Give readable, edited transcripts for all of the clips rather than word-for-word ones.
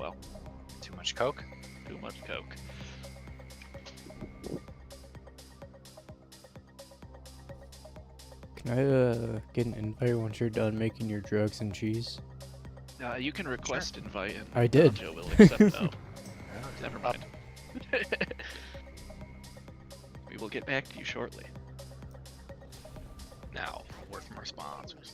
well. Too much coke? Too much coke. Can I get an invite once you're done making your drugs and cheese? You can request invite, and I did. Joe will accept no. Never mind. We will get back to you shortly. Now, a word from our sponsors.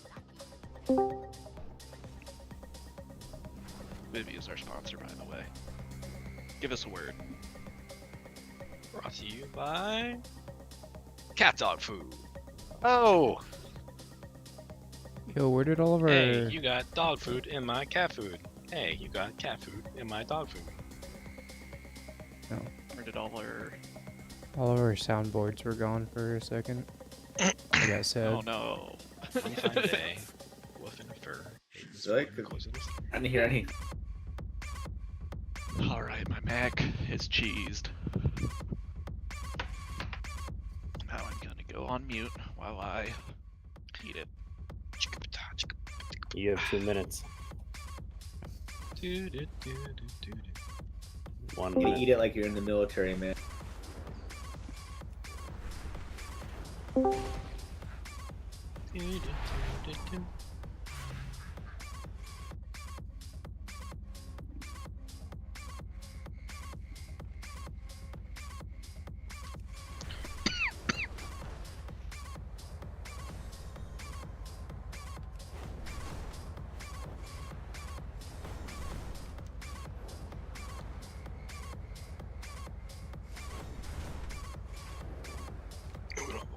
Vivi is our sponsor, by the way. Give us a word. Brought to you by Cat Dog Food. Oh! Yo, where did all of our... Hey, you got dog food in my cat food. Hey, you got cat food in my dog food. Where did all our... All of our soundboards were gone for a second. I got sad. Oh no. One fine day, wolf in a fur. Really? I didn't hear any. Alright, my Mac is cheesed. Now I'm gonna go on mute while I eat it. You have 2 minutes. 1 You minute. eat it like you're in the military, man.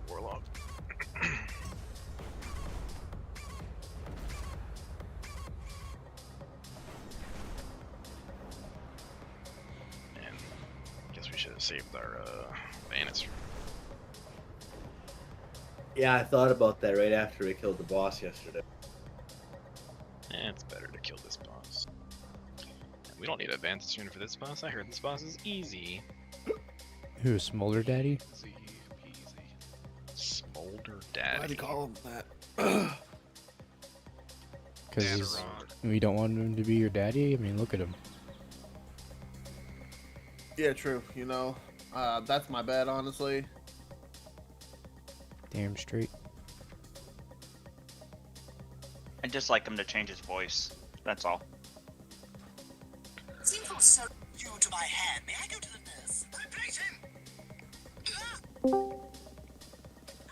Warlock. And guess we should have saved our bandits. Yeah, I thought about that right after we killed the boss yesterday. It's better to kill this boss. And we don't need advantage unit for this boss. I heard this boss is easy. Who, Smolder Daddy? Easy peasy. Smolder Why'd Daddy. you call him that? Because Dadaron. we don't want him to be your daddy? I mean, look at him. Yeah, true. You know, that's my bad, honestly. Damn straight. I'd just like him to change his voice. That's all. Simple, sir. You to my hand. May I go to the nurse? Replace him.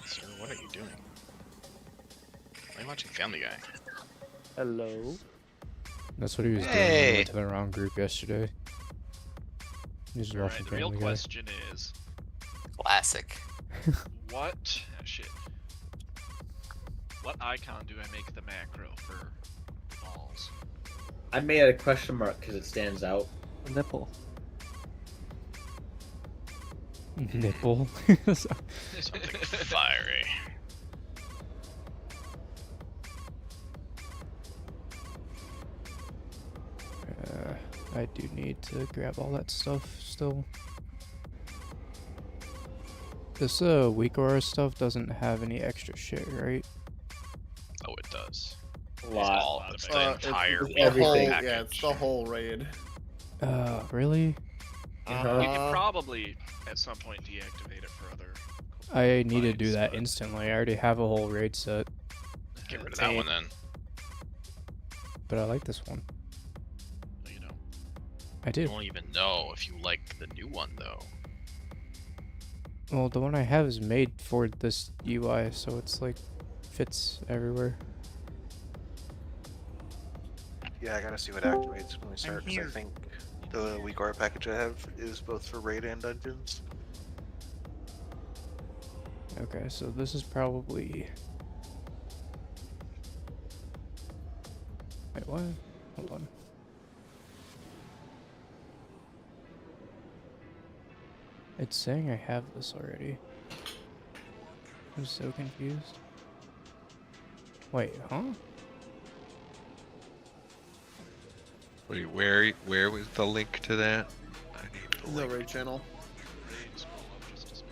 Sir, what are you doing? Are you watching Family Guy? Hello. That's what he was doing. Hey. He went to the wrong group yesterday. He was Alright, watching the real Family Guy. question is, Classic. what... Oh, shit. What icon do I make the macro for balls? I made it a question mark because it stands out. Nipple. Nipple. Something fiery. I do need to grab all that stuff still. This weak aura stuff doesn't have any extra shit, right? Oh, it does. A It's lot. all it's It's the entire it's the whole, everything. package. yeah, it's the whole raid. Really? You Uh-huh. can probably, at some point, deactivate it for other... I need to do fights, that but- instantly. I already have a whole raid set, Get rid of that one then. but I like this one. You know. I You do. won't even know if you like the new one though. Well, the one I have is made for this UI, so it's like fits everywhere. Yeah, I gotta see what activates when we start, because I here. think the weak aura package I have is both for raid and dungeons. Okay, so this is probably... Wait, what? Hold on. It's saying I have this already. I'm so confused. Wait, huh? Wait, where was the link to that? I need the The link. raid channel. Raid, scroll up just a smidge.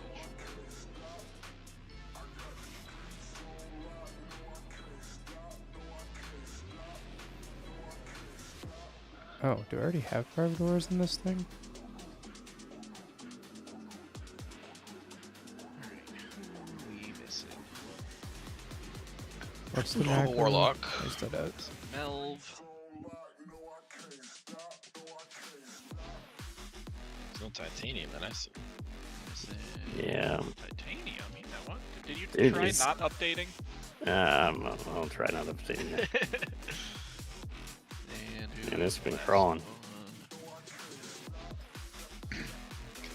Oh, do I already have private doors in this thing? We missing. What's the Oh, macro? Warlock. Where's that at? Melv. There's no titanium that I see. Missing. Yeah. Titanium. You know what? Did you It try is- not updating? I'll try not to say that. And who Man, was it's the been last crawling. one?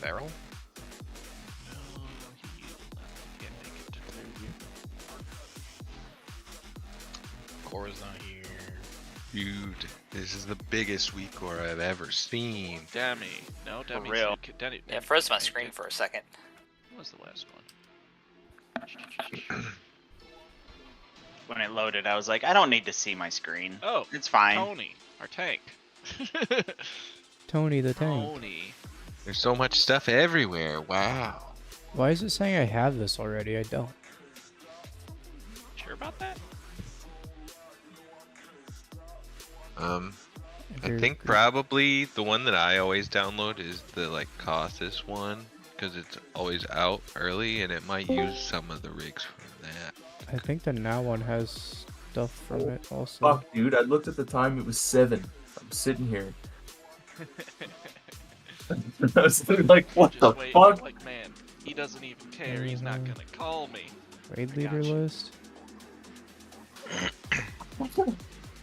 Barrel? No, he can't make it. Cora's not here. Dude, this is the biggest weak core I've ever seen. Demi. No, Demi. real. Yeah, froze my screen for a second. What was the last one? When it loaded, I was like, I don't need to see my screen. Oh, It's fine. Tony, our tank. Tony the tank. Tony. There's so much stuff everywhere. Wow. Why is it saying I have this already? I don't. Sure about that? I You're think good. probably the one that I always download is the like Cauthus one, because it's always out early and it might use some of the rigs from that. I think the now one has stuff from it also. Fuck, dude, I looked at the time, it was 7. I'm sitting here. I was like, what Just the wait, fuck? like, man, he doesn't even care. He's not gonna call me. Raid I leader gotcha. list.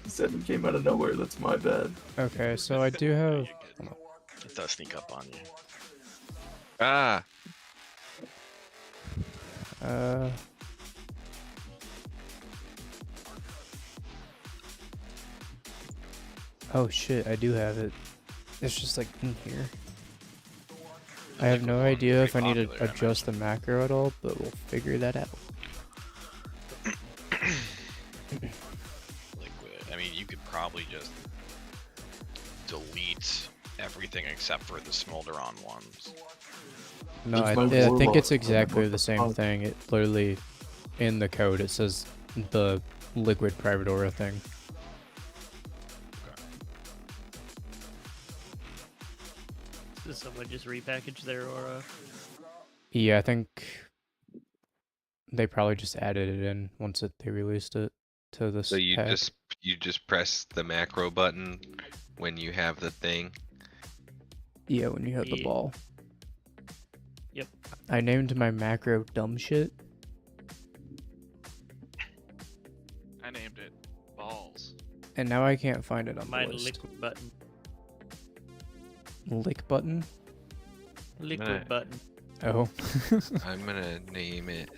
7 came out of nowhere, that's my bad. Okay, so I do have. It does sneak up on you. Ah, Oh shit, I do have it. It's just like in here. I have no idea if I need to popular, I adjust the macro at all, but we'll figure that out. Liquid. I mean, you could probably just delete everything except for the Smolderon ones. No, It's I my think warlock. it's exactly What the same fuck? thing. It literally, in the code, it says the liquid private aura thing. Did someone just repackage their aura? Yeah, I think they probably just added it in once they released it to this so you pack. just press the macro button when you have the thing. Yeah, when you have the Yeah. ball. Yep. I named my macro dumb shit. I named it balls. And now I can't find it on My the list. liquid button. Lick button? Liquid Right. button. Oh. I'm gonna name it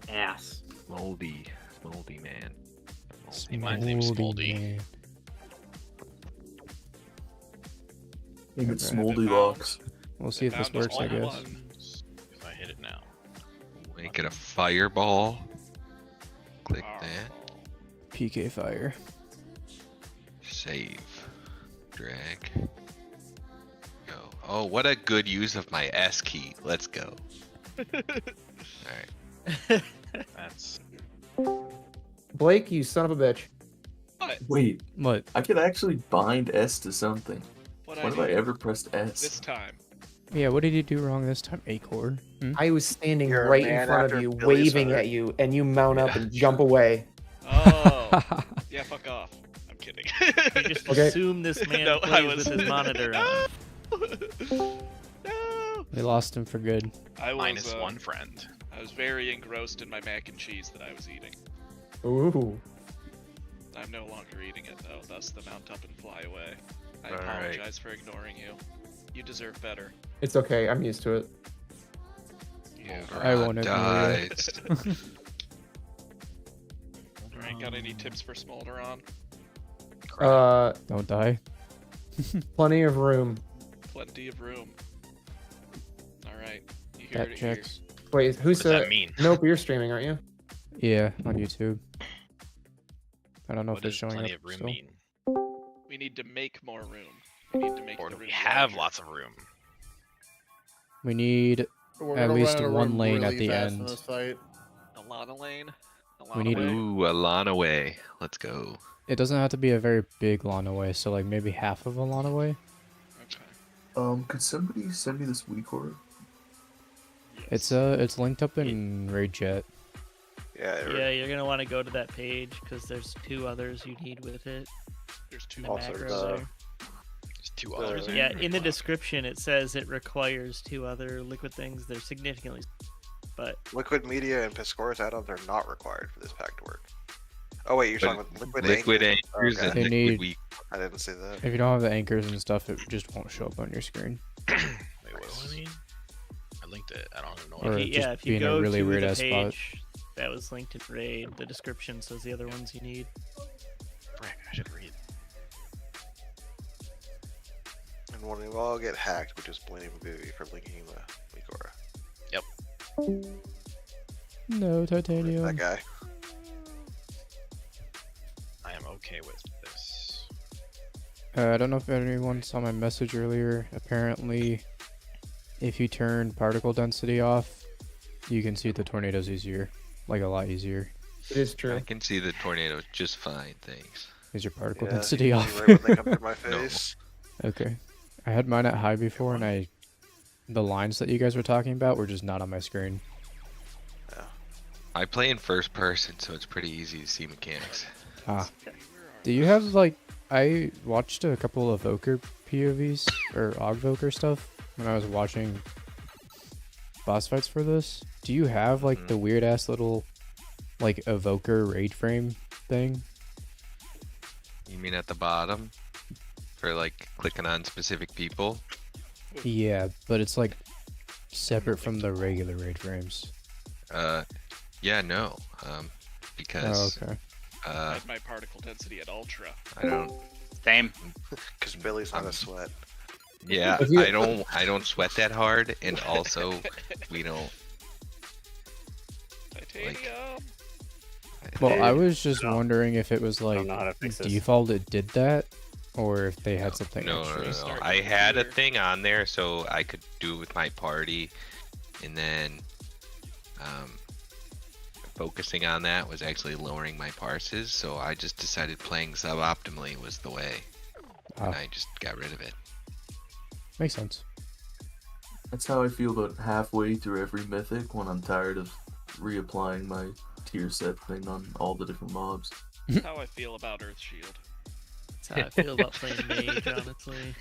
Ass. Moldy Man. My name's Smoldy Smoldy. man. Name it Okay. Smoldy Locks. We'll see if this Found us works, I all guess. one. If I hit it now. Make it a fireball. Click Oh. that. PK fire. Save. Drag. Go. Oh, what a good use of my S key. Let's go. Alright. That's Blake, you son of a bitch. Wait, What? I could actually bind S to something. What When have I do ever pressed S? this time? Yeah, what did you do wrong this time, Acor? Hmm? I was standing You're a right in man front after of you, Billy's waving heart. at you, and you mount up and jump away. Oh, yeah, fuck off. I'm kidding. You just Okay. assume this man No, I plays was- with his monitor on. No. We lost him for good. I was minus one friend. I was very engrossed in my mac and cheese that I was eating. Ooh. I'm no longer eating it though, thus the mount up and fly away. I All right. apologize for ignoring you. You deserve better. It's okay, I'm used to it. I won't ignore you. dies. Alright, got any tips for Smolderon? Don't die. Plenty of room. Plenty of room. Alright, you hear That it here. checks. Wait, who What does that said? mean? Nope, you're streaming, aren't you? Yeah, on YouTube. I don't know What if they're does showing plenty up of room still. mean? We need to make more room. We need to make Or the do we room have larger. lots of room? We need We're At gonna least run out of one room lane at really the fast in end. this fight. Alana lane. We need- Alana way. Ooh, Alana way. Let's go. it doesn't have to be a very big LAN away, so like maybe half of a LAN away. Okay. Could somebody send me this weak order? It's linked up in Raid Chat. Yeah, you're gonna want to go to that page because there's 2 others you need with it. There's 2 The Also, macro the- there. There's 2 others. Yeah, in the description it says it requires 2 other liquid things. They're significantly, but Liquid Media and Piscorus add-ons are not required for this pack to work. Oh wait, you're But talking about liquid anchors Okay. and They liquid need- weak. I didn't see that. If you don't have the anchors and stuff, it just won't show up on your screen. Wait, what do I mean? I linked it. I don't even know. Or What if you, just yeah, if you be in a go really to weird the ass spot. page that was linked in Raid, the description says the other ones you need. Frick, I should read. And when we all get hacked, we just blame Vivi for linking the weak aura. No titanium. That guy. I am okay with this. I don't know if anyone saw my message earlier. Apparently, if you turn particle density off, you can see the tornadoes easier. Like a lot easier. It is true. I can see the tornado just fine, thanks. Is your particle Yeah, density you off? see right when they come through my No. face. Okay. I had mine at high before, and the lines that you guys were talking about were just not on my screen. I play in first person, so it's pretty easy to see mechanics. Ah. Do you have, like... I watched a couple of Evoker POVs, or Ogvoker stuff, when I was watching boss fights for this. Do you have, like, the weird-ass little, like, Evoker raid frame thing? You mean at the bottom? For like clicking on specific people? Yeah, but it's, like, separate from the regular raid frames. Yeah, no. Because Oh, okay. I had my particle density at ultra. I don't. Same. Because Billy's not a sweat. Yeah, If you- I don't sweat that hard, and also we don't. Titanium. Well, I was just wondering if it was, I like, don't know how to fix this. default it did that, or if they had something No, extra. no, no. I had a thing on there so I could do it with my party, and then focusing on that was actually lowering my parses, so I just decided playing suboptimally was the way, and Ah. I just got rid of it. Makes sense. That's how I feel about halfway through every mythic when I'm tired of reapplying my tier set thing on all the different mobs. That's how I feel about Earth Shield. That's how I feel about playing Mage, honestly.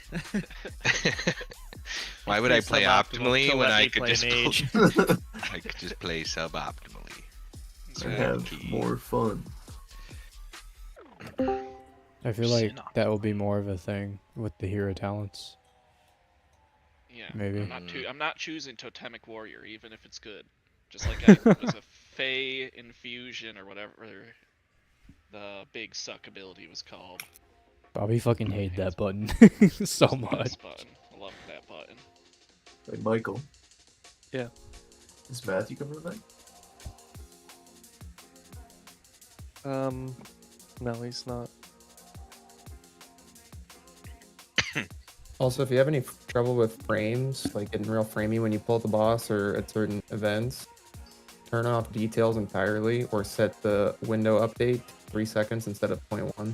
Why would I play optimally so when let I me could play just Mage. I could just play suboptimally? I have more fun. I feel like that will be more of a thing with the hero talents. Yeah, Maybe. I'm not choosing Totemic Warrior, even if it's good. Just like I was a Fey Infusion or whatever the big suck ability was called. Bobby fucking hated that button so much. Button. I love that button. Hey, Michael. Yeah. Is Matthew coming tonight? No, he's not. Also, if you have any trouble with frames, like getting real framey when you pull the boss or at certain events, turn off details entirely or set the window update 3 seconds instead of 0.1.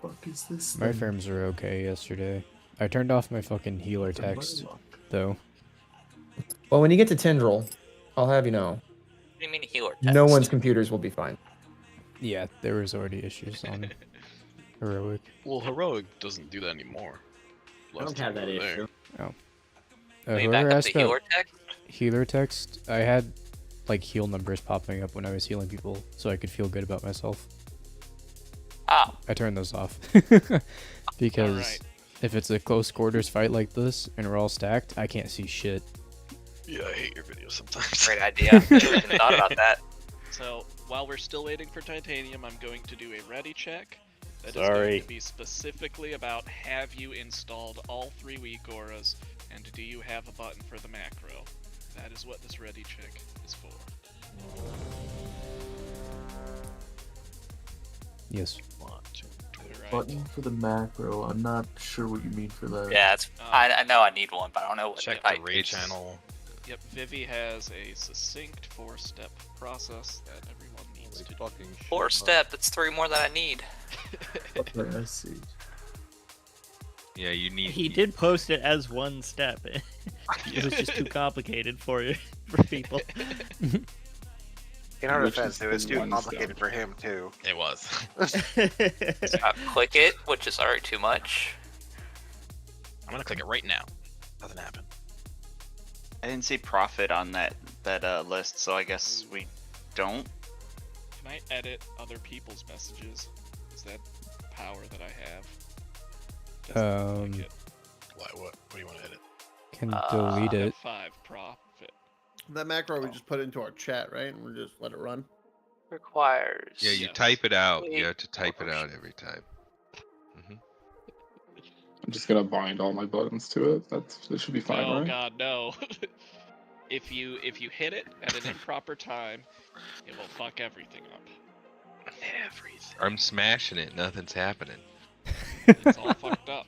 Fuck is this? My thing? frames were okay yesterday. I turned off my fucking healer It's a text, murloc. though. Well, when you get to Tendril, I'll have you know, What do you mean healer no text? one's computers will be fine. Yeah, there was already issues on Heroic. Well, Heroic doesn't do that anymore. I don't have that issue. Oh. Will you Whoever back up asked the healer about text? healer text, I had like heal numbers popping up when I was healing people, so I could feel good about myself. Oh. I turned those off because Alright. if it's a close quarters fight like this and we're all stacked, I can't see shit. Yeah, I hate your videos sometimes. Great idea. I didn't even thought about that. So while we're still waiting for Titanium, I'm going to do a ready check. That is Sorry. going to be specifically about have you installed all 3 weak auras, and do you have a button for the macro? That is what this ready check is for. Yes. Alright. Button for the macro. I'm not sure what you mean for that. Yeah, it's. I know I need one, but I don't know what. Check if I, the raid channel. Yep, Vivi has a succinct 4-step process that everyone needs means to Fucking Four step. That's 3 more than I need. I see. Yeah, you need. He did post it as 1 step. It was just too complicated for you, for people. In our Which defense, is it was the too one complicated step. for him too. It was. Click it, which is already too much. I'm gonna click it right now. Doesn't happen. I didn't see profit on that list, so I guess we don't. Can I edit other people's messages? Is that power that I have? Doesn't look like it. What do you want to edit? Can delete it. F5 profit. That macro we just put into our chat, right? And we just let it run. Requires. Yeah, you type it out. You have to type it out every time. I'm just gonna bind all my buttons to it. That should be fine, Oh right? god, no. if you hit it at an improper time, it will fuck everything up. Everything. I'm smashing it. Nothing's happening. It's all fucked up.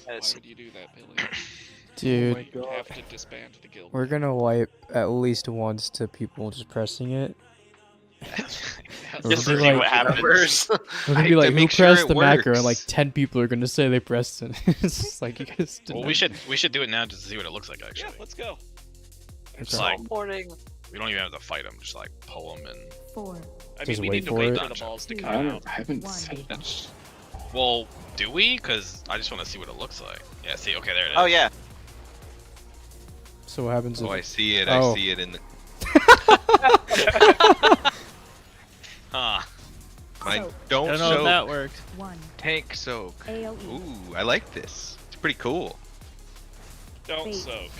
Why would you do that, Billy? Dude, You have to disband the guild. we're gonna wipe at least once to people just pressing it. Just to see what happens. We're gonna be like, who pressed the macro? And like 10 people are gonna say they pressed it. It's just like, you guys didn't. Well, we should do it now just to see what it looks like. Actually. Yeah, let's go. It's like we don't even have to fight them. Just like pull them and. 4. I Just mean, we wait need to for wait it. for the balls to I come out. I haven't said that. Well, do we? Because I just want to see what it looks like. Yeah. See. Okay. There it is. Oh yeah. So what happens Oh, if... I see it. Oh. I see it in the. Huh. Mine Soak. don't Don't know soak. if that worked. 1. Tank soak. AoE. Ooh, I like this. It's pretty cool. Don't Bait. soak.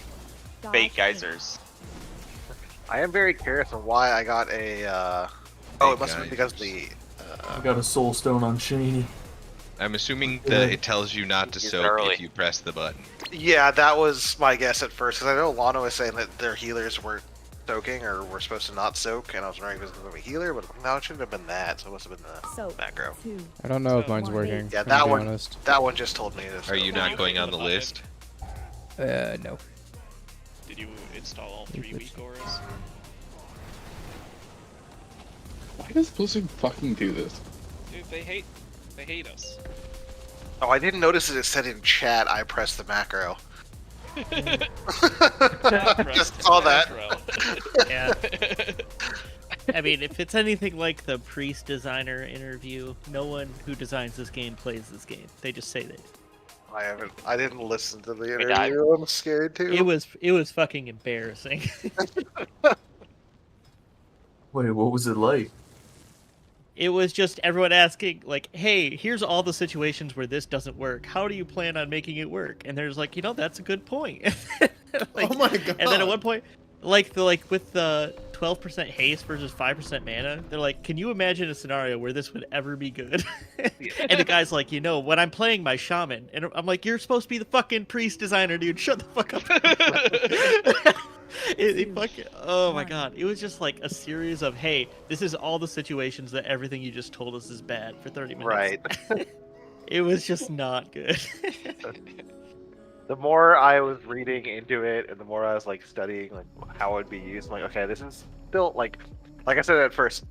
Dodge Fake hit. geysers. I am very curious on why I got a. Oh, it must have been because of the. I got a soul stone on Shaney. I'm assuming that it tells you not to Use it soak early. if you press the button. Yeah, that was my guess at first because I know Lana was saying that their healers weren't soaking or were supposed to not soak, and I was wondering if it was going to be healer, but no, it shouldn't have been that. So it must have been the Soak. macro. 2. I don't know if So- mine's working. Yeah, I'm that gonna be one. honest. That one just told me to. Are you soak. not going on the list? No. Did you install all 3 weak auras? Why does Blizzard fucking do this? Dude, they hate us. Oh, I didn't notice it said in chat. I pressed the macro. Just saw that. Yeah. I mean, if it's anything like the Priest designer interview, no one who designs this game plays this game. They just say that. I didn't listen to the died. interview. I'm scared too. It was fucking embarrassing. Wait, what was it like? It was just everyone asking, like, hey, here's all the situations where this doesn't work. How do you plan on making it work? And there's like, that's a good point. Like, Oh my god. and then at one point, with the 12% haste versus 5% mana, they're like, can you imagine a scenario where this would ever be good? And the guy's like, when I'm playing my shaman, and I'm like, you're supposed to be the fucking priest designer, dude. Shut the fuck up. Oh my god, it was just like a series of, hey, this is all the situations that everything you just told us is bad for 30 minutes. Right. It was just not good. The more I was reading into it, and the more I was like studying like how it would be used, I'm like, okay, this is still like I said at first,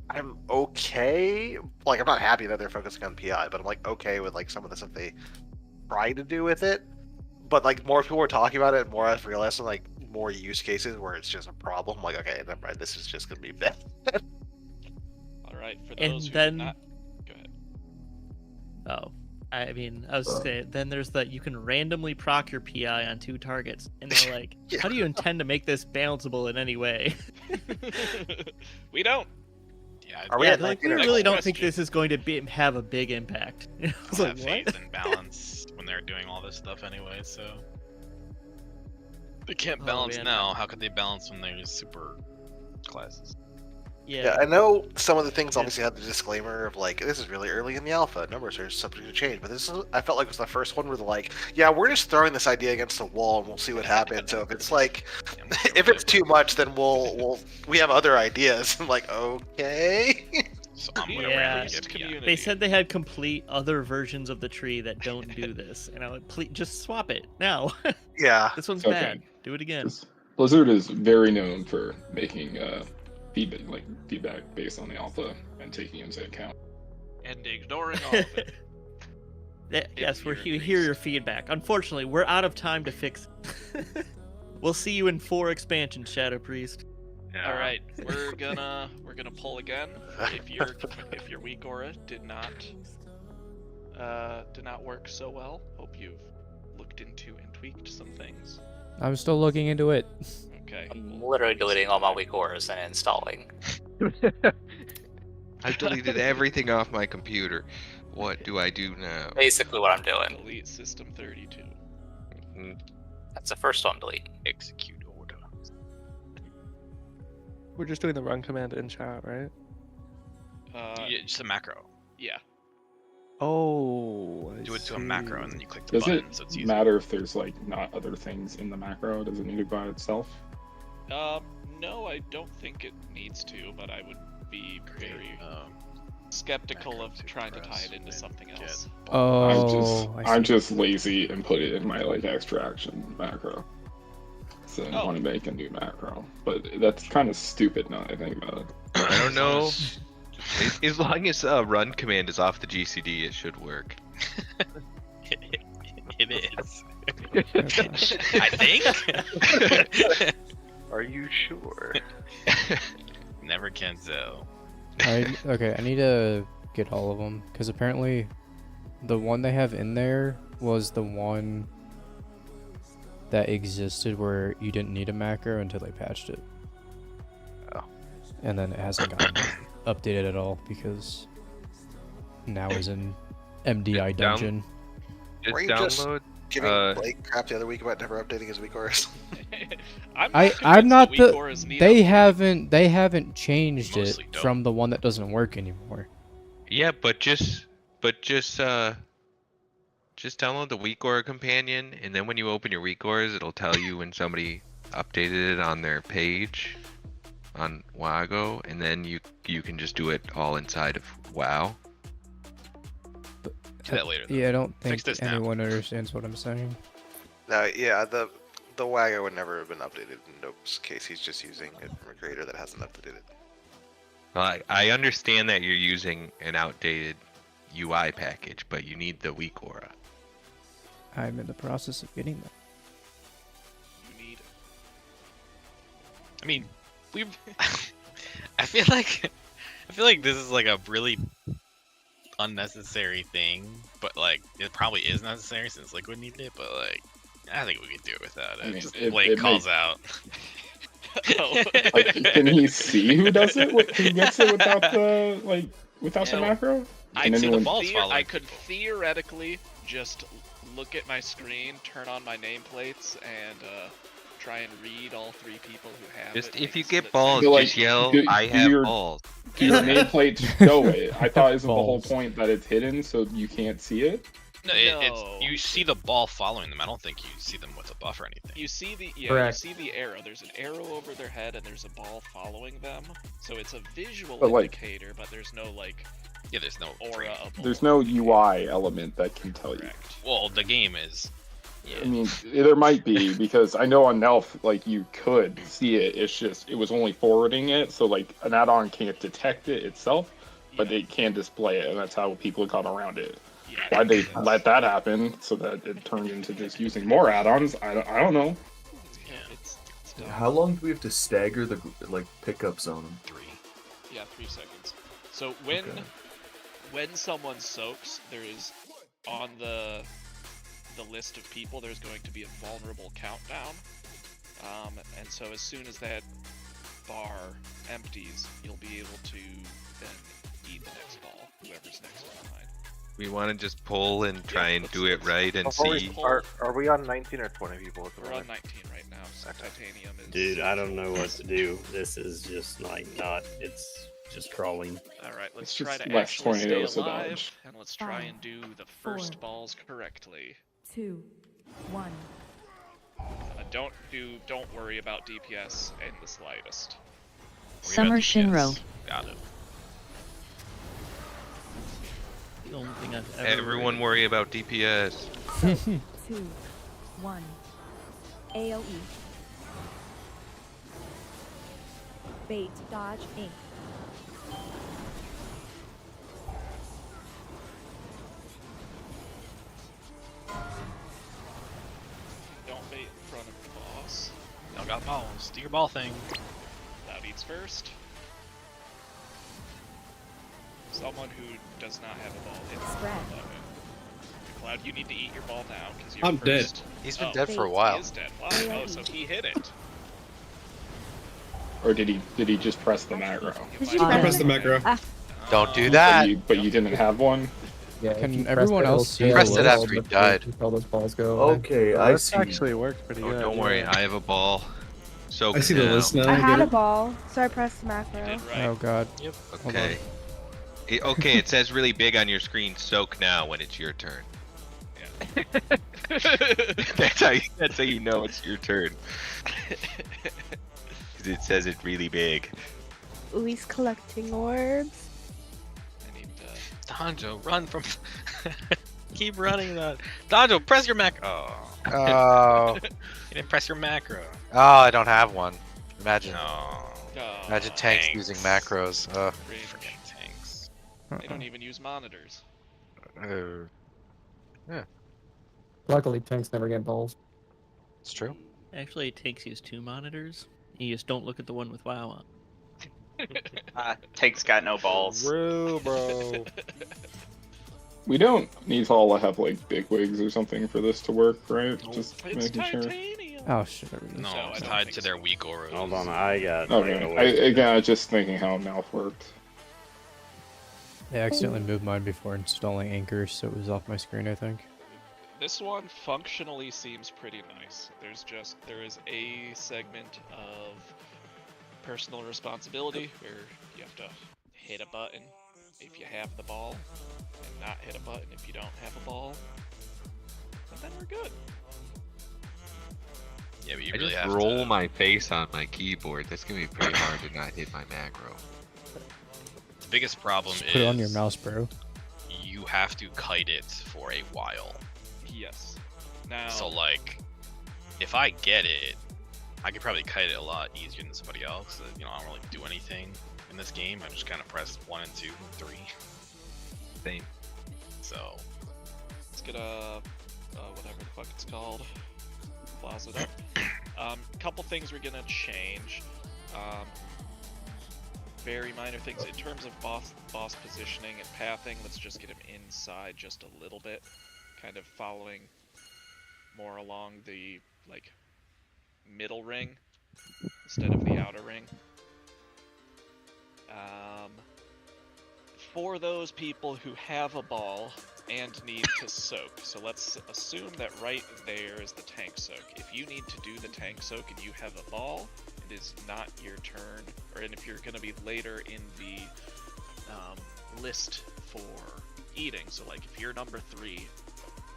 I'm okay. Like, I'm not happy that they're focusing on PI, but I'm like okay with like some of the stuff they try to do with it. But like more people were talking about it, more I've realized like more use cases where it's just a problem. I'm like, okay, never mind, this is just gonna be bad. Alright, for And those who then- did not... Go ahead. Oh, I mean, I was saying, then there's that you can randomly proc your PI on 2 targets, and they're like, Yeah. how do you intend to make this balanceable in any way? We don't. Yeah. Are we Yeah, at they're like, 19 we or really don't 20? think this is going to have a big impact. I was I like, have what? faith in balance when they're doing all this stuff anyway, so they can't Oh, balance man. now. How could they balance when there's super classes? Yeah, I know some of the things obviously had the disclaimer of like, this is really early in the alpha, numbers are subject to change, but this is, I felt like it was the first one where they're like, yeah, we're just throwing this idea against the wall and we'll see what happens. So if it's like, if it's too much, then we have other ideas. I'm like, okay. So I'm gonna Yeah. randomly get PI. They said they had complete other versions of the tree that don't do this, and I would please just swap it now. Yeah. This one's Okay. bad. Do it again. Blizzard is very known for making feedback based on the alpha and taking into account. And ignoring all of it. Yes, we hear your feedback. Unfortunately, we're out of time to fix it. We'll see you in 4 expansions, Shadow Priest. All right, we're gonna pull again. If your weak aura did not work so well, hope you've looked into and tweaked some things. I'm still looking into it. Okay. I'm literally deleting all my weak auras and installing. I've deleted everything off my computer. What do I do now? Basically what I'm doing. Delete system 32. That's the first one delete. Execute order. We're just doing the run command in chat, right? Yeah, just a macro. Yeah. Oh. Do it to a macro and then you click the Does button, it so it's easy. matter if there's like not other things in the macro? Does it need to go by itself? No, I don't think it needs to, but I would be very skeptical of trying to tie it into something else. Oh, I'm just lazy and put it in my like extraction macro. So I want to make a new macro, but that's kind of stupid now that I think about it. I don't know. As long as run command is off the GCD, it should work. It is. I think. Are you sure? Never can tell. Okay, I need to get all of them because apparently the one they have in there was the one that existed where you didn't need a macro until they patched it. Oh. And then it hasn't gotten updated at all because now is in MDI dungeon. Just Were you just download. giving Blake crap the other week about never updating his weak auras? I'm not weak the. auras need They updating. haven't changed it Mostly don't. from the one that doesn't work anymore. Yeah, but just download the weak aura companion, and then when you open your weak auras, it'll tell you when somebody updated it on their page on Wago, and then you can just do it all inside of WoW. Do that later. Though. Yeah, I don't think Fix this now. anyone understands what I'm saying. No, yeah, the Wago would never have been updated in Nope's case. He's just using it from a creator that hasn't updated it. I understand that you're using an outdated UI package, but you need the weak aura. I'm in the process of getting that. You need. I mean, we've. I feel like this is like a really unnecessary thing, but like it probably is necessary since Liquid needed it. But like, I think we could do it without it. I mean, Just it Blake calls makes- out. Like, can he see who does it? Who gets it without the without the macro? I Can anyone- I could theoretically just look at my screen, turn on my nameplates, and try and read all 3 people who have Just it. if you Makes get it- balls, So, like, just yell, do- "I do have your- balls." Do your nameplate show it? I thought isn't the whole Balls. point that it's hidden so you can't see it? No, it's you see the ball following them. I don't think you see them with a buff or anything. You see the Correct. you see the arrow. There's an arrow over their head, and there's a ball following them. So it's a visual But, like- indicator, but there's no like Yeah, there's no aura of There's no UI element that can tell you. Well, the game is. I mean, there might be because I know on Nelf, like you could see it. It's just it was only forwarding it, so like an add-on can't detect it itself, but it can display it, and that's how people got around it. Why'd they let that happen so that it turned into just using more add-ons? I don't know. How long do we have to stagger the pickups on them? 3. Yeah, 3 seconds. So when someone soaks, there is on the list of people, there's going to be a vulnerable countdown. And so as soon as that bar empties, you'll be able to then eat the next ball, whoever's next in line. We want to just pull and try and do it right and Before we see. start, are we on 19 or 20 people at the We're on moment? 19 right now, so Titanium is... Dude, I don't know what to do. This is just like not. It's just crawling. Alright, let's It's try just to less actually stay tornadoes to alive, dodge. and let's try and do the first balls correctly. 2, 1. Don't worry about DPS in the slightest. Summer Shinro. Got it. The only thing I've ever Everyone worry about DPS. 2, 1. AOE. Bait. Dodge. Ink. Don't bait in front of the boss. Y'all got balls. Do your ball thing. Cloud eats first. Someone who does not have a ball hits Spread. Cloud, you need to eat your ball now because you're I'm dead. first. He's been Oh, dead for a while. He is dead. Wow. Oh, so he hit it. Or did he just press the macro? I pressed the macro. Don't do that. But you didn't have one? Yeah, if Can you press everyone it, else it'll see Pressed say it all after he the- died. All those balls go away. Okay, Well, I this see. actually worked pretty Oh, good. don't yeah. worry, I have a ball. Soak I see it the now. list now. I had a dude. ball, so I pressed macro. Did right. Oh god. Yep. Hold Okay. Okay, it says really big on your screen, soak now when it's your turn. Yeah. That's how you know it's your turn. 'Cause it says it really big. Ooh, he's collecting orbs. I need to... Donjo, run from. Keep running that. Donjo, press your macro. Oh. Oh. You didn't press your macro. Oh, I don't have one. Imagine. No. Imagine tanks using macros. Range. Tanks. They don't even use monitors. Luckily, tanks never get balls. It's true. Actually, it takes use 2 monitors. You just don't look at the one with WoW on. Tank's got no balls. True, bro. We don't need to all have like big wigs or something for this to work, right? Just It's making sure. titanium. Oh shit. No, So, I it's don't tied think to so. their weak auras. Hold on, I got. Okay. Again, just thinking how mouth worked. I accidentally moved mine before installing anchors, so it was off my screen, I think. This one functionally seems pretty nice. There is a segment of personal responsibility where you have to hit a button if you have the ball, and not hit a button if you don't have a ball. And then we're good. Yeah, but you I really just have roll to. my face on my keyboard. That's gonna be pretty hard to not hit my macro. The biggest problem Just is put it on your mouse, bro. you have to kite it for a while. Yes. Now, So like, if I get it, I could probably kite it a lot easier than somebody else. You know, I don't really do anything in this game. I just kind of press 1 and 2 and 3. Same. So let's get a whatever the fuck it's called. Closet up. Couple things we're gonna change. Very minor things in terms of boss positioning and pathing. Let's just get him inside just a little bit, kind of following more along the like middle ring instead of the outer ring. For those people who have a ball and need to soak, so let's assume that right there is the tank soak. If you need to do the tank soak and you have a ball, it is not your turn, and if you're going to be later in the list for eating, so like if you're number 3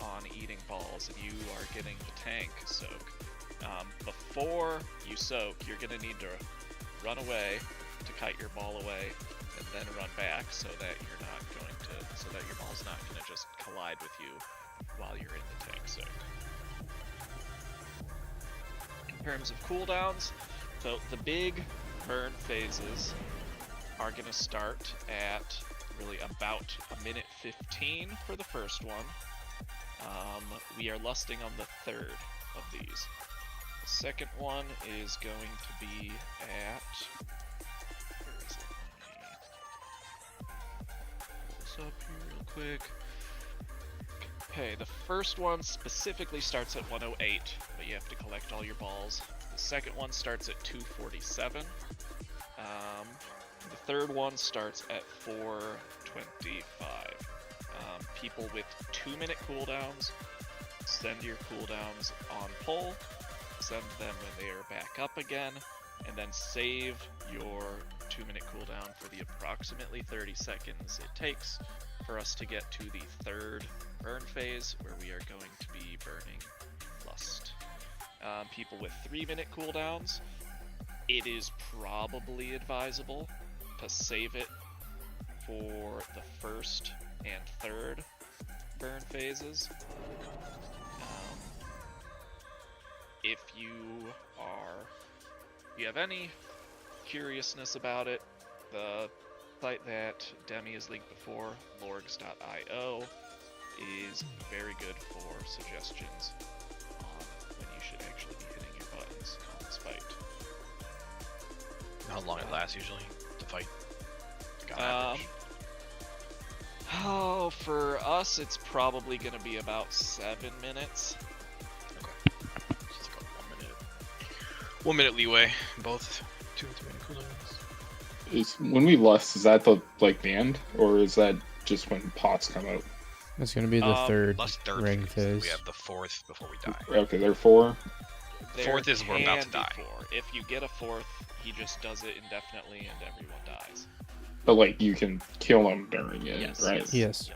on eating balls and you are getting the tank soak, before you soak, you're going to need to run away to kite your ball away and then run back so that you're not going to, so that your ball's not going to just collide with you while you're in the tank soak. In terms of cooldowns, so the big burn phases are going to start at really about a minute 15 for the first one. We are lusting on the third of these. The second one is going to be at, where is it? Pull this up here real quick. Okay, the first one specifically starts at 108, but you have to collect all your balls. The second one starts at 247. The third one starts at 425. People with 2-minute cooldowns, send your cooldowns on pull, send them when they are back up again, and then save your 2-minute cooldown for the approximately 30 seconds it takes for us to get to the third burn phase, where we are going to be burning Lust. People with 3-minute cooldowns, it is probably advisable to save it for the first and third burn phases. If you have any curiousness about it, the site that Demi has linked before, lorgs.io, is very good for suggestions on when you should actually be hitting your buttons on this fight. How long it lasts usually to fight? Like on average. Oh, for us, it's probably going to be about 7 minutes. Okay. Just like a 1 minute. 1 minute leeway. Both 2 or 3 minute cooldowns. Is when we lust, is that the like the end, or is that just when pots come out? It's gonna be the third Lust third ring phase. We have the 4th before we die. Okay, there are 4. There 4th is we're about to can die. be 4. If you get a 4th, he just does it indefinitely and everyone dies. But like you can kill them during it, Yes, right? Yes.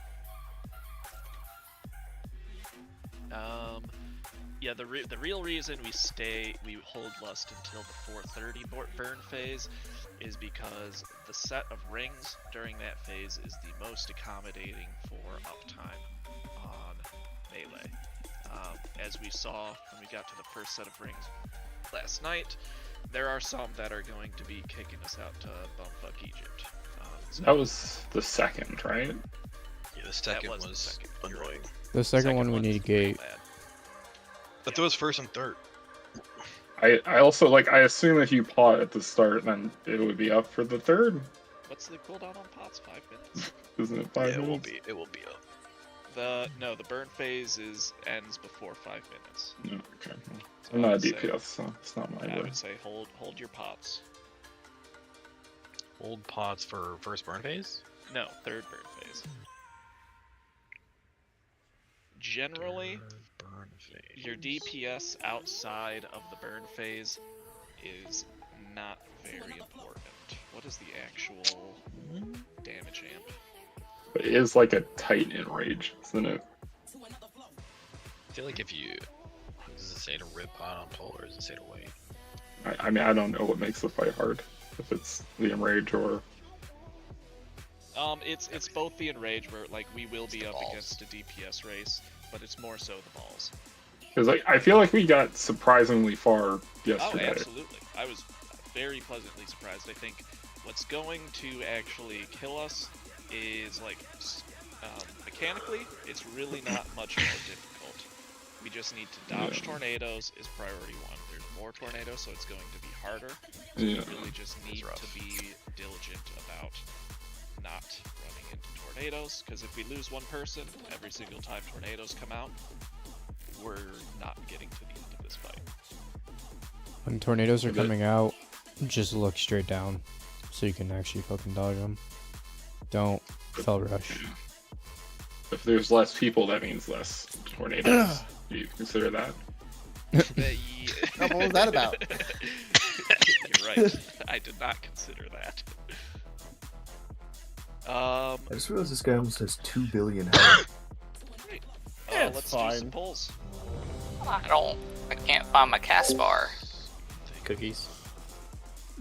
Yeah, the real reason we hold lust until the 4:30 burn phase is because the set of rings during that phase is the most accommodating for uptime on melee. As we saw when we got to the first set of rings last night, there are some that are going to be kicking us out to bumfuck Egypt. So That was the second, right? Yeah, the second was the was second. annoying. The second one we one's need a gate. bad. But those first and third. I also like I assume if you pot at the start, then it would be up for the third. What's the cooldown on pots? 5 minutes? Isn't it 5 Yeah, minutes? it will be up. The burn phase ends before 5 minutes. No, okay. So I'm not a I would say- DPS, so it's not my I way. would say hold your pots. Hold pods for first burn phase? No, third burn phase. Generally, Burn phase. your DPS outside of the burn phase is not very important. What is the actual damage amp? But it is like a tight enrage, isn't it? I feel like if you... Does it say to rip pot on pull or does it say to wait? I mean, I don't know what makes the fight hard. If it's the enrage or... It's both the enrage where like we will be up balls. against a DPS race, but it's more so the balls. Because like, I feel like we got surprisingly far Oh, yesterday. absolutely. I was very pleasantly surprised. I think what's going to actually kill us is like mechanically, it's really not much more difficult. We just need to dodge tornadoes is priority 1. There's more tornadoes, so it's going to be harder. So Yeah. we really just need to be diligent about not running into tornadoes, because if we lose one person every single time tornadoes come out, we're not getting to the end of this fight. When tornadoes are coming out, just look straight down so you can actually fucking dodge them. Don't fell rush. If there's less people, that means less tornadoes. Do you consider that? What was that about? You're right. I did not consider that. I just realized this guy almost has 2 billion health. Great. It's Let's do fine. some polls. I can't find my cast bar. Cookies.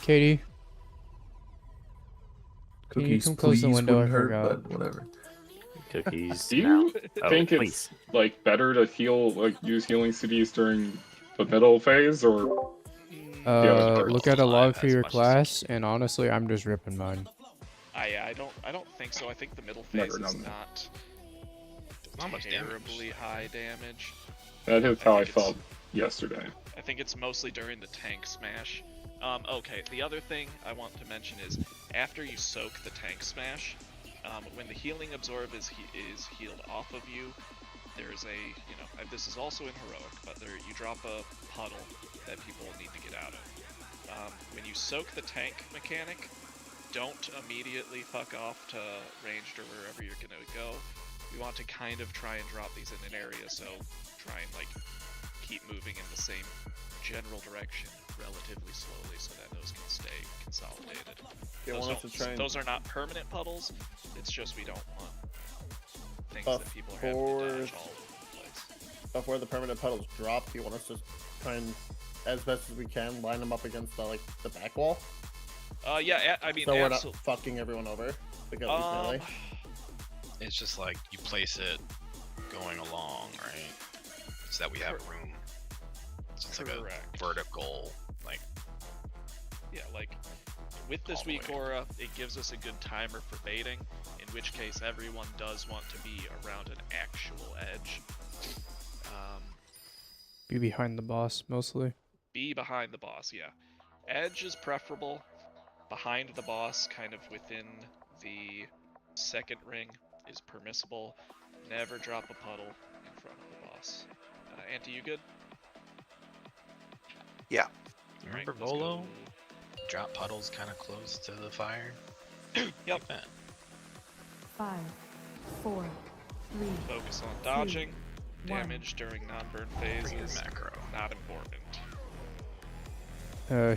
Katie, can you Cookies, come close the please, window? I wouldn't hurt, forgot. but whatever. Cookies. Do you No. Oh, think it's please. like better to heal, like use healing CDs during the middle phase, or Look at a log for your class, and honestly, I'm just ripping mine. I don't think so. I think the middle phase Never is done that. not much damage. terribly high damage. that is how I think felt yesterday? I think it's mostly during the tank smash. Okay, the other thing I want to mention is after you soak the tank smash, when the healing absorb is healed off of you, there's a, this is also in heroic, but you drop a puddle that people need to get out of. When you soak the tank mechanic, don't immediately fuck off to ranged or wherever you're gonna go. We want to kind of try and drop these in an area, so try and like keep moving in the same general direction relatively slowly so that those can stay consolidated. You want us to try and- Those are not permanent puddles, it's just we don't want things But that people are having to for- dodge all over the place. Before the permanent puddles drop, do you want us to try and, as best as we can, line them up against the back wall? Yeah, I mean, so we're not absolutely. fucking everyone over. Because he's melee. It's just like you place it going along, right? So that we have room. So it's like a Correct. vertical, like. Yeah, like With this weak aura, it gives us a good timer for baiting, in which case everyone does want to be around an actual edge. Be behind the boss, mostly. Be behind the boss, yeah. Edge is preferable. Behind the boss, kind of within the second ring, is permissible. Never drop a puddle in front of the boss. Auntie, you good? Yeah. Remember Volo? Drop puddles kind of close to the fire. Yep. Like that. 5, 4, 3. Focus on dodging. 1. Damage during non-burn phases. Macro. Not important.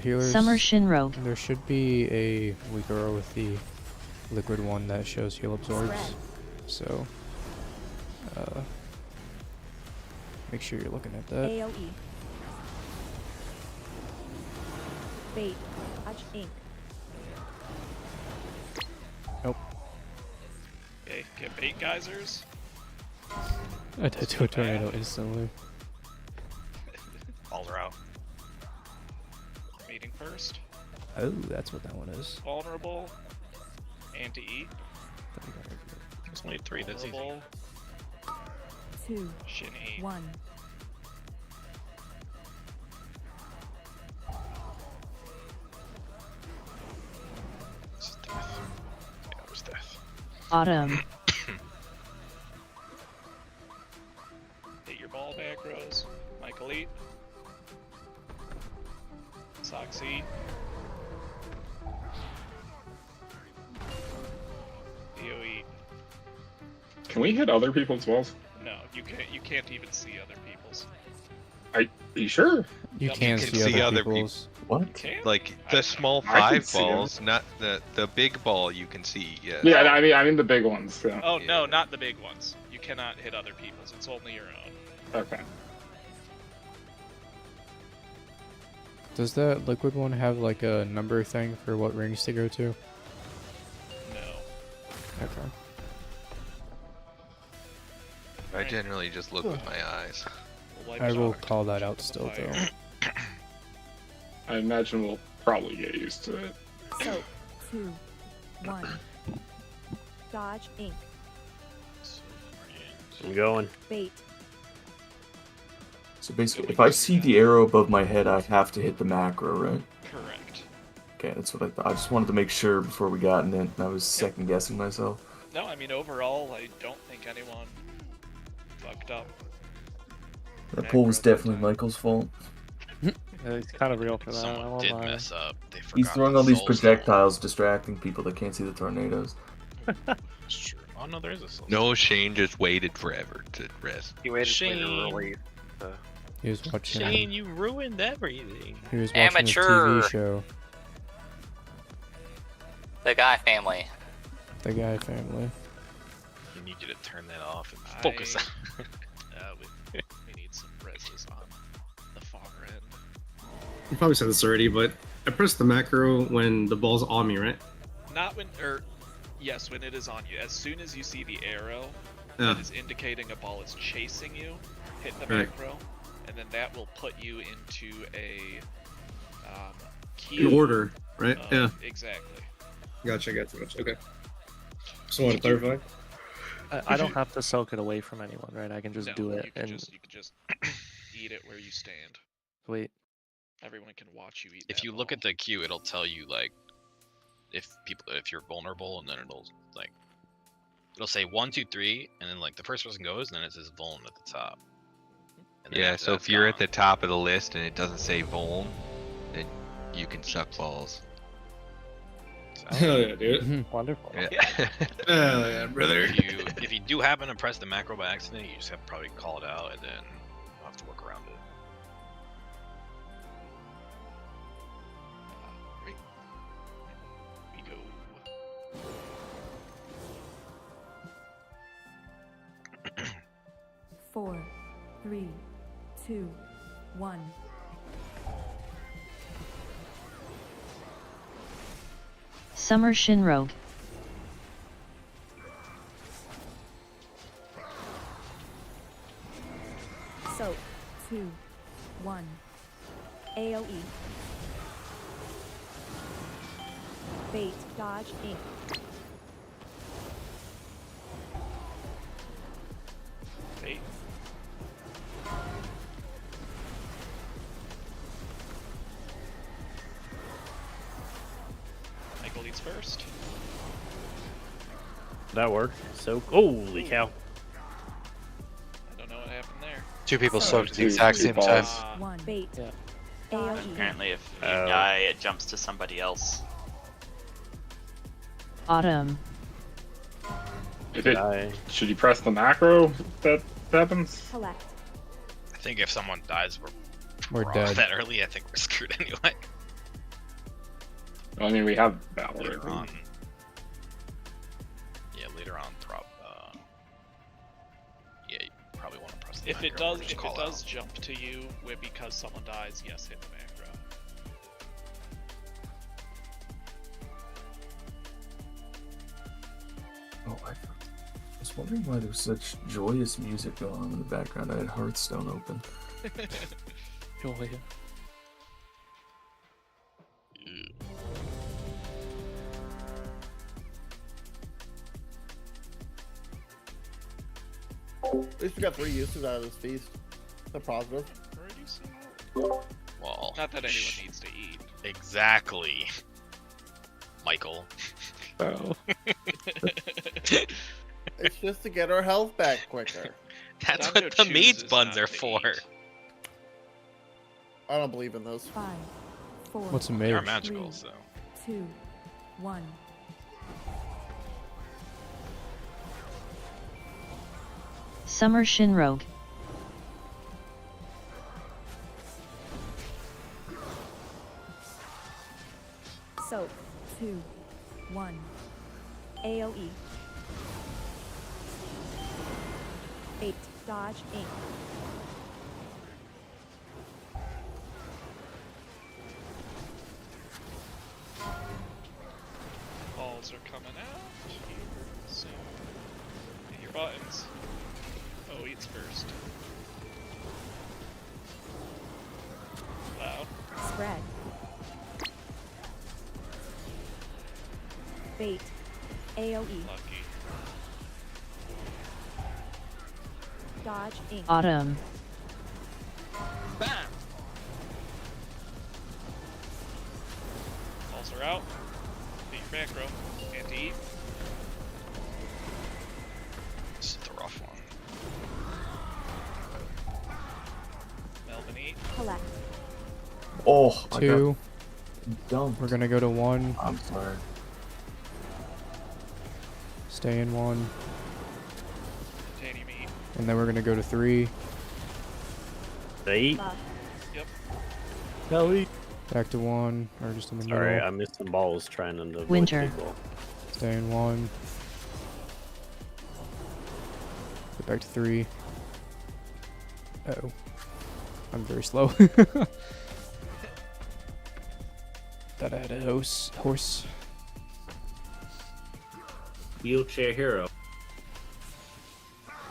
Healers. Summer Shinro. There should be a weak aura with the liquid one that shows heal absorbs. So, make sure you're looking at that. AOE. Bait. Dodge ink. Nope. Okay, get bait geysers. I did to a tornado instantly. Balls are out. Meeting first. Oh, that's what that one is. Vulnerable. Anti-E. There's only 3, that's easy. Vulnerable. 2, Shin E. 1. It's death. Yeah, it was death. Autumn. Hit your ball back, Rose. Michael E. Soxy. DOE. Can we hit other people's walls? No, you can't even see other people's. Are you sure? You Yep. can You can see see other other people's. What? Can? Like the small I can 5 see 'em. balls, not the big ball you can see. Yeah. Yeah, I mean the big ones. Yeah. Oh no, not the big ones. You cannot hit other people's. It's only your own. Okay. Does that liquid one have like a number thing for what rings to go to? No. Okay. I generally just look with my eyes. We'll wipe I it will off. call that out still Fire. though. I imagine we'll probably get used to it. Soap. 2, 1. Dodge ink. I'm going. Bait. So basically, if I see the arrow above my head, I have to hit the macro, right? Correct. Okay, that's what I thought. I just wanted to make sure before we got in it, and I was second guessing myself. No, I mean overall, I don't think anyone fucked up. That pull was definitely Michael's fault. It's kind of real for that. I Someone won't did lie. mess up. They forgot He's throwing the all these soul stone. projectiles, distracting people that can't see the tornadoes. It's true. Oh no, there is a soul No, Shane just waited forever to rest. He waited for me to Shane. release. He was watching. Shane, you ruined everything. He was watching Amateur. his TV show. The Guy family. The Guy family. We need you to turn that off and focus. We need some reses on the far end. You probably said this already, but I press the macro when the ball's on me, right? Not when, yes, when it is on you. As soon as you see the arrow Yeah. that is indicating a ball is chasing you, hit the Right. macro, and then that will put you into a In queue. order, right? of- Yeah. Exactly. Gotcha. Okay. Just want to clarify. I don't have to soak it away from anyone, right? I can just No, do it you can and just eat it where you stand. wait. Everyone can watch you eat. If that you look at the queue, it'll tell you like if you're vulnerable, and then it'll say 1, 2, 3, and then like the first person goes, and then it says vuln at the top. And then Yeah, after so that's if you're at gone- the top of the list and it doesn't say Vuln, then you can suck balls. Hell yeah, dude. Wonderful. Yeah. Hell yeah, brother. if you do happen to press the macro by accident, you just have to probably call it out, and then you'll have to work around it. we go. Four, 3, 2, 1. Summer Shinro. Soap. 2, 1. AOE. Bait, dodge, ink. Bait. Michael eats first. That worked. So, holy cow. I don't know what happened there. Two people So, soaked at the exact same time. One. Bait. Yeah. AoE. Apparently, if you Oh. die, it jumps to somebody else. Autumn. If it, should you press the macro if that happens? Collect. I think if someone dies, We're raw dead. that early. I think we're screwed anyway. I mean, we have Valor. Later on. Yeah, later on, yeah, you probably want to press the If it macro does, or just if call it does out. jump to you because someone dies, yes, hit the macro. Oh, I was wondering why there's such joyous music going on in the background. I had Hearthstone open. Oh, yeah. At least we got 3 uses out of this feast. That's positive. Well, Not that anyone needs to eat. exactly, Michael. Oh. It's just to get our health back quicker. That's Sancho what the maid's chooses buns not are to for. eat. I don't believe in those. 5, 4, What's a They are mage? magical, so. 2, 1. Summer Shinrogue. Soak. 2, 1. AoE. 8. Dodge, ink. Balls are coming out here soon. Hit your buttons. Oh, eats first. Wow. Spread. Bait. AoE. Lucky. Dodge, ink. Autumn. Bam! Balls are out. Hit your macro. And to eat. This is the rough one. Melvin eat. Collect. Oh, I 2. got dumped. We're gonna go to 1. I'm sorry. Stay in 1. Titanium eat. And then we're gonna go to 3. They eat? Buff. Yep. Kelly. Back to 1. Or just in the Sorry, middle. I missed some balls trying to avoid Winter. people. Stay in 1. Go back to 3. Uh-oh. I'm very slow. Thought I had a horse. Wheelchair hero.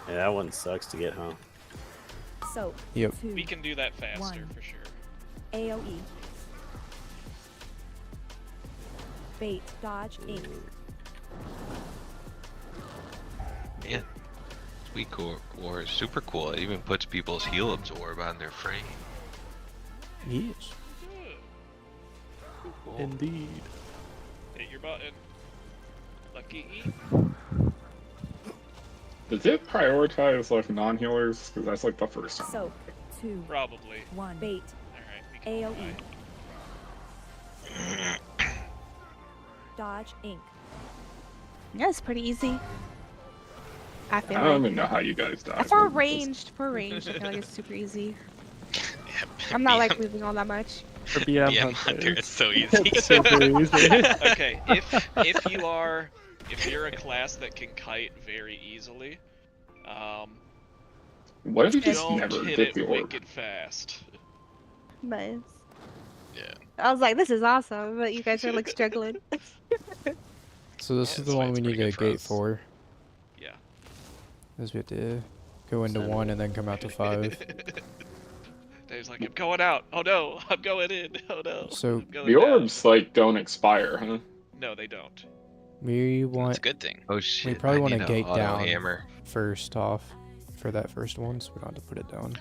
Yeah, that one sucks to get, huh? Soak. Yep. 2, We can do that faster 1. for sure. AoE. Bait. Dodge, ink. Man, Sweet War is super cool. It even puts people's heal absorb on their frame. Yes. Cool. Indeed. Hit your button. Lucky eat. Does it prioritize like non-healers? Because that's like the first time. Soak. 2, Probably. 1. Bait. Alright, we can AoE. Dodge, ink. Yeah, it's pretty easy. I feel I don't like. even know how you guys die. For ranged, I feel like it's super easy. I'm not like moving all that much. For BM, BM Hunter, Hunter, it's so easy. It's super easy. Okay, if you're a class that can kite very easily, What if you just don't never hit get it the orb? wicked fast. Nice. Yeah. I was like, this is awesome, but you guys are like struggling. So this Yeah, is the one we need a gate for. Yeah. Is we have to go into 1 and then come out to 5. Dave's like, I'm going out. Oh no, I'm going in. Oh no. So I'm going The down. orbs like don't expire, huh? No, they don't. We That's want. a good thing. Oh shit! We probably I want need to a gate auto down hammer. first off for that first one, so we don't have to put it down.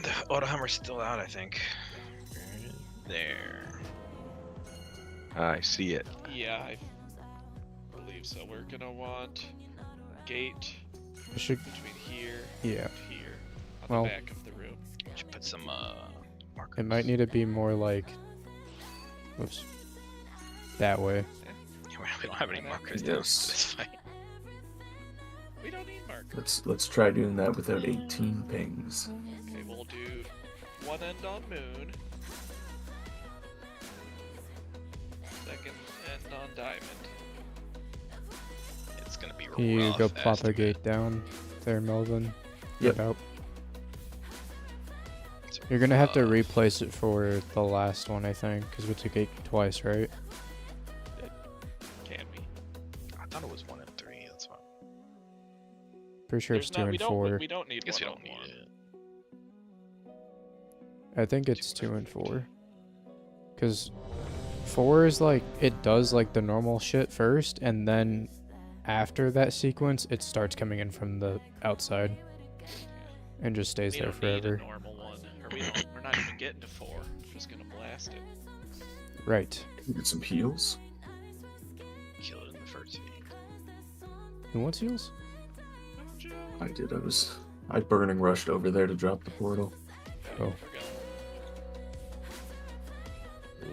The auto hammer's still out, I think. There. I see it. Yeah, I believe so. We're gonna want gate It should. between here Yeah. and here on Well, the back of the room. Should put some markers. it might need to be more like. Whoops. That way. We don't have any markers down for this fight. We don't need markers. Let's try doing that without 18 pings. Okay, we'll do one end on moon. Second end on diamond. It's gonna be You rough go plop a estimate. gate down there, Melvin. Yep. Nope. You're gonna have to replace it for the last one, I think, because we took gate twice, right? Can we? I thought it was 1 and 3. That's fine. Pretty sure it's There's 2 we and don't, 4. We don't need Guess one we on don't one. need it. I think it's 2 and 4. Because 4 is like, it does like the normal shit first, and then after that sequence, it starts coming in from the outside. And just stays We there don't need forever. a normal one, or we're not even getting to 4. We're just gonna blast it. Right. Get some heals. Kill it in the first feed. Who wants heals? I did. I burning rushed over there to drop the portal. Oh.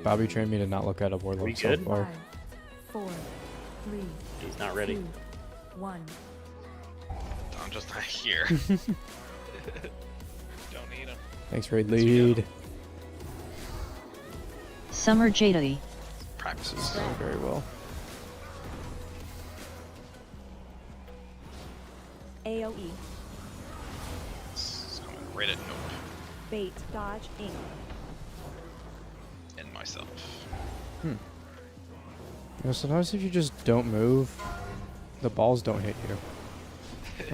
Bobby trained me to not look at a warlock We so good? far. 5, 4, 3, He's not ready. 2, 1. I'm just not here. Don't need them. Thanks, Raid Lead. Summer Jadey. Practices. Going very well. AoE. So I'm gonna rate it nope. Bait, dodge, ink. And myself. You know, sometimes if you just don't move, the balls don't hit you.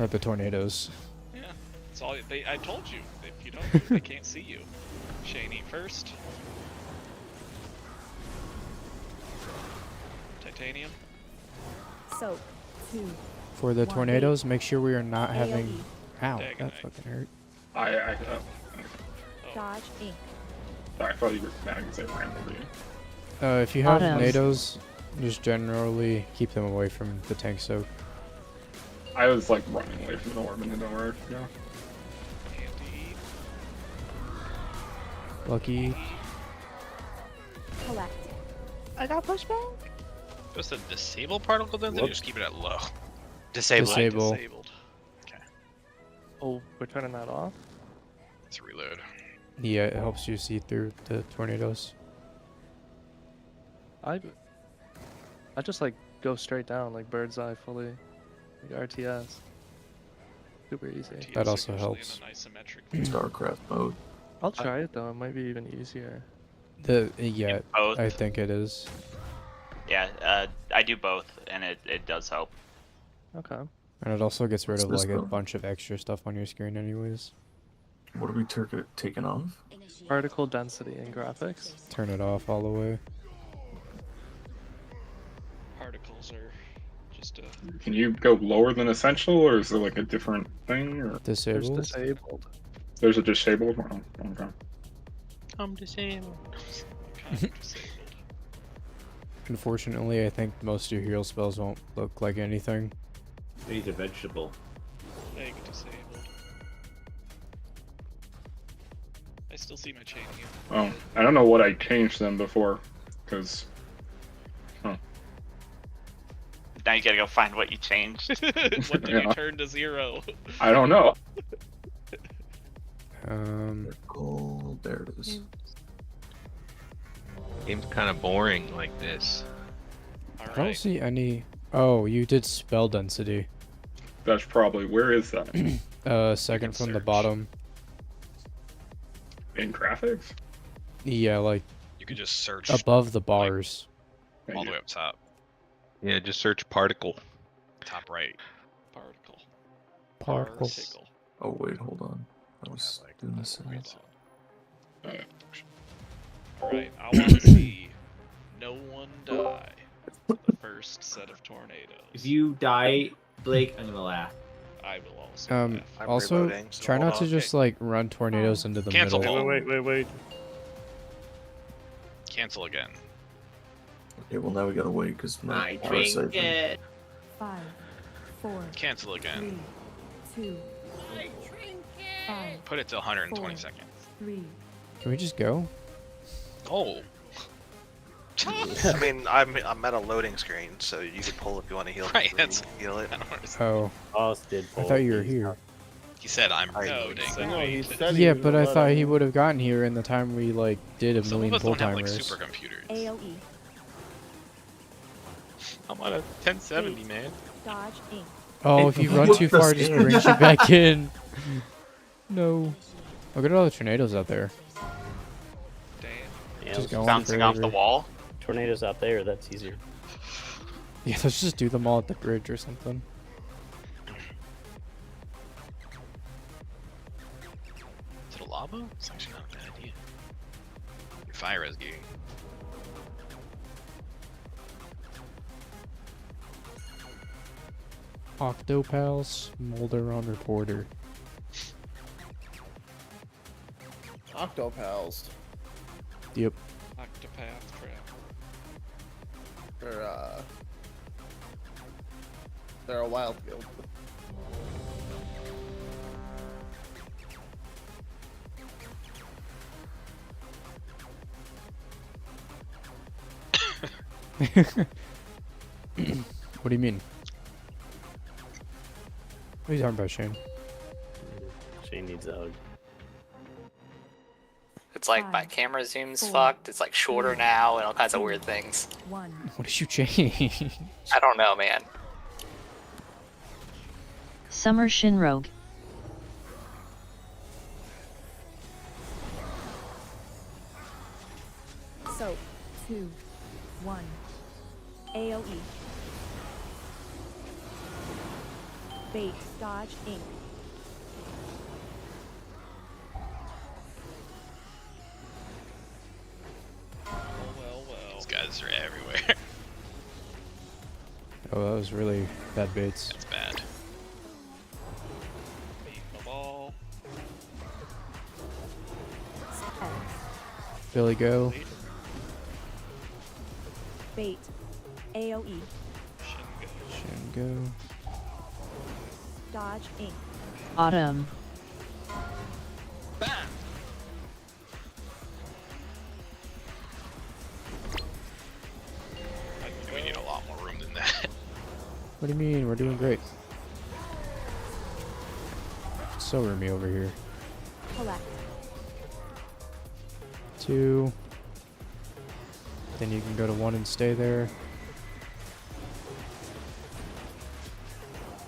Or the tornadoes. Yeah, that's all. I told you, if you don't move, they can't see you. Shaney first. Titanium. Soak. 2. For the One. tornadoes, make sure we are not having... AoE. Ow, Dagonite. that fucking hurt. Dodge, ink. I thought you were back and say ran over you. If you have Autos. tornadoes, just generally keep them away from the tank soak. I was like running away from the orb and then nowhere. Yeah. Andy. Lucky. Collect. I got pushback. Supposed to disable particle density or just keep it at low? Disable. Disable. Disabled. Oh, we're turning that off? Let's reload. Yeah, it helps you see through the tornadoes. I just like go straight down, like bird's eye fully. Like RTS. Super easy. That RTS also are usually helps. in an isometric view. StarCraft mode. I'll try it though, it might be even easier. Yeah, Both. I think it is. Yeah, I do both, and it does help. Okay. And it also gets rid What's of this like a one? bunch of extra stuff on your screen anyways. What are we taking off? Particle density and graphics. Turn it off all the way. Particles are just a. Can you go lower than essential, or is there like a different thing? Or There's Disabled? disabled. there's a disabled one? Oh, okay. I'm disabled. Kind of disabled. Unfortunately, I think most of your hero spells won't look like anything. He's a vegetable. Egg disabled. I still see my chain here. Oh, I don't know what I changed them before, because. Now you gotta go find what you changed. What did Yeah. you turn to 0? I don't know. Oh, there it is. Game's kind of boring like this. I don't see any... Oh, you did spell density. That's probably where is that? Second from the bottom. In graphics? Yeah, like You could just search above the bars. all the way up top. Yeah, just search particle. Top right. Particle. Particles. Oh wait, hold on. I was doing this. Alright, I want to see no one die. The first set of tornadoes. If you die, Blake, I'm gonna laugh. I will also laugh. I'm Also, reloading, so try hold not to on. just like run tornadoes into the Cancel. middle. Wait. Cancel again. Okay, well now we gotta wait because my I power drink saving. it. 5, 4, Cancel again. 3, 2, 5, Put it to 120 4, seconds. 3. Can we just go? Oh. I mean, I'm at a loading screen, so you can pull if you want to heal. Right, that's heal it. Oh. Boss did I pull. thought you were here. He said I'm No, reloading. he said No, he wait. said he Yeah, was but I thought he reloading. would have gotten here in the time we like did a Some million of us pull don't have like timers. supercomputers. AoE. I'm on a 1070, man. Dodge Inc. Oh, if you run What too the far, it just scam? brings you back in. No. Look at all the tornadoes out there. Damn. Yeah, Just going Bouncing off the forever. wall. Tornadoes out there. That's easier. Yeah, let's just do them all at the bridge or something. Is it a lava? It's actually not a bad idea. Your fire is gear. Octopal Smolderon Reporter. Octopals. Yep. Octopath trap. They're a wild field. What do you mean? What are you talking about, Shane? Shane needs a hug. It's like my camera zoom's fucked. It's like shorter now and all kinds of weird things. 1. What did you change? I don't know, man. Summer Shinrogue. So, 2, 1. AoE. Bait Dodge Inc. These guys are everywhere. Oh, that was really bad baits. That's bad. Beat the ball. Billy, go. Bait AoE. Shin, go. Dodge Inc. Autumn. I think we need a lot more room than that. What do you mean? We're doing great. It's so roomy over here. Collect. 2. Then you can go to 1 and stay there.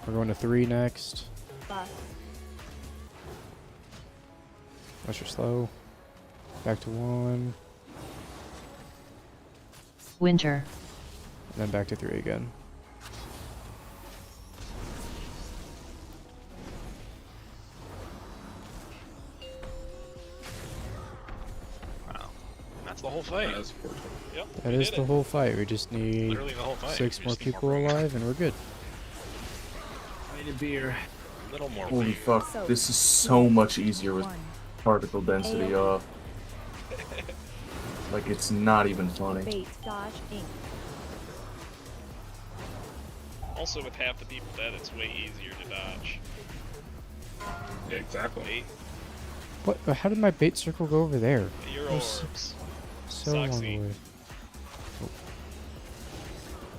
We're going to 3 next. Buff. Unless you're slow. Back to 1. Winter. And then back to 3 again. Wow. That's the whole fight. Yep. That is the whole fight. We just need Literally the whole fight. 6 We more just need people more brain. alive and we're good. I need a beer. A little more Holy weight. fuck, this is so much easier with particle density off. Like, it's not even funny. Bait Dodge Inc. Also, with half the people dead, it's way easier to dodge. Yeah, exactly. What? How did my bait circle go over there? Your It was orbs. So long Soxy. away.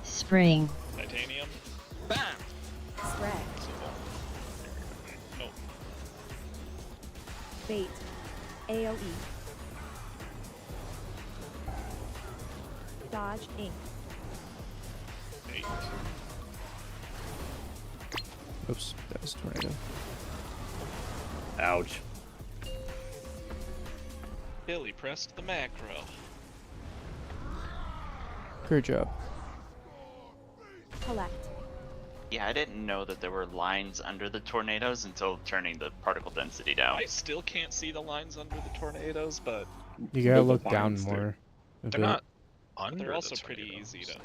Spring. Titanium. Scrag. Oh, Bait AoE. Dodge Inc. 8. Oops, that was tornado. Ouch. Billy pressed the macro. Great job. Collect. Yeah, I didn't know that there were lines under the tornadoes until turning the particle density down. I still can't see the lines under the tornadoes, but You gotta The look down lines, more. A They're bit. not. under They're also the pretty tornadoes. easy to.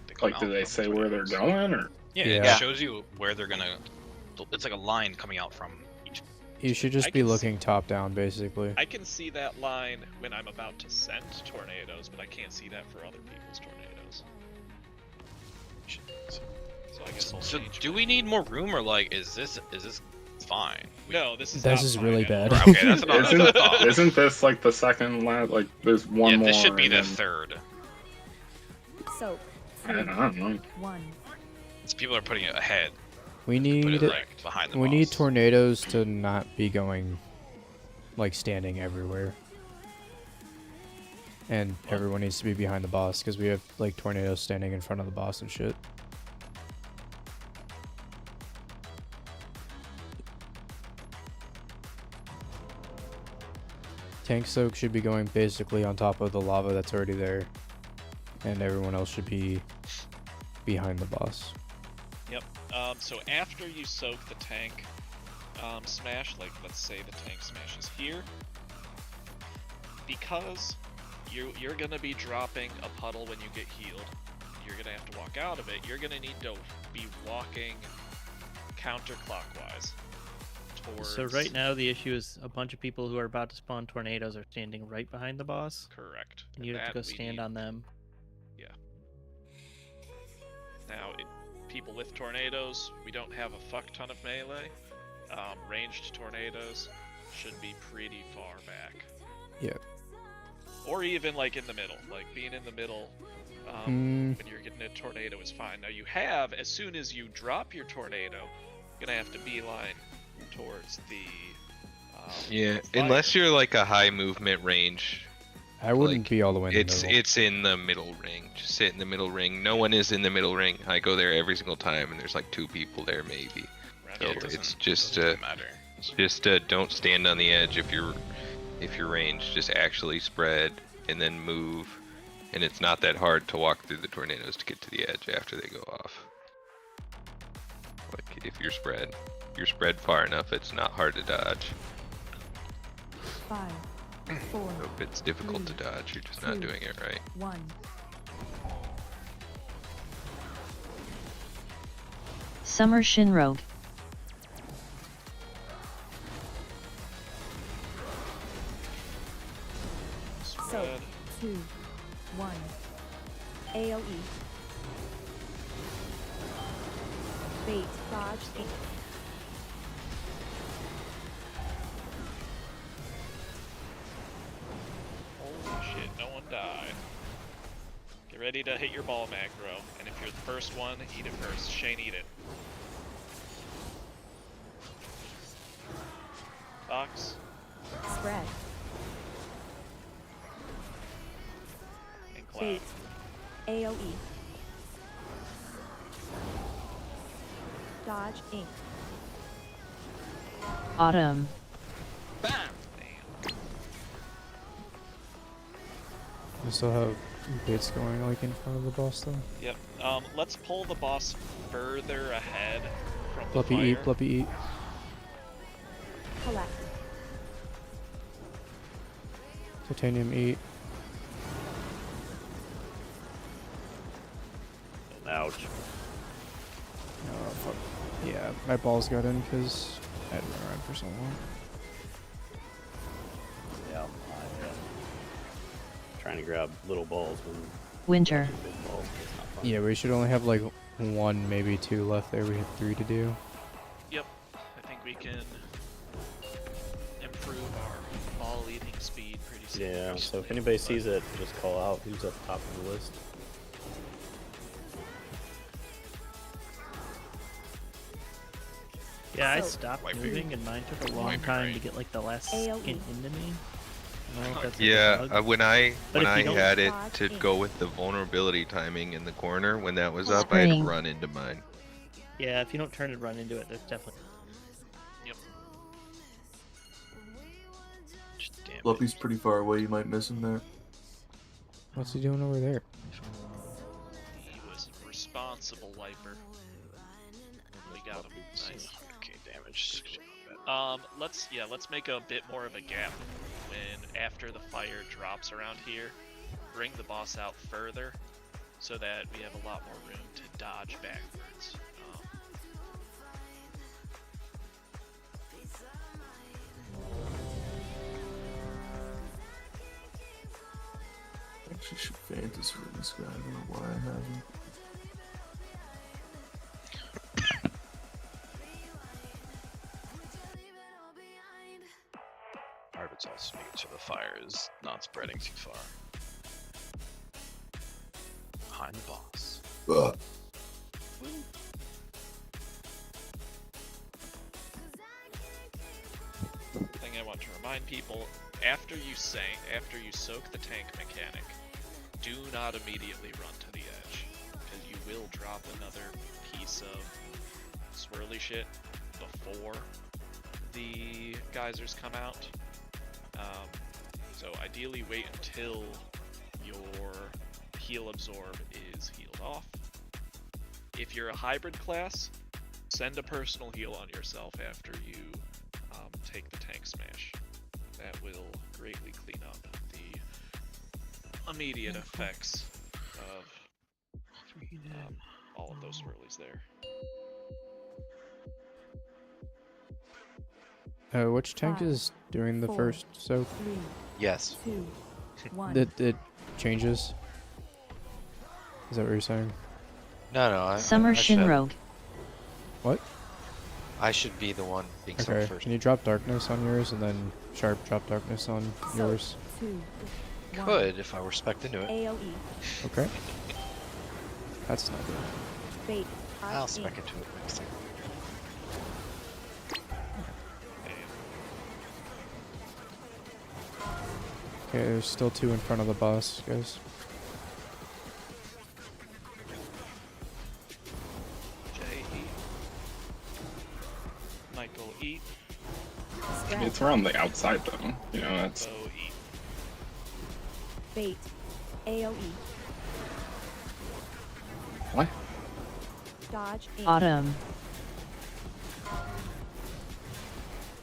They come Like, do out they from the say where they're tornadoes. going, or? Yeah, Yeah. it shows you where they're gonna. It's like a line coming out from each. You should just I be can see- looking top down, basically. I can see that line when I'm about to send tornadoes, but I can't see that for other people's tornadoes. So I guess I'll So change. do we need more room, or like is this fine? No, this is. This not is fine really at bad. all. Okay, that's about what I thought. Isn't this like the second last? Like, there's one Yeah, more. this should be and the then- third. Soak. I don't know. 1. So people are putting it ahead. We Put need it like behind the we boss. need tornadoes to not be going like standing everywhere. And everyone needs to be behind the boss because we have like tornadoes standing in front of the boss and shit. Tank soak should be going basically on top of the lava that's already there. And everyone else should be behind the boss. Yep. So after you soak the tank smash, like let's say the tank smash is here, because you're gonna be dropping a puddle when you get healed. You're gonna have to walk out of it. You're gonna need to be walking counterclockwise towards. So right now the issue is a bunch of people who are about to spawn tornadoes are standing right behind the boss. Correct. And you have to go that we stand need- on them. Yeah. Now, people with tornadoes, we don't have a fuck ton of melee. Ranged tornadoes should be pretty far back. Yeah. Or even like in the middle. Like being in the middle when you're getting a tornado is fine. Now you have, as soon as you drop your tornado, you're gonna have to beeline towards the Yeah, fire. unless you're like a high movement range. I wouldn't be all the way in the middle. It's in the middle ring. Just sit in the middle ring. No one is in the middle ring. I go there every single time, and there's like 2 people there maybe. So it it's doesn't just really matter. don't stand on the edge if you're ranged. Just actually spread and then move. And it's not that hard to walk through the tornadoes to get to the edge after they go off. Like if you're spread far enough, it's not hard to dodge. 5, 4, If it's difficult to dodge, you're just not 2, doing it right. 1. Summer Shinrogue. Soak. 2, 1. AoE. Bait. Dodge. Ink. Holy shit, no one died. Get ready to hit your ball macro, and if you're the first one, eat it first. Shane, eat it. Fox. Spread. And Cloud. Bait. AoE. Dodge. Ink. Autumn. We still have bits going like in front of the boss though. Yep. Let's pull the boss further ahead from the Fluffy fire. eat, fluffy eat. Collect. Titanium eat. Ouch. Oh fuck. Yeah, my balls got in because I had run around for so long. Yeah, I'm trying to grab little balls when Winter. big balls. It's not fun. Yeah, we should only have like 1, maybe 2 left there. We have 3 to do. Yep. I think we can improve our ball eating speed pretty soon. Yeah, so if anybody sees it, just call out who's at the top of the list. Yeah, I So- stopped Wiping. moving and mine took a long Wiping, time right. to get like the last AoE. skin into me. I don't know if that's like a Yeah, bug. when I But if you don't had it dodge to in. go with the vulnerability timing in the corner, when that was up, I had to Spring. run into mine. Yeah, if you don't turn and run into it, there's definitely. Just damn it. Fluffy's pretty far away. You might miss him there. What's he doing over there? He was a responsible wiper. We got him. Nice. Okay, damage. Let's make a bit more of a gap when after the fire drops around here. bring the boss out further so that we have a lot more room to dodge backwards. Actually, should fantasy for this guy. I don't know why I haven't. Arbitral speed so the fire is not spreading too far. Behind the boss. Ugh. Thing I want to remind people, after you soak the tank mechanic, do not immediately run to the edge, because you will drop another piece of swirly shit before the geysers come out. So ideally wait until your heal absorb is healed off. If you're a hybrid class, send a personal heal on yourself after you take the tank smash. That will greatly clean up the immediate effects of all of those swirlies there. Which tank is doing the first soak? Yes. It changes. Is that what you're saying? No, Summer I should- Shinrogue. What? I should be the one being Okay. soaked first. Can you drop darkness on yours and then sharp drop darkness on yours? Could if I were spec'd into it. AoE. Okay. That's not good. Fate. I'll spec into it next time. Okay, there's still 2 in front of the boss, guys. J-E. Michael E. It's around the outside though. You know, that's. O-E. Fate. AoE. What? Dodge. In. Autumn.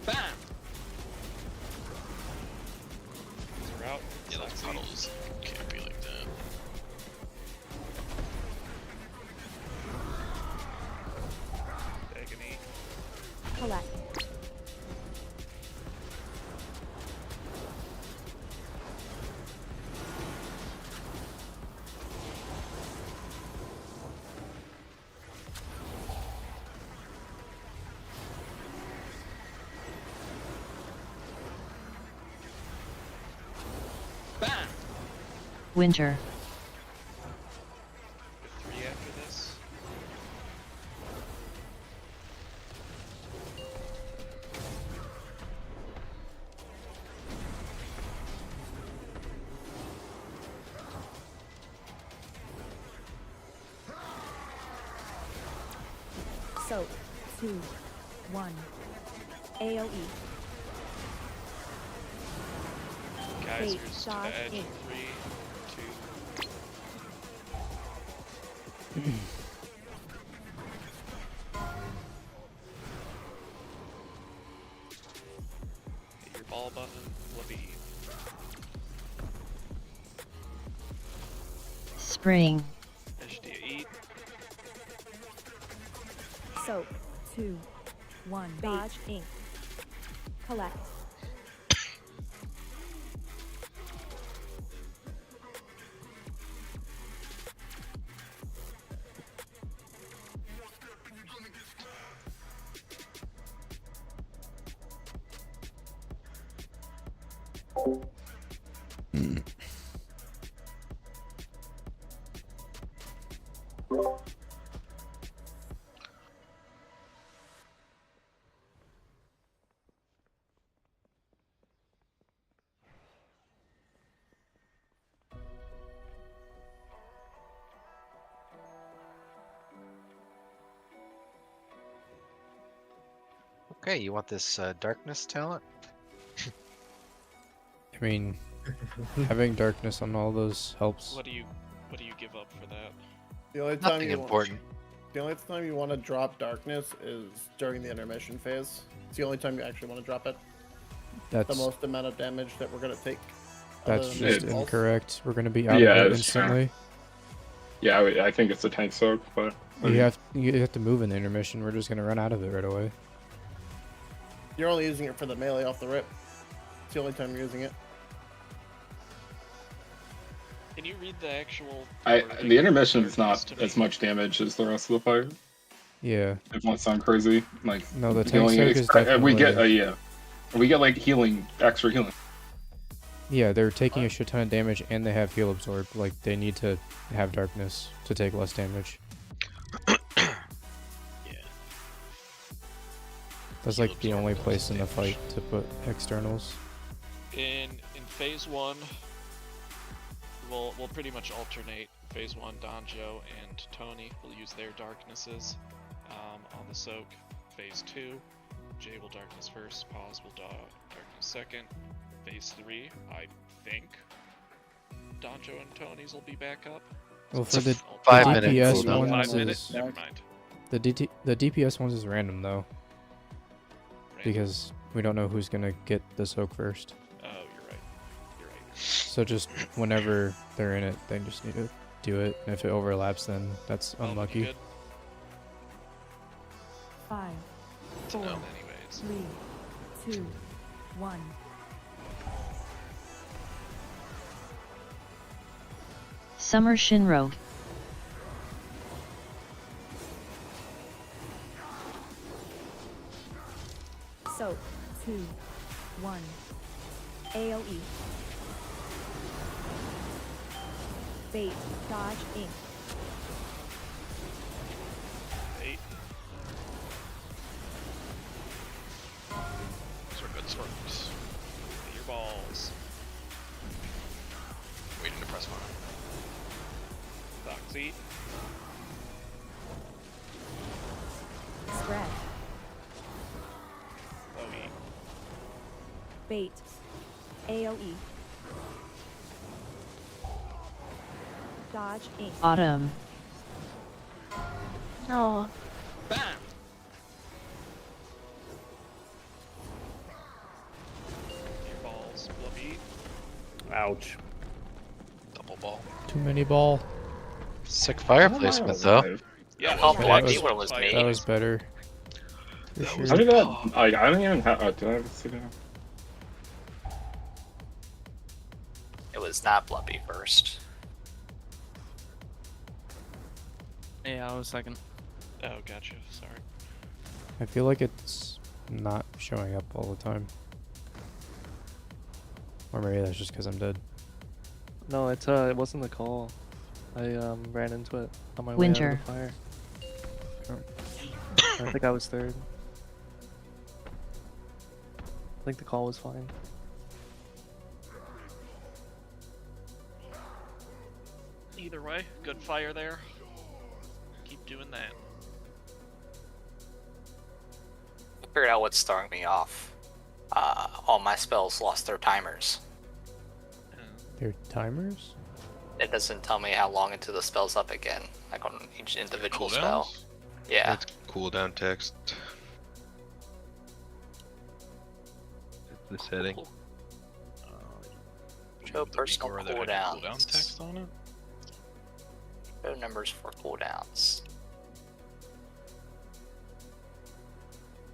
Bam! We're out. Yeah, those puddles can't be like that. Agony. Collect. Bam! Winter. With 3 after this. Soak. 2. 1. AoE. Geysers to dodge the edge. in. 3, 2. Hit your ball button, Libby. Spring. Edge do you eat? Soak. 2. 1. Dodge. Ink. Collect. Okay, you want this darkness talent? I mean, having darkness on all those helps. What do you give up for that? The only time Nothing you important. The only time you want to drop darkness is during the intermission phase. It's the only time you actually want to drop it. That's the most amount of damage that we're gonna take. That's than just pulse? incorrect. We're gonna be out Yeah, of it it's true. instantly. Yeah, I think it's a tank soak, but You have to move in the intermission. We're just gonna run out of it right away. You're only using it for the melee off the rip. It's the only time you're using it. Can you read the actual? The intermission is not as much damage as the rest of the fight. Yeah. If not sound crazy, like No, the tank healing soak is we get definitely- we get like healing, extra healing. Yeah, they're taking a shit ton of damage and they have heal absorb. Like they need to have darkness to take less damage. That's like the only place in the fight to put externals. In phase one, we'll pretty much alternate. Phase one, Donjo and Tony will use their darknesses on the soak. Phase two, Jay will darkness first, Pause will darkness second. Phase three, I think Donjo and Tony's will be back up. Well, for the 5-minute DPS cooldown. ones 5 minutes? is Never mind. the DPS ones is random though, Random. because we don't know who's gonna get the soak first. Oh, you're right. You're right. So just whenever they're in it, they just need to do it. And if it overlaps, then that's Well, unlucky. good 5, to 4, know anyways. 3, 2, 1. Summer Shinro. Soak. 2, 1. AoE. Bait. Dodge. Ink. 8. Those are good smokes. Hit your balls. Waiting to press one. Doxy. Spread. OE. Bait. AoE. Dodge. Ink. Autumn. No. Bam! Your balls. Fluffy. Ouch. Double ball. Too many ball. Sick fire placement though. Yeah, Oh, well, Black that Eagle was was fire. That was better. For sure. How did that? I don't even have. Did I see that? It was not Blumpy first. Yeah, I was second. Oh, gotcha. Sorry. I feel like it's not showing up all the time. Or maybe that's just because I'm dead. No, it wasn't the call. I ran into it on my way Winter. out of the fire. I think I was third. I think the call was fine. Either way, good fire there. Keep doing that. I figured out what's throwing me off. All my spells lost their timers. They're timers? It doesn't tell me how long until the spell's up again, like on each individual spell. Cooldowns? Yeah. That's cooldown text. The setting. Show personal Or that had cooldowns. cooldown text on it. Show numbers for cooldowns.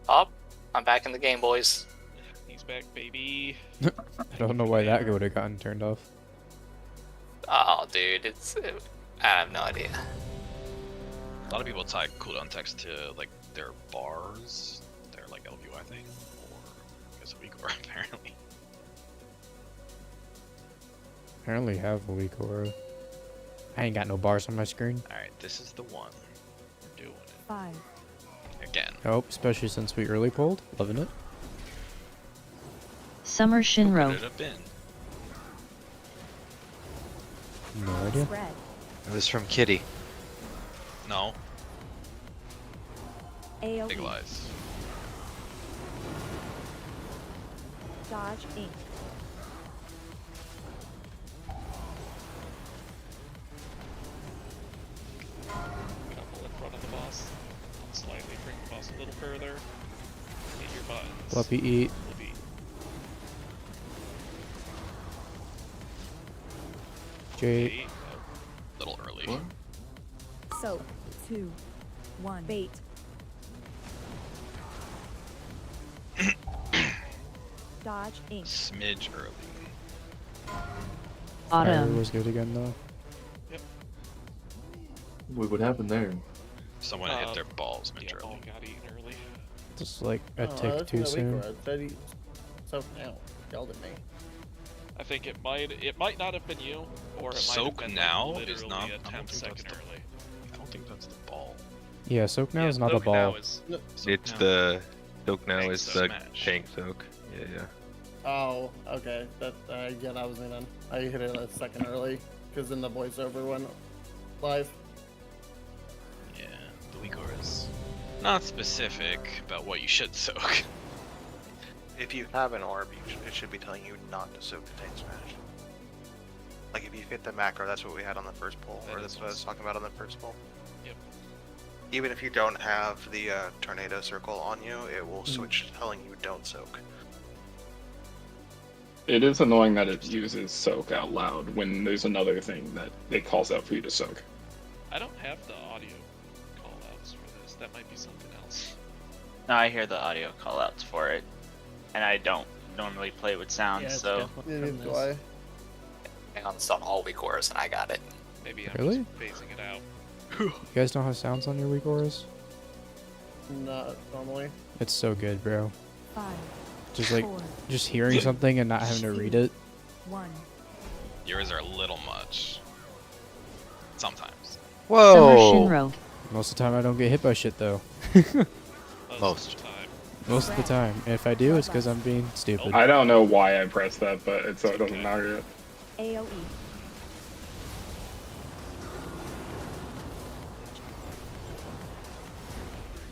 Oh, I'm back in the game, boys. He's back, baby. I don't know why that would have gotten turned off. Oh, dude, I have no idea. A lot of people tie cooldown text to like their bars, their like LVU, I think, or I guess a week or apparently. Apparently have a weak aura. I ain't got no bars on my screen. All right, this is the one. We're doing it 5. again. Oh, especially since we early pulled. Loving it. Summer Put Shinro. it up in. No idea. Spread. It was from Kitty. No, AoE. big lies. Dodge. Ink. Couple in front of the boss. Slightly bring the boss a little further. Hit your buttons. Fluffy eat. Fluffy. J8. A little early. What? Soak. 2, 1. Bait. Dodge ink. Smidge early. Fire was good again though. Wait, what happened there? Someone hit their balls mid early. Ball got eaten early. Just like a Oh, tick that's too in the weak soon. word. Said he- So now, yelled at me. I think it might not have been you, or it might have Soak been now like, is literally not. a I don't tenth think second that's early. I don't think that's the ball. Yeah, soak now Yeah, is not a soak now ball. is- It's now. the soak now Tank is soak the smash. tank soak. Yeah, yeah. Oh, okay. That again, I was meaning. I hit it a second early because then the voiceover went live. Yeah, the weak aura is not specific about what you should soak. If you have an orb, it should be telling you not to soak the tank smash. Like if you hit the macro, that's what we had on the first poll, or that's what I was talking about on the first poll. Yep. Even if you don't have the tornado circle on you, it will switch telling you don't soak. It is annoying that it uses soak out loud when there's another thing that it calls out for you to soak. I don't have the audio callouts for this. That might be something else. No, I hear the audio callouts for it, and I don't normally play with sound, so. Neither do I. I uninstalled all weak auras and I got it. Maybe I'm Really? just phasing it out. You guys don't have sounds on your weak auras? Not normally. It's so good, bro. 5, Just like 4, just hearing something and not having to read it. 1. Yours are a little much. Sometimes. Summer Shinro. Most of the time I don't get hit by shit though. Most. Most of the time. And if I do, it's because I'm being stupid. I don't know why I pressed that, but it doesn't matter yet. AoE.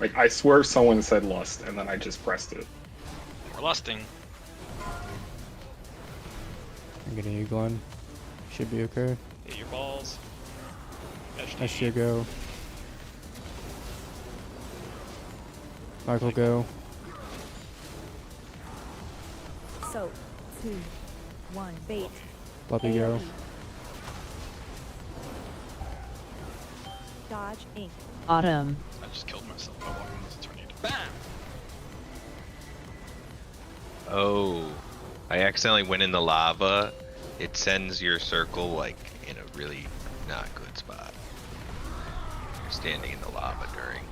Like, I swear someone said lust, and then I just pressed it. We're lusting. I'm getting you, Glenn. Should be okay. Hit your balls. I should go. Michael, go. Soak. 2, 1. Bait. Puppy, go. Dodge ink. Autumn. I just killed myself by walking into a tornado. Bam! Oh, I accidentally went in the lava. It sends your circle like in a really not good spot. You're standing in the lava during.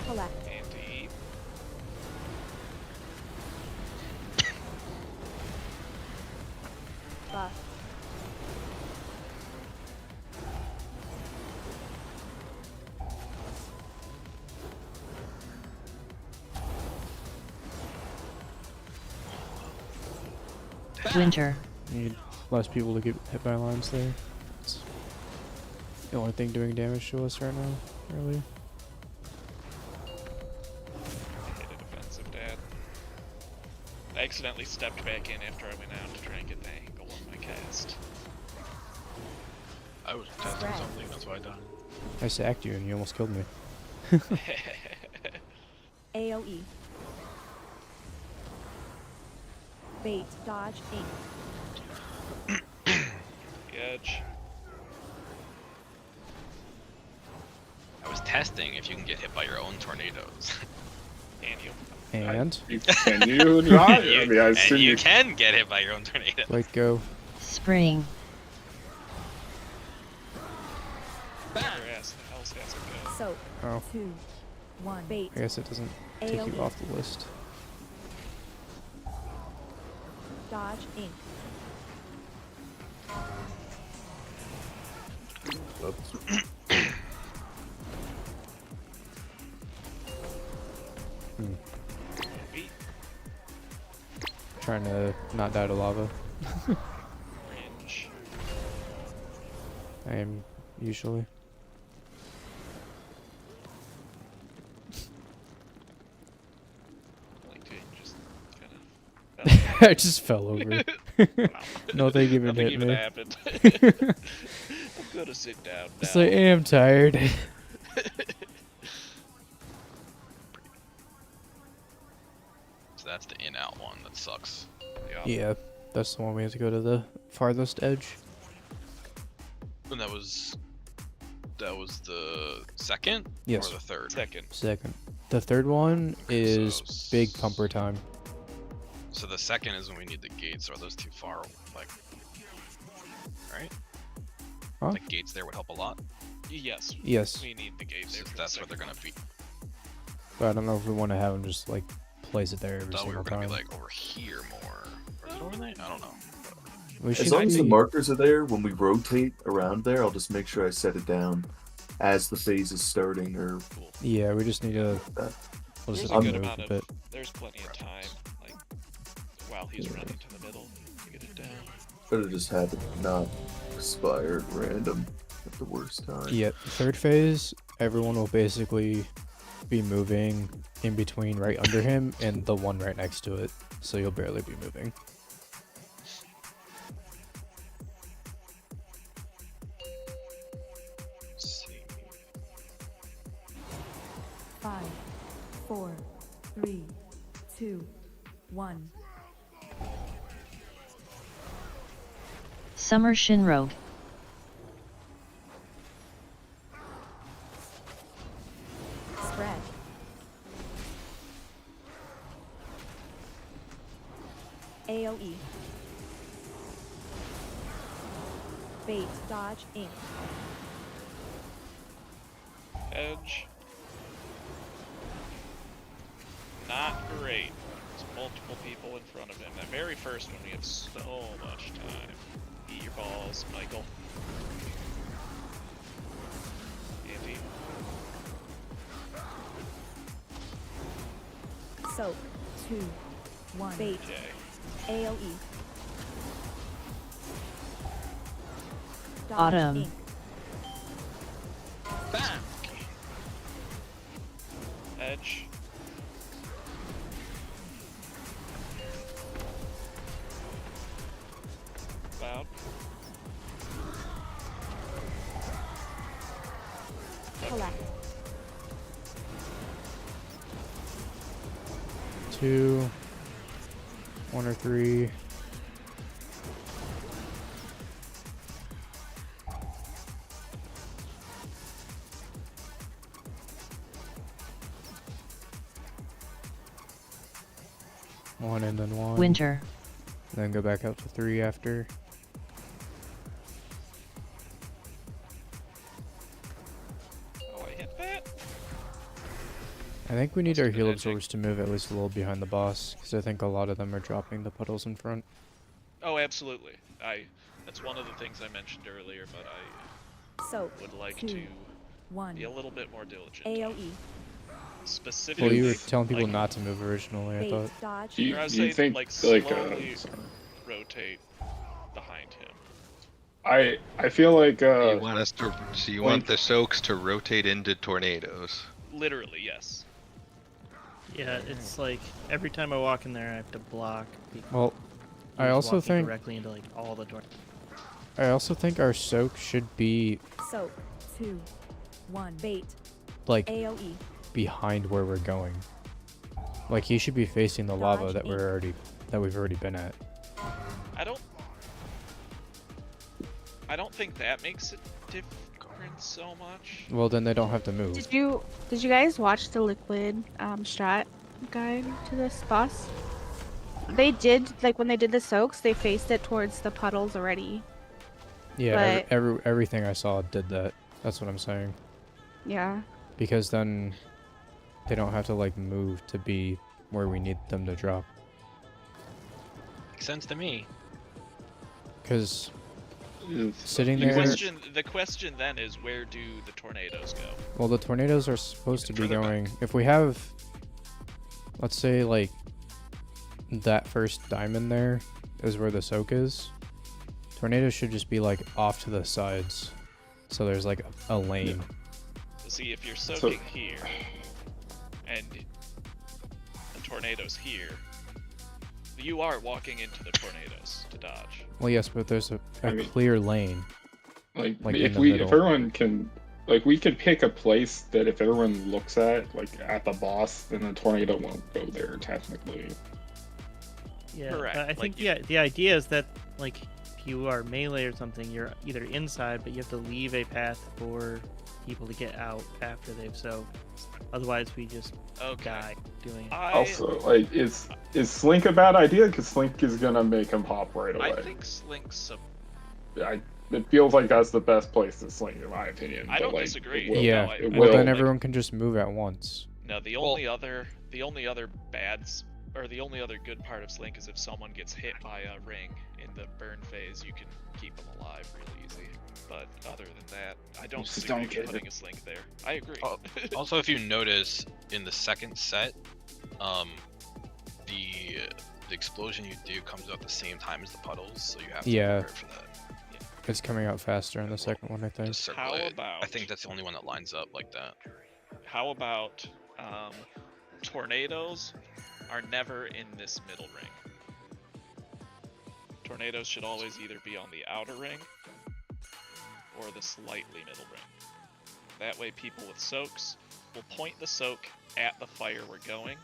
Collect. Anti. Buff. Winter. Need less people to get hit by lines there. It's the only thing doing damage to us right now, really. Hit a defensive dad. I accidentally stepped back in after I went out to try and get the angle on my cast. I was testing something, that's why I died. I sacked you and you almost killed me. AoE. Bait. Dodge ink. The edge. I was testing if you can get hit by your own tornadoes. And you. And? Can you not? I mean, I and assume you can get hit by your own tornado. Wait, go. Spring. Your ass else has to go. Soak. Oh. 2, 1. Bait. I guess it doesn't take you AoE. off the list. Dodge ink. Trying to not die to lava. Range. I am usually. Like, dude, just kind I just fell over. Nothing even Nothing hit even me. happened. I'm gonna sit down now. It's like, I am tired. So that's the in-out one that sucks. Yeah, that's the one we have to go to the farthest edge. And that was the second Yes. or the third? Second. Second. The third one is big pumper time. So the second is when we need the gates. Are those too far? Like, right? Huh? Like gates there would help a lot. Yes. Yes. We need the gate there. So that's where they're gonna be. But I don't know if we want to have them just like place it there I every thought we single were gonna time. be like over here more. Or is it over there? I don't know. We should As long as the be- markers are there, when we rotate around there, I'll just make sure I set it down as the phase is starting. Or Yeah, we just need to. We'll There's just a good move amount a of. bit. There's plenty of time, like while he's running to the middle to get it down. better just have it not expire at random at the worst time. Yeah, third phase, everyone will basically be moving in between right under him and the one right next to it, so you'll barely be moving. Let's see. 5, 4, 3, 2, 1. Summer Shinrogue. Spread. AoE. Bait, dodge, ink. Edge. Not great. There's multiple people in front of him. That very first one, we have so much time. Eat your balls, Michael. Andy. Soak. 2, 1. Bait. Okay. AoE. Dodge, Autumn. ink. Bam! Edge. Cloud. Collect. 2, 1 or 3. One and then 1. Winter. Then go back up to 3 after. Oh, I hit that. I think we need our heal absorbers to move at least a little behind the boss, because I think a lot of them are dropping the puddles in front. Oh, absolutely. That's one of the things I mentioned earlier, but I Soak. would like 2, to 1. be a little bit more diligent. AoE. Specifically, Well, you were telling people like, not to move originally, I Bait, thought. dodge, Do you, or I was do you saying, think like, like slowly rotate behind him. I feel like You want us to? So you want like- the soaks to rotate into tornadoes? Literally, yes. Yeah, it's like every time I walk in there, I have to block. because Well, I he's also walking think directly into like all the doors. I also think our soak should be Soak. 2, 1. Bait. like AoE. behind where we're going. Like he should be facing the lava Dodge that we've already been at. I don't think that makes it different so much. Well, then they don't have to move. Did you guys watch the liquid strat guide to this boss? They did, like when they did the soaks, they faced it towards the puddles already. Yeah, But- everything I saw did that. That's what I'm saying. Yeah. Because then they don't have to like move to be where we need them to drop. Makes sense to me. Because sitting The there. question then is, where do the tornadoes go? Well, the tornadoes are supposed to be going. If we have, let's say, like that first diamond there is where the soak is. Tornadoes should just be like off to the sides, so there's like a lane. So see, if you're soaking here, and the tornado's here, you are walking into the tornadoes to dodge. Well, yes, but there's a I mean- clear lane. Like in if the we middle. if everyone can like we could pick a place that if everyone looks at like at the boss, then the tornado won't go there technically. Yeah, Correct, but I like think the idea is that like you are melee or something, you're either inside, but you have to leave a path for people to get out after they've soaked. Otherwise, we just die doing it. Also, like, is Slink a bad idea? Because Slink is gonna make him pop right away. I think Slink's It feels like that's the best place to Slink, in my opinion. I don't disagree. Yeah. No, Well, then everyone can just move at once. No, the only other bads, or the only other good part of Slink is if someone gets hit by a ring in the burn phase, you can keep them alive really easy. But other than that, I don't Just disagree don't with get putting it. a Slink there. I agree. Also, if you notice in the second set, the explosion you do comes out at the same time as the puddles, so you have to Yeah. prepare for that. It's coming out faster in the second one, I think. Just circle How it. about- I think that's the only one that lines up like that. How about tornadoes are never in this middle ring. Tornadoes should always either be on the outer ring or the slightly middle ring. That way people with soaks will point the soak at the fire we're going,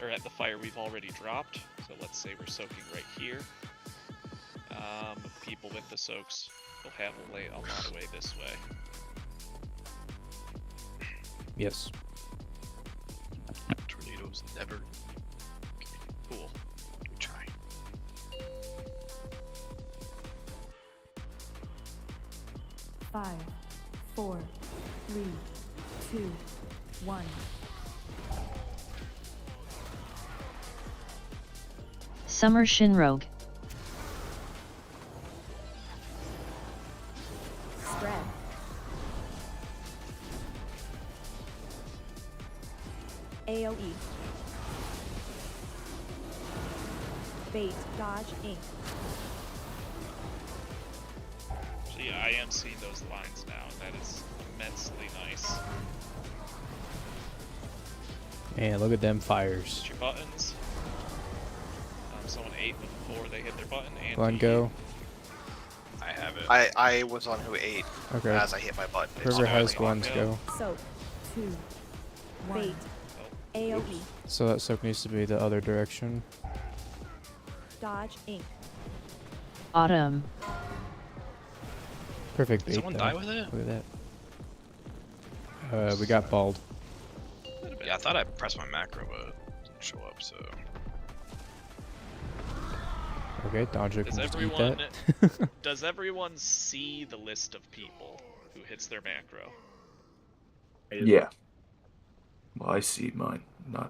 or at the fire we've already dropped. So let's say we're soaking right here. People with the soaks will have a lot of way this way. Yes. Tornadoes never. Cool. We try. Five, 4, 3, 2, 1. Summer Shinrogue. Spread. AoE. Bait, dodge, ink. So yeah, I am seeing those lines now, and that is immensely nice. Man, look at them fires. Hit your buttons. Someone ate before they hit their button. And Glenn, go. I have it. I was on who ate Okay. as I hit my button. It's Whoever has definitely on Glenn's go. go. Soak. 2, 1. Bait. AoE. So that soak needs to be the other direction. Dodge, ink. Autumn. Perfect Did bait. someone though. die with it? Look at that. We got bald. Yeah, I thought I pressed my macro, but it didn't show up, so. Okay, Donja Does can just eat everyone that. does everyone see the list of people who hits their macro? Yeah. Well, I see mine. I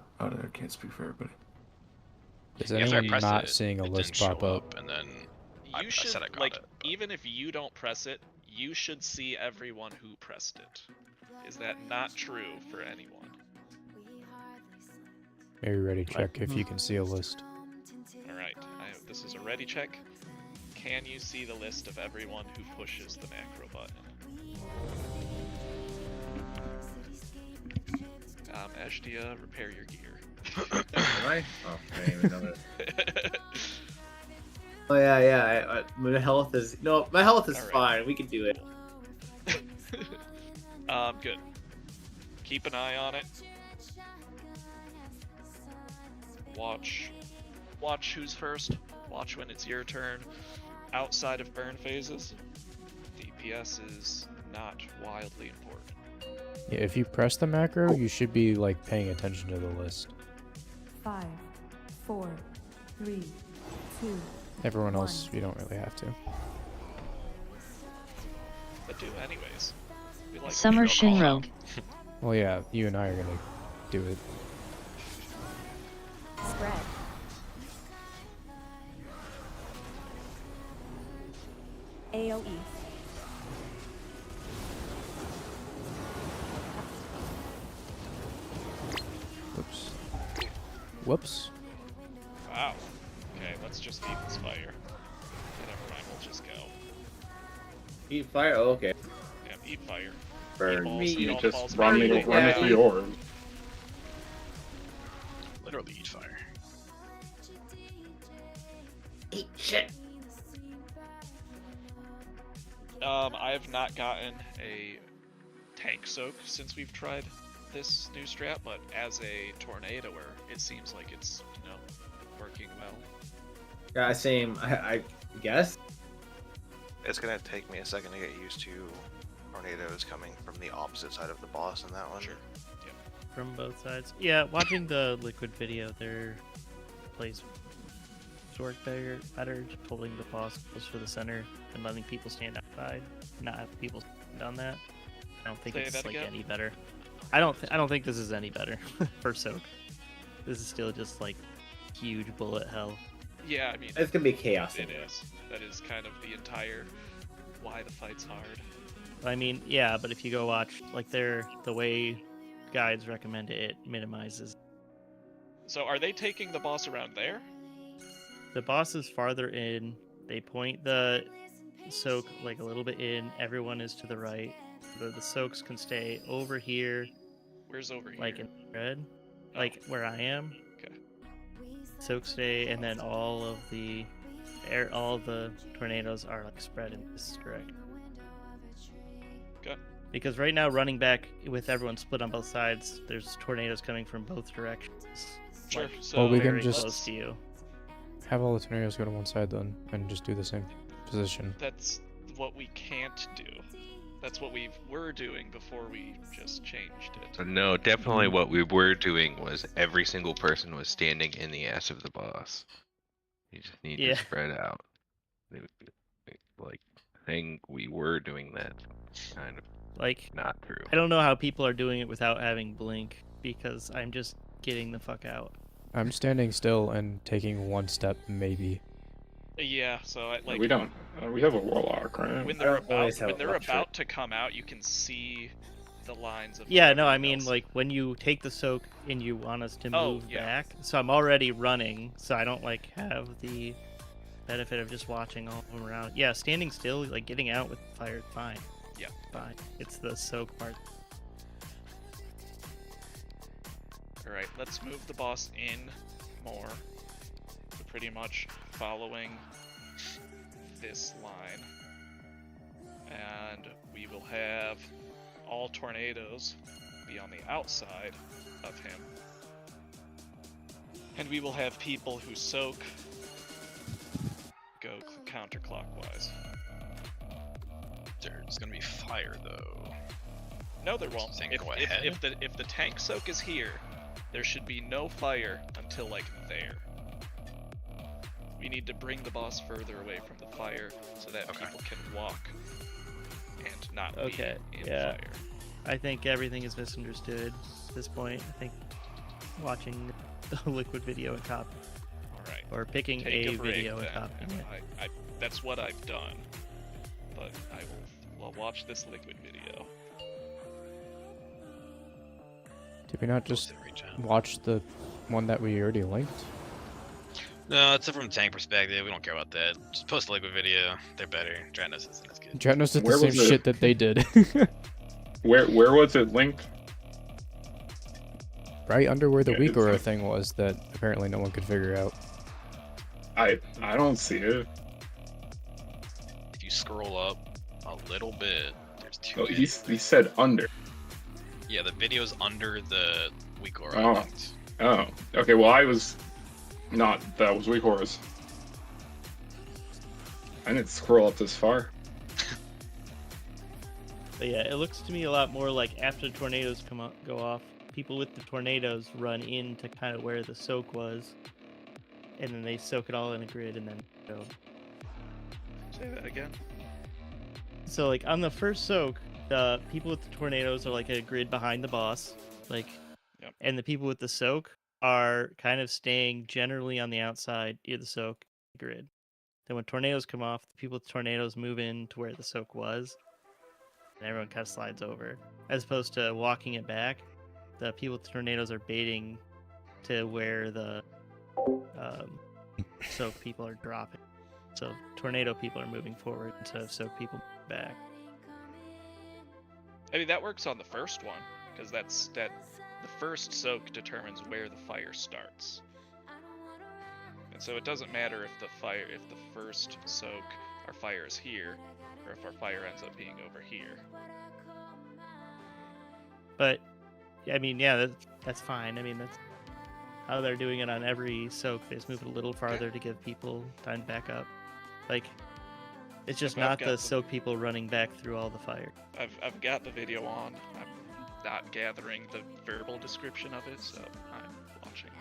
can't speak for everybody. Is Yeah, after I anyone pressed not it, seeing a it list didn't pop show up? and then You I should said I got like it. even if you don't press it, you should see everyone who pressed it. Is that not true for anyone? Maybe ready check if you can see a list. Alright, this is a ready check. Can you see the list of everyone who pushes the macro button? Ashtia, repair your gear. Am I? Oh, I didn't even know that. Oh yeah. My health is my health is fine. We can do it. Good. Keep an eye on it. Watch who's first. Watch when it's your turn. Outside of burn phases, DPS is not wildly important. Yeah, if you press the macro, you should be like paying attention to the list. 5, 4, 3, 2. Everyone else, you don't really have to. But do anyways. We like Summer Shinrogue. Well, yeah, you and I are gonna do it. Spread. AoE. Whoops. Whoops. Wow. Okay, let's just eat this fire. Never mind, we'll just go. Eat fire. Oh, okay. Yeah, eat fire. Burn Eat me. balls, Just run run balls, into the orb. Literally eat fire. Eat shit. I have not gotten a tank soak since we've tried this new strat, but as a tornadoer, it seems like it's, working well. Yeah, same. I I guess. It's gonna take me a second to get used to tornadoes coming from the opposite side of the boss in that one. Sure. Yep. From both sides. Yeah, watching the Liquid video, their plays work better, just holding the boss close to the center and letting people stand outside, not have people stand on that. I don't think Say it's that like again? any better. I don't think this is any better for Soak. This is still just like huge bullet hell. Yeah, I mean, It's gonna be chaos. it is. That is kind of the entire why the fight's hard. I mean, yeah, but if you go watch like the way guides recommend it, it minimizes. So are they taking the boss around there? The boss is farther in. They point the Soak like a little bit in. Everyone is to the right. The Soaks can stay over here. Where's over here? Like in red, like where I am. Okay. Soak stay, and then all of the tornadoes are like spread in this direction. Okay. Because right now, running back with everyone split on both sides, there's tornadoes coming from both directions. Sure. Like, So Well, we can very just close to you. have all the tornadoes go to one side then, and just do the same position. That's what we can't do. That's what we were doing before we just changed it. No, definitely what we were doing was every single person was standing in the ass of the boss. You just need Yeah. to spread out. Like, thing we were doing that, kind of Like, not true. I don't know how people are doing it without having blink, because I'm just getting the fuck out. I'm standing still and taking one step, maybe. Yeah, so I like we don't. We have a warlock, right? when they're about to come out, you can see the lines of. Yeah, no, I everyone mean, else. like, when you take the Soak and you want us to Oh, move yeah. back, so I'm already running, so I don't, like, have the benefit of just watching all of them around. Yeah, standing still, like, getting out with fire is fine. Yeah. Fine. It's the Soak part. Alright, let's move the boss in more. So pretty much following this line. And we will have all tornadoes be on the outside of him. And we will have people who soak go counterclockwise. There's gonna be fire though. No, there won't. Saying If, go if, ahead? if the tank soak is here, there should be no fire until like there. We need to bring the boss further away from the fire so that people can walk and not Okay, be in yeah. fire. I think everything is misunderstood at this point. I think watching the Liquid video and copy. Alright. Or picking Take a break video and then. copying it. That's what I've done. But I'll watch this Liquid video. Did we not just watch the one that we already linked? No, it's from a tank perspective. We don't care about that. Just post a Liquid video. They're better. Dranos isn't as good. Dratnos did the Where same was it? shit that they did. Where was it linked? Right under where the Yeah, weak it's aura like- thing was that apparently no one could figure out. I don't see it. If you scroll up a little bit, there's two. Oh, he said under. Yeah, the video's under the weak aura. Oh. Oh. Okay. Well, I was not. That was weak auras. I didn't scroll up this far. But yeah, it looks to me a lot more like after the tornadoes go off, people with the tornadoes run into kind of where the soak was, and then they soak it all in a grid and then go. Say that again. So like on the first soak, the people with the tornadoes are like a grid behind the boss, like, and the people with the soak are kind of staying generally on the outside near the soak grid. Then when tornadoes come off, the people with tornadoes move in to where the soak was, and everyone kind of slides over. As opposed to walking it back, the people with tornadoes are baiting to where the soak people are dropping. So tornado people are moving forward instead of soak people back. I mean, that works on the first one, because the first soak determines where the fire starts. And so it doesn't matter if the first soak, our fire is here, or if our fire ends up being over here. But, I mean, yeah, that's fine. I mean, that's how they're doing it on every soak. They just move it a little farther to give people time to back up. Like, it's just I've not got the the- soak people running back through all the fire. I've got the video on. I'm not gathering the verbal description of it, so I'm watching.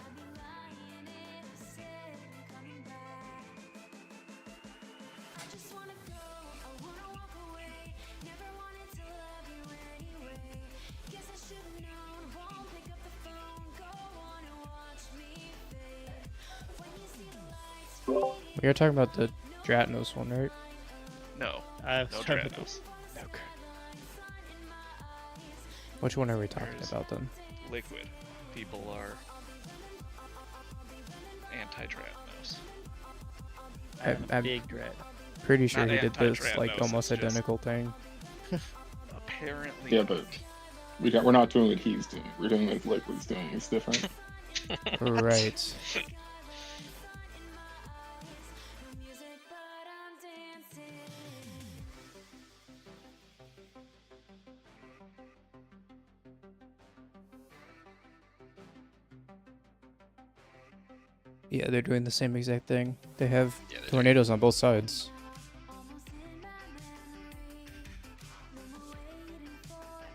You're talking about the Dratnos one, right? No, I was no trying to- Dranos. Okay. Which one are we talking There's about then? Liquid. People are anti-Dranos. I'm a I'm big dread. pretty sure Not he did this anti-Dranos, like almost it's just- identical thing. Apparently. Yeah, but we're not doing what he's doing. We're doing what Liquid's doing. It's different. Right. Yeah, they're doing the same exact thing. They have tornadoes on both sides.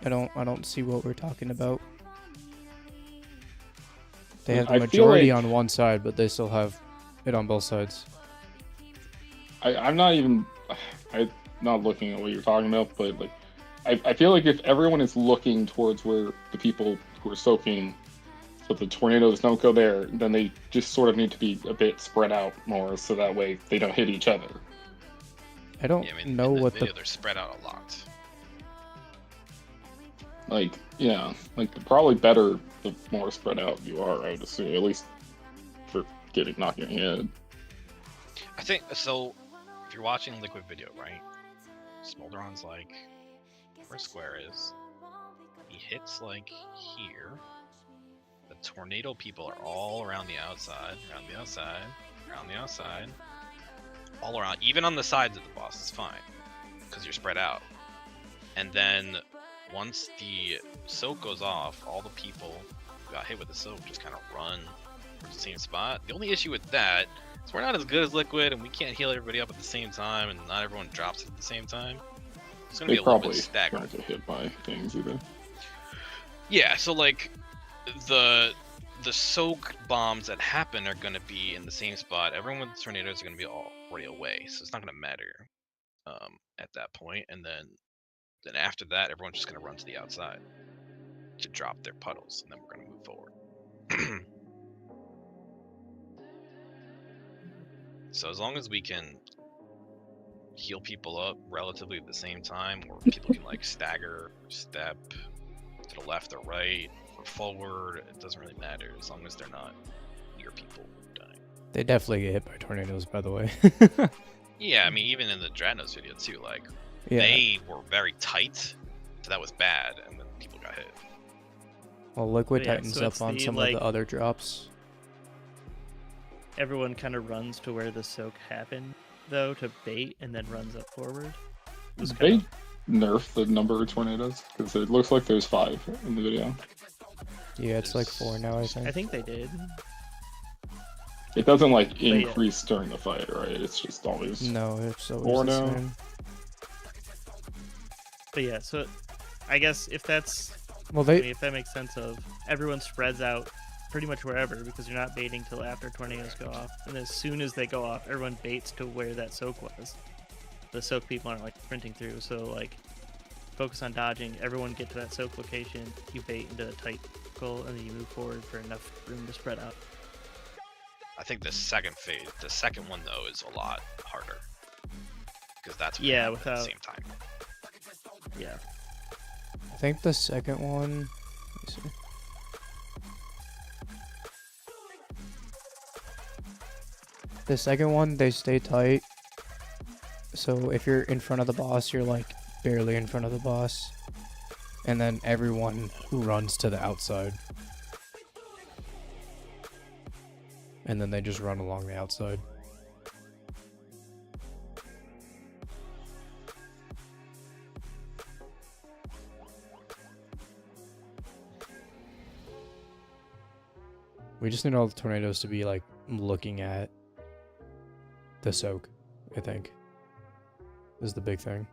I don't see what we're talking about. They have the I feel majority like- on one side, but they still have it on both sides. I'm not looking at what you're talking about, but like, I feel like if everyone is looking towards where the people who are soaking, so the tornadoes don't go there, then they just sort of need to be a bit spread out more, so that way they don't hit each other. I don't Yeah, I mean, know in the what video, the they're spread out a lot. Like, yeah, like probably better the more spread out you are, I would assume, at least for not getting hit. I think so. If you're watching Liquid video, right? Smolderon's like where Square is. He hits like here. The tornado people are all around the outside, around the outside, around the outside, all around. Even on the sides of the boss, it's fine because you're spread out. And then once the soak goes off, all the people who got hit with the soak just kind of run towards the same spot. The only issue with that is we're not as good as Liquid, and we can't heal everybody up at the same time, and not everyone drops at the same time. It's gonna They be a little probably bit staggered. don't get hit by things either. Yeah, so like the soak bombs that happen are gonna be in the same spot. Everyone with tornadoes are gonna be already away, so it's not gonna matter at that point. And then after that, everyone's just gonna run to the outside to drop their puddles, and then we're gonna move forward. So as long as we can heal people up relatively at the same time, or people can like stagger, step to the left or right or forward, it doesn't really matter as long as they're not near people dying. They definitely get hit by tornadoes, by the way. Yeah, I mean even in the Dratnos video too, like Yeah. they were very tight, so that was bad, and then people got hit. Well, Liquid Yeah, tightens so up it's on the, some like- of the other drops. Everyone kind of runs to where the soak happened, though, to bait, and then runs up forward. It was They kind nerf the number of tornadoes because it looks like there's 5 in the video. Yeah, it's like 4 now, I think. I think they did. It doesn't like yeah. increase during the fight, right? It's just always No, it's always 4 the now. same. But yeah, so I guess if that's Well, I they- mean, if that makes sense of everyone spreads out pretty much wherever because you're not baiting till after tornadoes go off, and as soon as they go off, everyone baits to where that soak was. The soak people aren't like sprinting through, so like focus on dodging. Everyone get to that soak location. You bait into a tight goal, and then you move forward for enough room to spread out. I think the second one though is a lot harder because that's when Yeah, they happen at without- the same time. Yeah. I think the second one. Let me see. The second one, they stay tight. So if you're in front of the boss, you're like barely in front of the boss. And then everyone runs to the outside. And then they just run along the outside. We just need all the tornadoes to be like looking at the soak I think, is the big thing.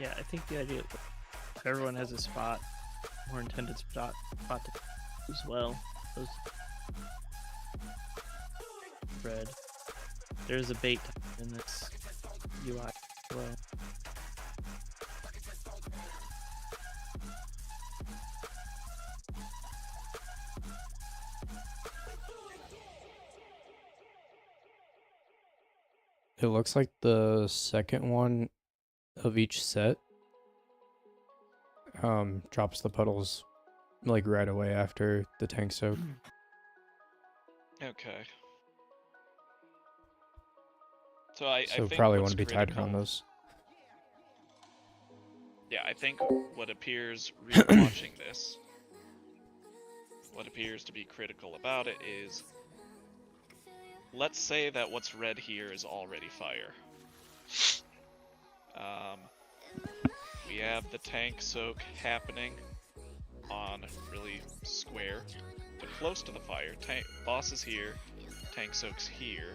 Yeah, I think the idea if everyone has a spot, more intended spot to as well. Those red. There's a bait in this UI as well. It looks like the second one of each set drops the puddles like right away after the tank soak. Okay. So I So think probably what's want to be tied critical- around those. Yeah, I think what appears really watching this, what appears to be critical about it is, let's say that what's red here is already fire. We have the tank soak happening on really square to close to the fire. Boss is here, tank soak's here.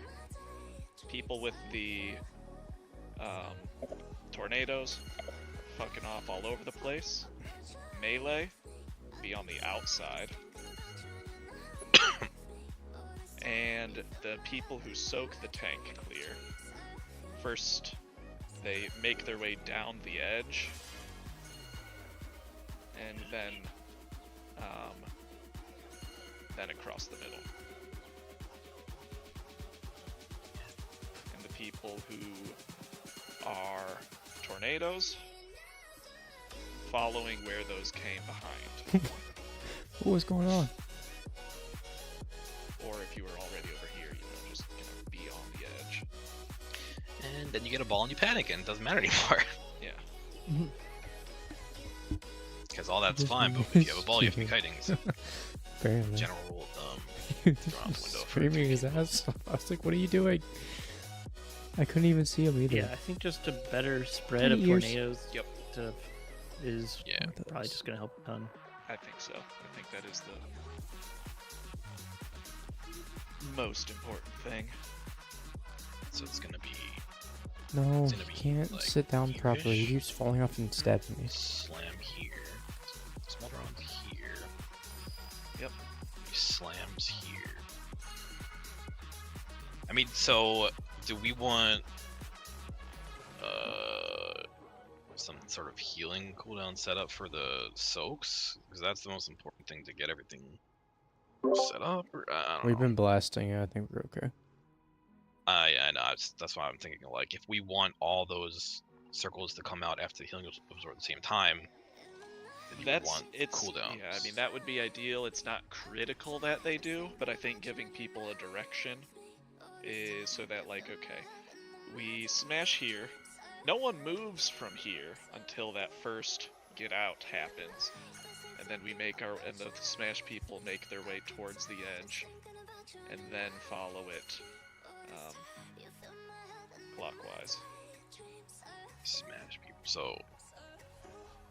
People with the tornadoes fucking off all over the place. Melee be on the outside. And the people who soak the tank clear. First, they make their way down the edge, and then across the middle. And the people who are tornadoes, following where those came behind. What was going on? Or if you were already over here, you know, just gonna be on the edge. And then you get a ball and you panic and it doesn't matter anymore. Yeah. Because all that's fine, but if you have a ball, you have to be kiting. So Apparently. general rule of thumb. Throw out the window for Screaming his ass off. I was like, what are you doing? I couldn't even see him either. Yeah, I think just a better spread of Ears. tornadoes Yep. is Yeah. probably just gonna help a ton. I think so. I think that is the most important thing. So it's gonna be No, It's he gonna be, can't like, sit down properly. He here-ish. keeps falling off and stabbing me. slam here. Smolderon's here. Yep. He slams here. I mean, so do we want some sort of healing cooldown set up for the soaks? Because that's the most important thing to get everything set up. Or, I don't We've know. been blasting it. I think we're okay. Yeah, I know. That's why I'm thinking. Like, if we want all those circles to come out after the healing absorb at the same time, then you want cooldowns. Yeah, I mean that would be ideal. It's not critical that they do, but I think giving people a direction is so that, like, okay, we smash here. No one moves from here until that first get out happens, and then and the smash people make their way towards the edge, and then follow it clockwise. Smash people. So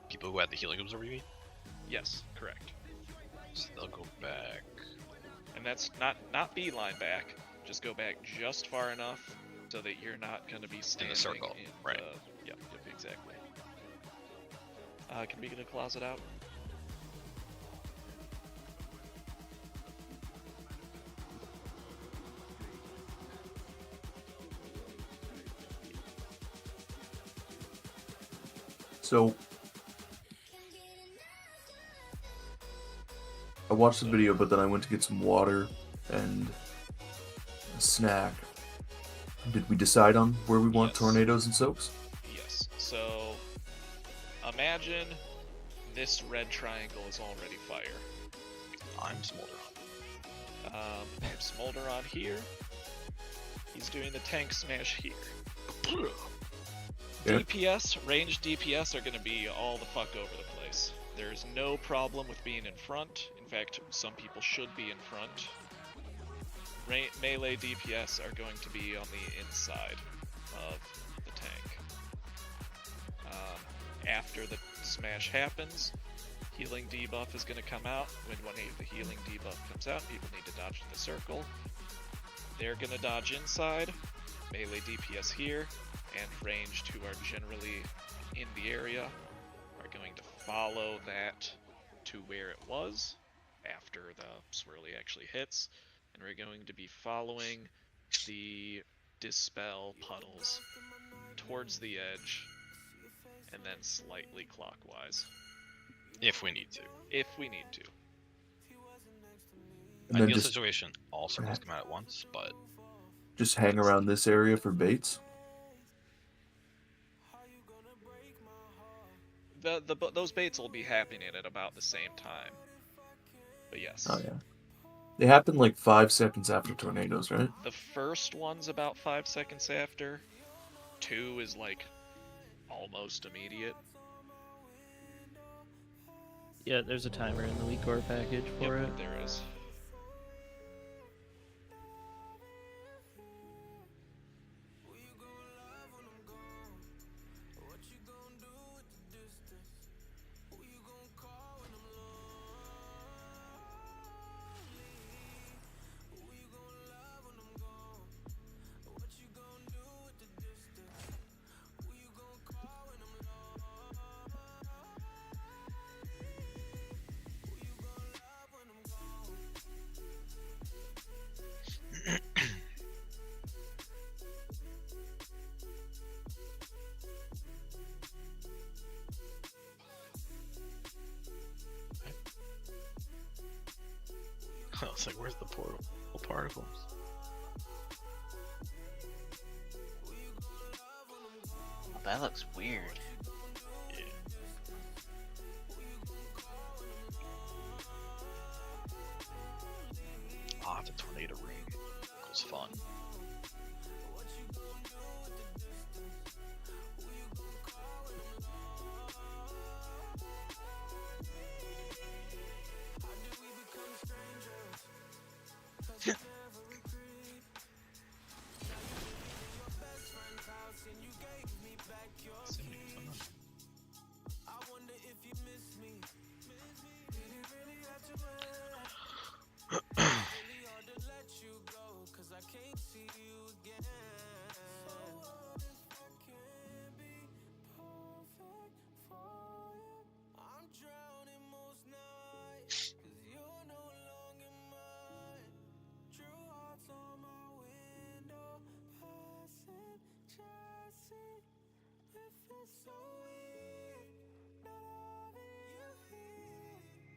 people who had the healing absorb, you mean? Yes, correct. So they'll go back. And that's not beeline back. Just go back just far enough so that you're not going to be standing in the circle, right? Yep, exactly. Can we get a closet out? So I watched the video, but then I went to get some water, and a snack. Did we decide on where we want tornadoes and soaks? Yes. So imagine this red triangle is already fire. I'm Smolderon. Smolderon here. He's doing the tank smash here. Yeah. DPS, ranged DPS are going to be all the fuck over the place. There's no problem with being in front. In fact, some people should be in front. Melee DPS are going to be on the inside of the tank. After the smash happens, healing debuff is going to come out. When the healing debuff comes out, people need to dodge the circle. They're going to dodge inside. Melee DPS here, and ranged who are generally in the area are going to follow that to where it was after the swirly actually hits. And we're going to be following the dispel puddles towards the edge and then slightly clockwise. If we need to. If we need to. And then Ideal just- situation, all circles come out at once, but Just hang around this area for baits. Those baits will be happening at about the same time. But yes. Oh yeah. They happen like 5 seconds after tornadoes, right? The first one's about 5 seconds after. 2 is like almost immediate. Yeah, there's a timer in the weak ore package for it. There is. I was like, where's the portal particles? That looks weird. Ah, the tornado ring equals fun.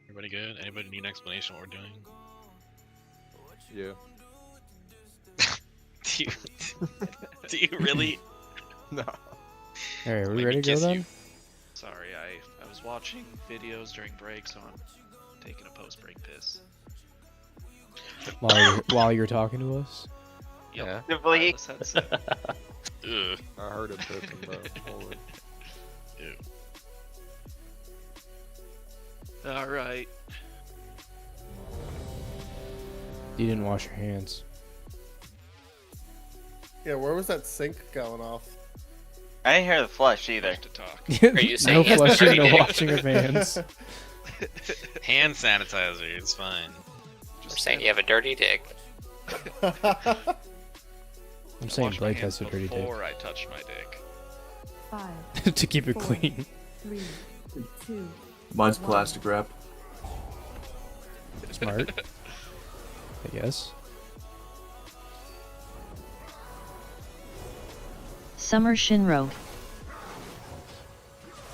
Everybody good? Anybody need an explanation what we're doing? Yeah. Do you really? No. Alright, are we Let me ready to go kiss then? you. Sorry, I was watching videos during break, so I'm taking a post-break piss. While you're talking to us? Yep. Yeah. Wireless headset. Ugh. I heard it pissing, bro. Hold it. Ew. Alright. You didn't wash your hands. Yeah, where was that sink going off? I didn't hear the flush either. To talk. Are you saying No he has flushing, dirty no dick? washing of hands. Hand sanitizer, it's fine. We're saying you have a dirty dick. I'm saying Wash my Blake hands has a dirty dick. before I touch my dick. 5, To keep it 4, clean. 3, 2, Mine's plastic wrap. Smart. I guess. Summer Shinro.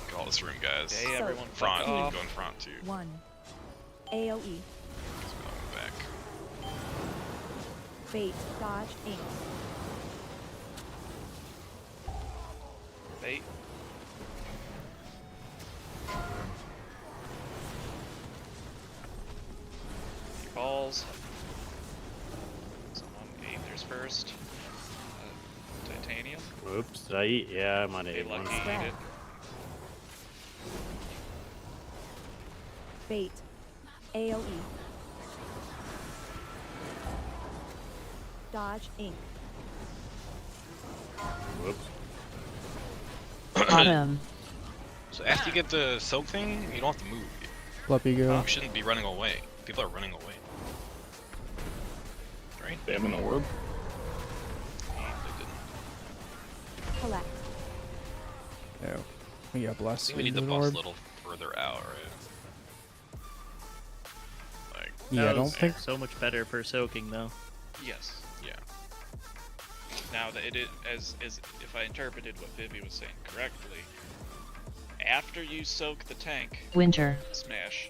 Call this room, guys. Hey, everyone, Front, fuck off. going front too. 1. AOE. Going back. Bait. Dodge. Ink. Bait. Balls. Someone Aethers first. Titanium. Whoops, did I eat? Yeah, I might have Be ate one. lucky you eat it. Bait. AoE. Dodge. Ink. Whoops. Autumn. So after you get the soak thing, you don't have to move. Fluffy go. You shouldn't be running away. People are running away. Right? They have an orb. Collect. No. We got I blessed. think we need the boss a little further out, right? Like, Yeah, I That don't was think. so much better for soaking though. Yes. yeah. Now that it is, as if I interpreted what Vivi was saying correctly, after you soak the tank, Winter. smash,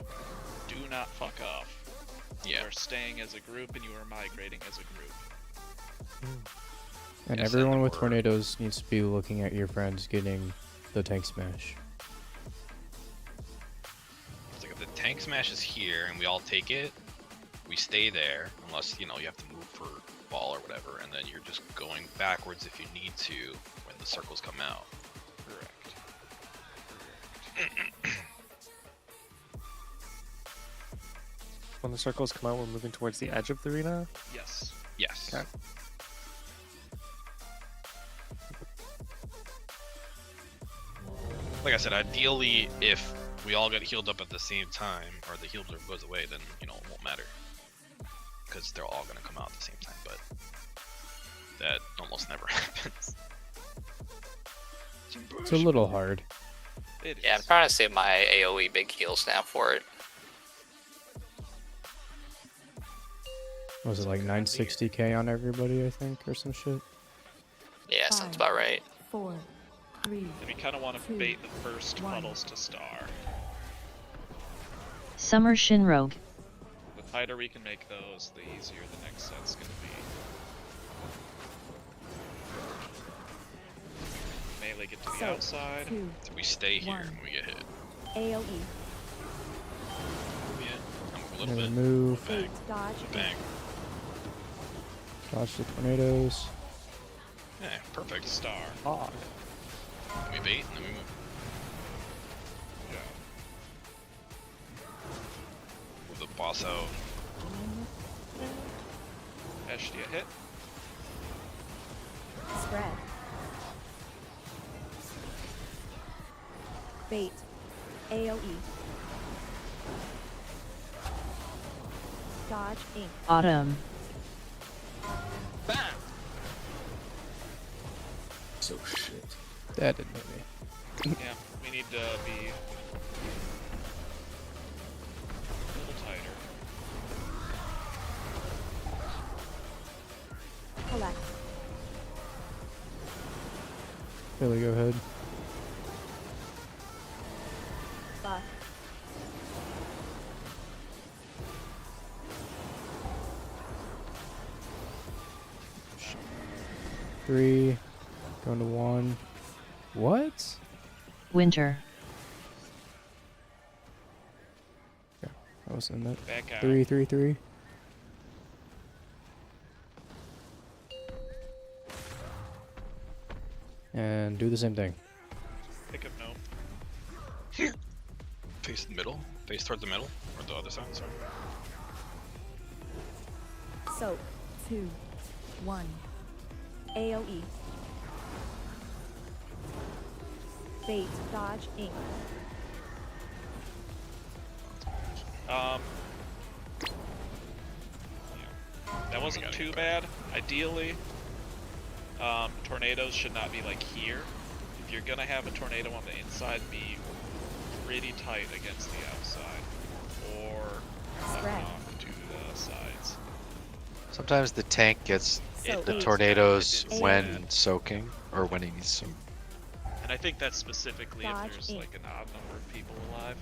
do not fuck off. Yeah. You are staying as a group and you are migrating as a group. And Yes, everyone and with we're- tornadoes needs to be looking at your friends getting the tank smash. It's like if the tank smash is here and we all take it, we stay there unless, you know, you have to move for ball or whatever, and then you're just going backwards if you need to when the circles come out. Correct. When the circles come out, we're moving towards the edge of the arena. Yes. Yes. Okay. Like I said, ideally, if we all get healed up at the same time, or the heal blur goes away, then, you know, it won't matter. Because they're all going to come out at the same time, but that almost never happens. It's a little hard. It Yeah, I'm trying to save my AoE big heals now for it. Was it like 960k on everybody, I think, or some shit? Yeah, sounds about right. 4, 3. And we kind of want to Two, bait the first one. puddles to star. Summer Shinrogue. The tighter we can make those, the easier the next set's going to be. Melee get to the So, outside. 2. So we stay here One. when we get hit. AoE. Yeah, I'm a I'm little gonna bit. move, Bang. Dodge. Bang. dodge the tornadoes. Yeah, perfect. Star. Fog. Then we bait and then we move. Move the boss out. Esh, do you hit? Spread. Bait. AoE. Dodge. Ink. Autumn. So shit. That didn't hit me. Yeah, we need to be a little tighter. Collect. Billy, go ahead. Buff. Three. Going to 1. What? Winter. Yeah, I was in that. Back out. 3, 3, 3. And do the same thing. Pick up no. Face the middle. Face toward the middle. Or the other side, sorry. Soap. 2. 1. AoE. Bait. Dodge. Ink. Yeah. That wasn't too bad. Ideally, tornadoes should not be like here. If you're gonna have a tornado on the inside, be pretty tight against the outside, or Spread. off to the sides. Sometimes the tank gets So the eight. tornadoes It did when that. soaking or when he needs some. And I think that's specifically Dodge if there's ink. like an odd number of people alive.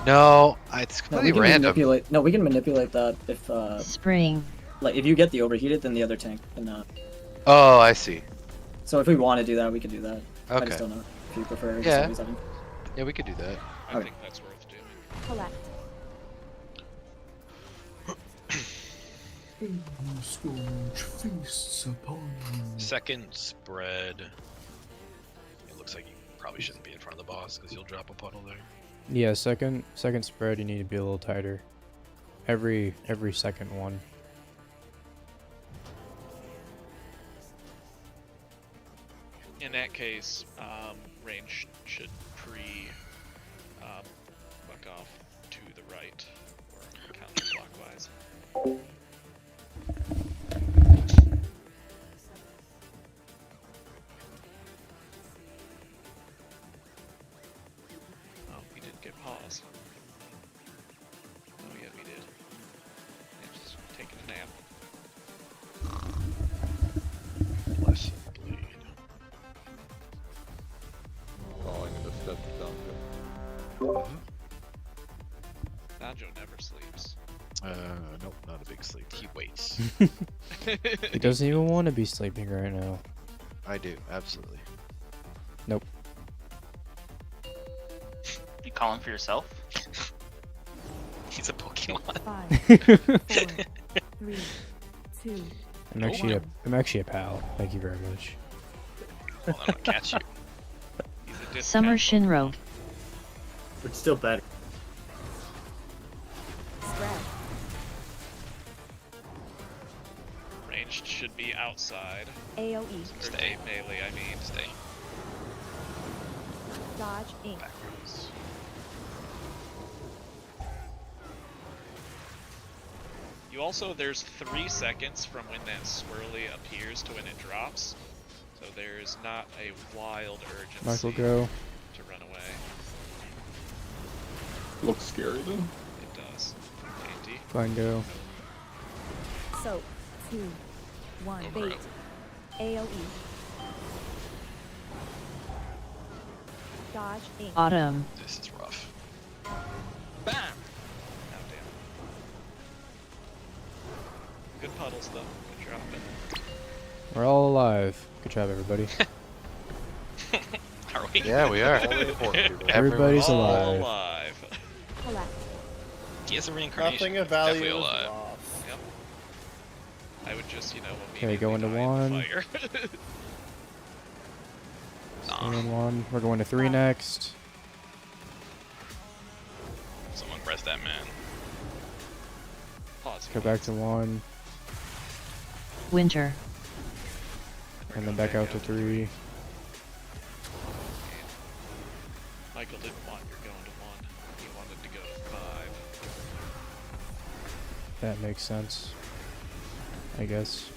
No, it's No, completely we can random. manipulate. No, we can manipulate that if Spring. Like if you get the overheated, then the other tank can. Oh, I see. So if we want to do that, we could do that. I Okay. just don't know if you prefer. Yeah. 77. Yeah, we could do that. I think that's worth doing. Collect. Second spread. It looks like you probably shouldn't be in front of the boss because you'll drop a puddle there. Yeah, second spread, you need to be a little tighter. Every second one. In that case, range should buck off to the right or counterclockwise. Oh, we didn't get pause. Oh yeah, we did. Yeah, just taking a nap. Bless bleed. Falling into step dungeon. Najo never sleeps. Nope, not a big sleep. He waits. He doesn't even want to be sleeping right now. I do, absolutely. Nope. You calling for yourself? He's a Pokemon. 5, 4, 3, 2. I'm actually a pal. Thank you very much. Well, I'm gonna catch you. Summer Shinro. But still better. Spread. Ranged should be outside. AoE. Or Stay. melee, I mean. Stay. Dodge Inc. Backwards. You also, there's 3 seconds from when that swirly appears to when it drops. So there's not a wild urgency Michael, go. to run away. Looks scary though. It does. Dainty. Fine, go. Soap. 2, 1. Over Bait. it. AoE. Dodge Inc. Autumn. This is rough. Bam! Now down. Good puddles though. Good dropping. We're all alive. Good job, everybody. Are we? Yeah, we are. Everybody's All alive. alive. Collect. He has a reincarnation. Nothing of Definitely value is alive. lost. Yep. I would just, Okay, go into one. fire. Stay in one. We're going to 3 next. Someone press that man. Pause. Go back to 1. Winter. And then back out to 3. Michael didn't want your going to 1. He wanted to go to 5. That makes sense. I guess.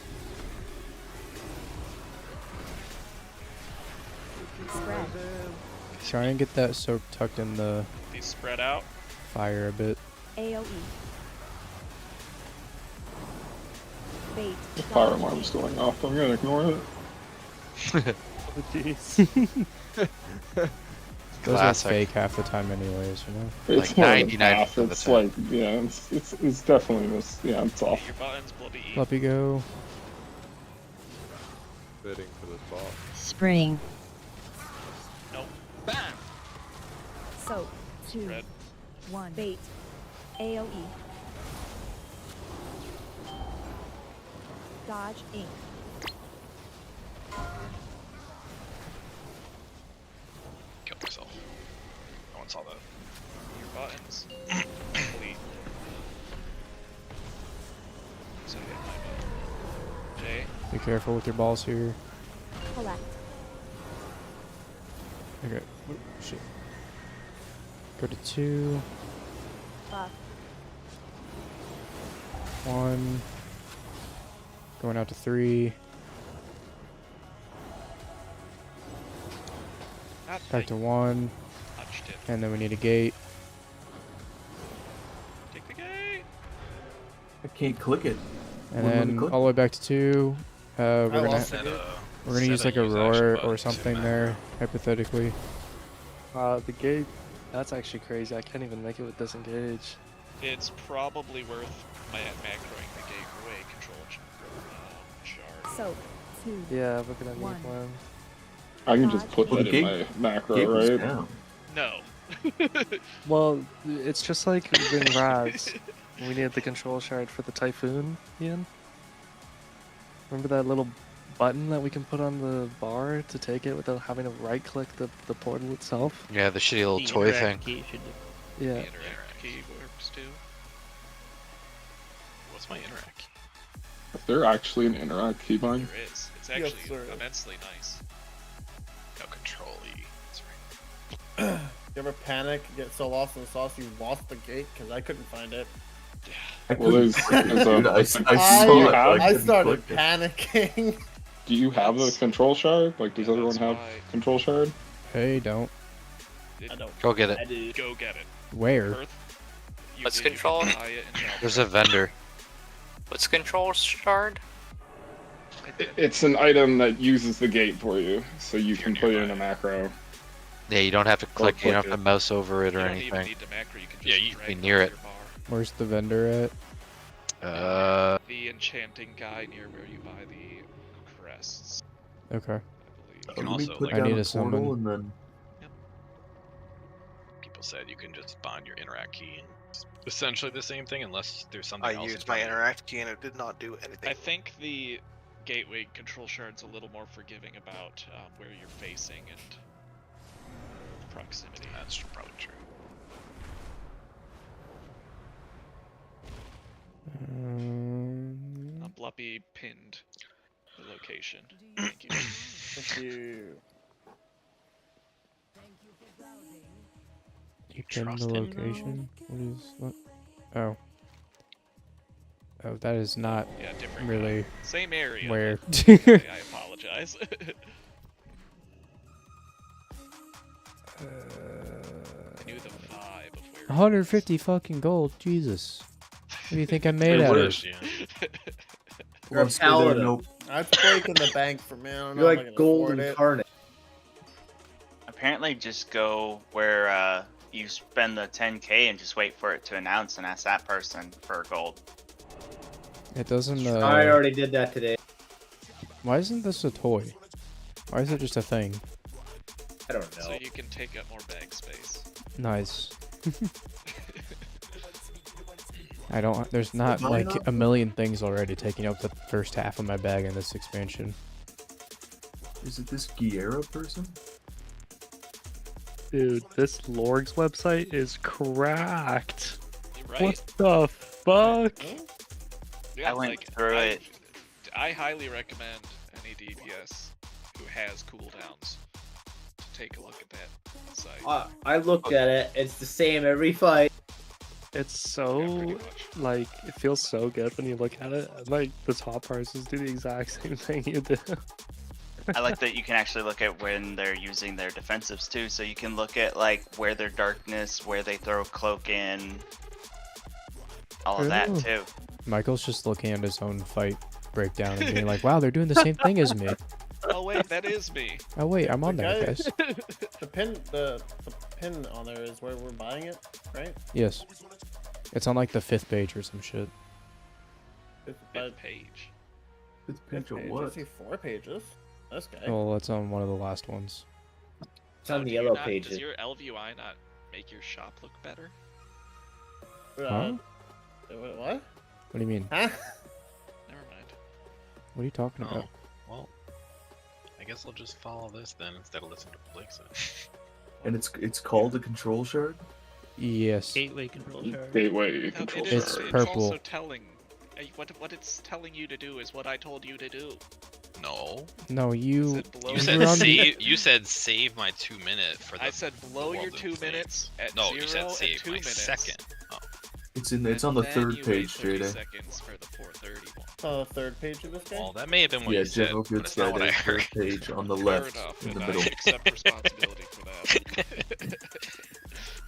Spread. Try and get that soap tucked in the Be spread out. fire a bit. AoE. Bait. The fire alarm's going off. I'm gonna ignore it. Oh, jeez. Those Classic. are fake half the time anyways, you know? It's Like more than 99% half. of the It's time. like, yeah, it's definitely this. Yeah, it's off. Your buttons, Blubby. Fluffy go. Fitting for this boss. Spring. Nope. Bam! Soap. 2, Spread. 1. Bait. AoE. Dodge Inc. Killed myself. No one saw that. Your buttons. Complete. So hit my button. Jay. Be careful with your balls here. Collect. Okay. Oh, shit. Go to 2. Buff. 1. Going out to 3. Back to 1. Touched it. And then we need a gate. Take the gate. I can't click it. And Wouldn't let me then click. all the way back to 2. We're gonna lost it. use like a use action roar button or to something map. there, hypothetically. The gate, that's actually crazy. I can't even make it with disengage. It's probably worth macroing the gate away control Soak. 2. Yeah, we're gonna need 1. one. I can just put Well, that the in gate- my macro, gate was right? down. No. Well, it's just like in Raz. We needed the control shard for the Typhoon, Ian. Remember that little button that we can put on the bar to take it without having to right-click the portal itself? Yeah, the shitty little The toy interact thing. key should do. Yeah. The interact key works too. What's my interact key? Is there actually an interact keybind? There is. It's Yes, actually sir. immensely nice. No, control E. That's right. You ever panic, get so lost in the sauce you lost the gate? Because I couldn't find it. Well, there's Dude, I saw you it. have- I couldn't started click it. panicking. Do you have the control shard? Like, does Yeah, everyone that's have why- control shard? Hey, don't. I don't. Go get it. I do. Go get it. Where? Earth. What's you can control? buy it in Delaware. There's a vendor. What's control shard? It's an item that uses the gate for you, so you can put it in a macro. Yeah, you don't have to click. You click don't have to it. mouse over it You or don't even anything. need the macro. You can just Yeah, you drag be it near off it. your bar. Where's the vendor at? The enchanting guy near where you buy the crests. Okay. I You believe. can Let me also, put like, I down need a a summon. portal and then people said you can just bind your interact key and it's essentially the same thing unless there's something I else. used my interact key and it did not do anything. I think the gateway control shard's a little more forgiving about where you're facing and proximity. That's probably true. Bluppy pinned the location. Thank you. Thank you. You pinned Trust the him, location? What is what? Oh. Oh, that is not Yeah, different. really Same area. where. but okay, I apologize. I knew the vibe of where. 150 fucking gold, Jesus. What do you think I made Hey, out what of? is- Yeah. You're a Let's go there, paladin. nope. That's breaking the bank for me. I don't know You're if I like can gold afford it. incarnate. Apparently, just go where you spend the 10k and just wait for it to announce and ask that person for gold. It doesn't. I already did that today. Why isn't this a toy? Why is it just a thing? I don't know. So you can take up more bag space. Nice. I don't. There's not Why like not? a million things already taking up the first half of my bag in this expansion. Is it this Guerra person? Dude, this Lorg's website is cracked. Right? What the fuck? Yeah, I went like, through it. I highly recommend any DPS who has cooldowns to take a look at that site. I looked at it. It's the same every fight. It's so like it feels so good when you look at it. And, like the top parts just do the exact same thing you do. I like that you can actually look at when they're using their defensives too, so you can look at like where their darkness, where they throw cloak in, all of that Ooh. too. Michael's just looking at his own fight breakdown and being like, "Wow, they're doing the same thing as me." Oh wait, that is me. Oh wait, I'm on The there, guy- guys. The pin on there is where we're buying it, right? Yes. It's on like the 5th page or some shit. It's Fifth page. It's fifth page of page. I what? see 4 pages. This guy. Oh, that's on one of the last ones. It's on Oh, the do you yellow not- pages. Does your LVUI not make your shop look better? Huh? What? What do you mean? Huh? Never mind. What are you talking Oh, about? well, I guess I'll just follow this then instead of listening to what Blake said. And it's called a control shard? Yes. Gateway control shard. Gateway No, control it is. It's shard. It's purple. also telling. What it's telling you to do is what I told you to do. No. No, you. Said blow You your- said were on- save. You said save my 2 minute for the. I said blow the your Walden 2 thing. minutes at No, 0 you said and save 2 my minutes. second. Oh. It's on the and third then you page, wait 30 Jada. seconds for the 4:30 one. It's on the 3rd page of this game. Well, that may have been what Yeah, you said, General but Good it's not what I Friday, heard. third page on the Fair left, enough, in the and middle. I accept responsibility for that.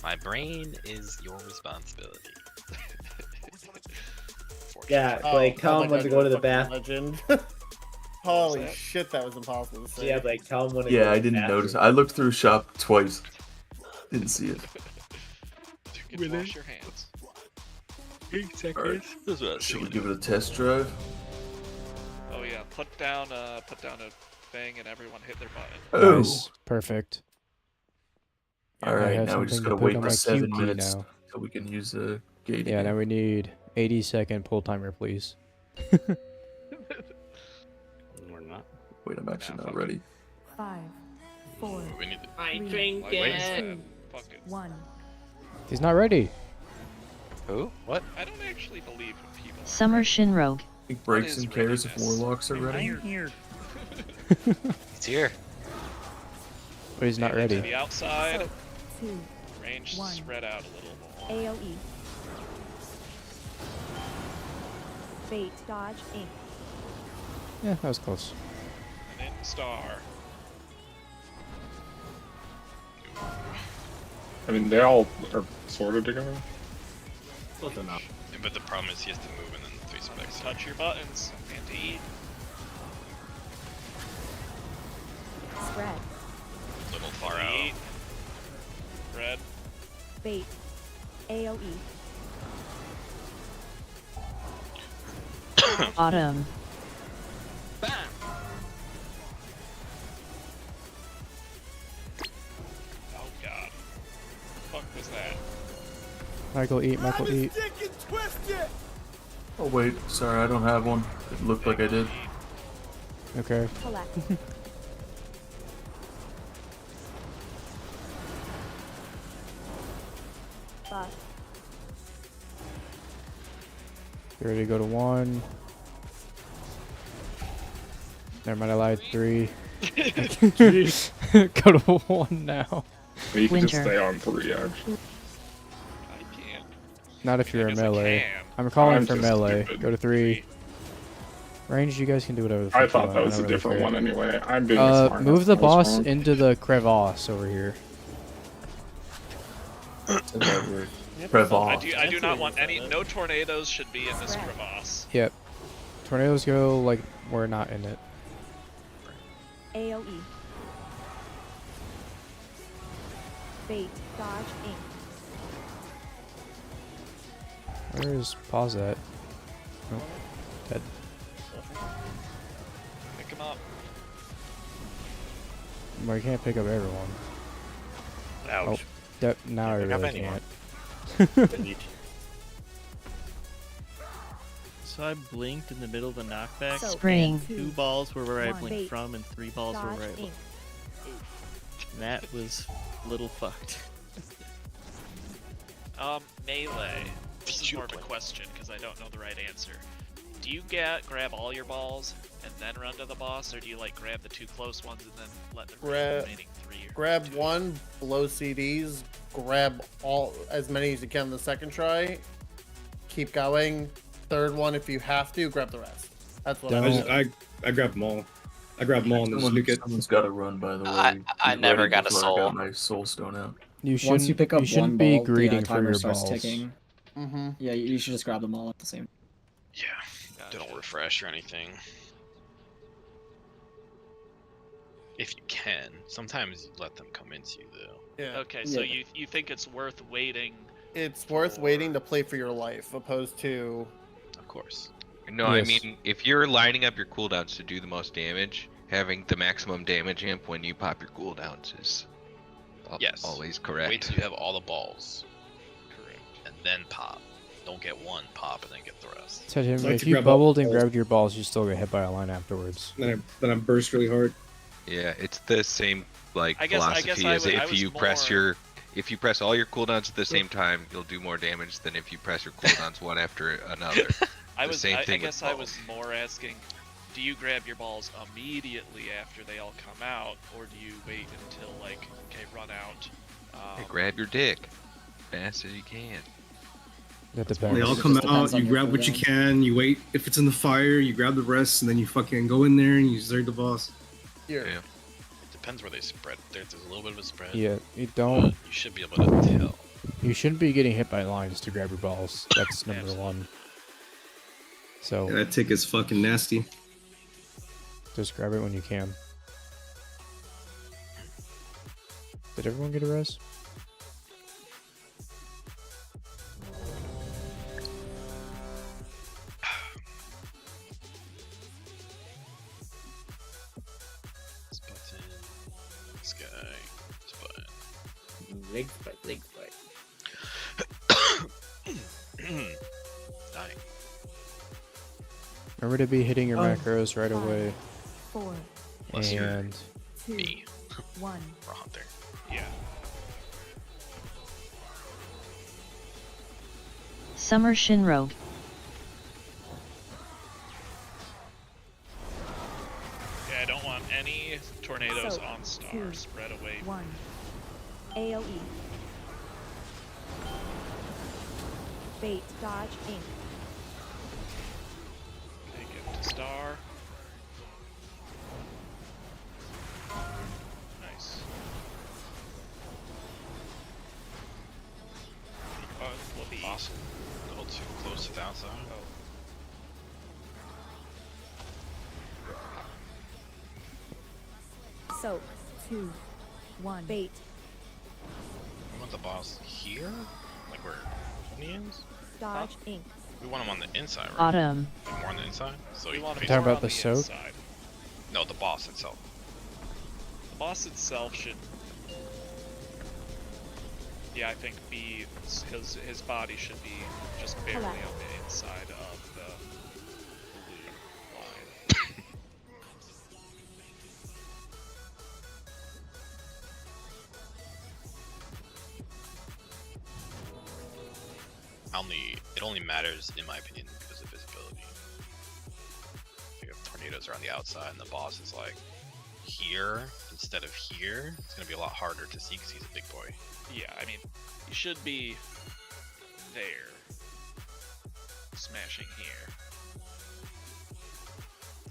My brain is your responsibility. Yeah, Oh, like tell oh him my when to God, go to the fucking bathroom. Legend. Holy that? shit, that was impossible to say. Yeah, like tell him when to go Yeah, to I the didn't bathroom. notice. I looked through shop twice. Didn't see it. You can wash your hands. Alright. Should we give it a test drive? Oh yeah, put down a thing, and everyone hit their button. Nice. Perfect. And I Alright, have now we just something to gotta put wait on the my 7 Q key minutes now. so we can use the gate Yeah, again. now we need 80-second pull timer, please. We're not. Wait, I'm actually not ready. 5, 4, We need. I drink it. 1. He's not ready. Who? What? I don't actually believe in people. Summer Shinrogue. He breaks and cares if warlocks are ready. I'm here. He's here. But he's not To ready. the outside. 2, Range 1. spread out a little more. AoE. Bait, dodge, ink. Yeah, that was close. And then star. I mean, they all are sort of together. Yeah, but the problem is he has to move and then 3 specs. Touch your buttons. And to eat. Spread. A little far out. Eat. Red. Bait. AoE. Autumn. Oh god. Fuck was that? Michael, eat. Michael, eat. Oh wait, sorry, I don't have one. It looked like I did. Okay. Collect. Buff. You ready to go to 1? Never mind, I lied. 3. Go to 1 now. You can just Winter. stay on 3, actually. I can't. Not if you're a guess I melee. can. I'm calling I'm for just melee. stupid. Go to 3. Range, you guys can do whatever the I fuck thought you that want, was I a don't really different care. one anyway. I'm being smart. Move the I was boss wrong. into the crevasse over here. I do not want any. No tornadoes should be in this crevasse. Yep. Tornadoes go like we're not in it. AoE. Bait, dodge, ink. Where is pause at? Nope. Dead. Pick him up. Well, you can't pick up everyone. Ouch. Oh, yep, now I Pick up really anyone. can't. So I blinked in the middle of the knockback. So, Spring. 2 balls were where I 1. blinked Bait. from, and 3 balls were Dodge, where I ink. blinked. And that was a little fucked. Melee. This is more of a question because I don't know the right answer. Do you grab all your balls and then run to the boss, or do you like grab the 2 close ones and then let the remaining 3? Grab 1, blow CDs, grab as many as you can the second try, keep going. 3rd one, if you have to, grab the rest. That's what I grabbed them all. I grabbed them all and then nuke it. Someone's got to run, by the way. I Get never ready got a before I soul. got my soul stone out. You shouldn't, Once you pick up shouldn't one be ball, greeting the for timer your starts balls. ticking. Yeah, you should just grab them all at the same. Yeah. They don't refresh or anything. If you can. Sometimes you let them come into you though. Yeah. Okay, so you think it's worth waiting? It's worth waiting to play for your life, opposed to. Of course. No, Yes. I mean, if you're lining up your cooldowns to do the most damage, having the maximum damage amp when you pop your cooldowns is Yes. always correct. Wait till you have all the balls. Correct. And then pop. Don't get 1 pop and then get the rest. Said him, So I if have to you grab all bubbled and balls. grabbed your balls, you still get hit by a line afterwards. Then I burst really hard. Yeah, it's the same like I guess philosophy I as would- I if was you press more- if you press all your cooldowns at the same time, you'll do more damage than if you press your cooldowns one after another. I The same thing with guess I balls. was more asking, do you grab your balls immediately after they all come out, or do you wait until like, okay, run out? Hey, grab your dick, fast as you can. That depends. They all come out, you grab what you can, you wait. If it's in the fire, you grab the rest, and then you fucking go in there and you zerg the boss. Here. Yeah. Depends where they spread. There's a little bit of a spread. Yeah, you don't. You should be able to tell. You shouldn't be getting hit by lines to grab your balls. That's number 1. So Yeah, that tick is fucking nasty. just grab it when you can. Did everyone get a res? Leg fight, leg fight. Dying. Remember to be hitting your Oh. macros right away. 4, Unless you're And 2, me. 1. Or Hunter. Yeah. Summer Shinro. Yeah, I don't want any tornadoes So, on star. 2, Spread away. 1. AoE. Bait, dodge, ink. Take it to star. Nice. Whoopee. Awesome. A little too close to the outside. Soak, 2, 1. Bait, We want the boss here? Like where Tony is? dodge, ink. We want him on the inside, right? Autumn. Like more on the inside? So We he want him faces- Talking more about on the soak? inside. No, the boss itself. The boss itself should. Yeah, I think be his body should be just barely on the inside of the blue line. It only matters, in my opinion, because of visibility. If you have tornadoes around the outside and the boss is like here instead of here, it's gonna be a lot harder to see because he's a big boy. Yeah, I mean, he should be there, smashing here.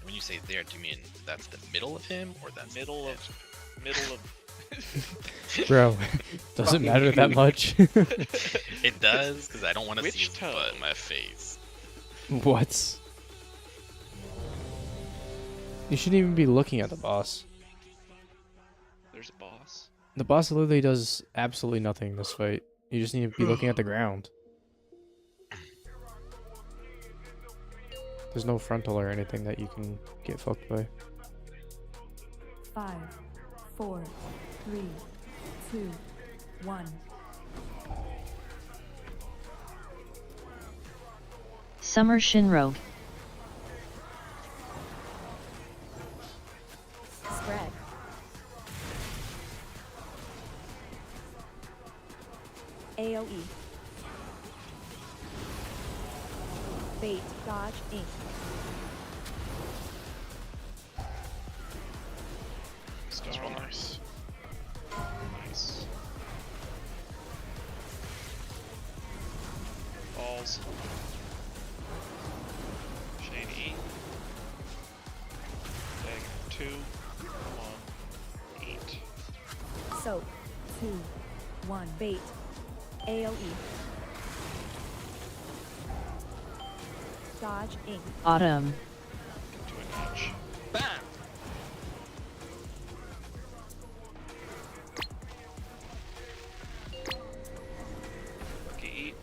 When you say there, do you mean that's the middle of him or that's Middle the of, middle of. bro, doesn't matter that much. It does, because I don't want to see Which his toe? butt in my face. What? You shouldn't even be looking at the boss. There's a boss. The boss literally does absolutely nothing in this fight. You just need to be looking at the ground. There's no frontal or anything that you can get fucked by. 5, 4, 3, 2, 1. Summer Shinro. Spread. AoE. Bait, dodge, ink. That's real nice. Nice. Balls. Shane E. Tag 2, 1, 8. Soak, 2, 1. Bait, AoE. Dodge, ink. Autumn. To an edge. Bam! Rookie E.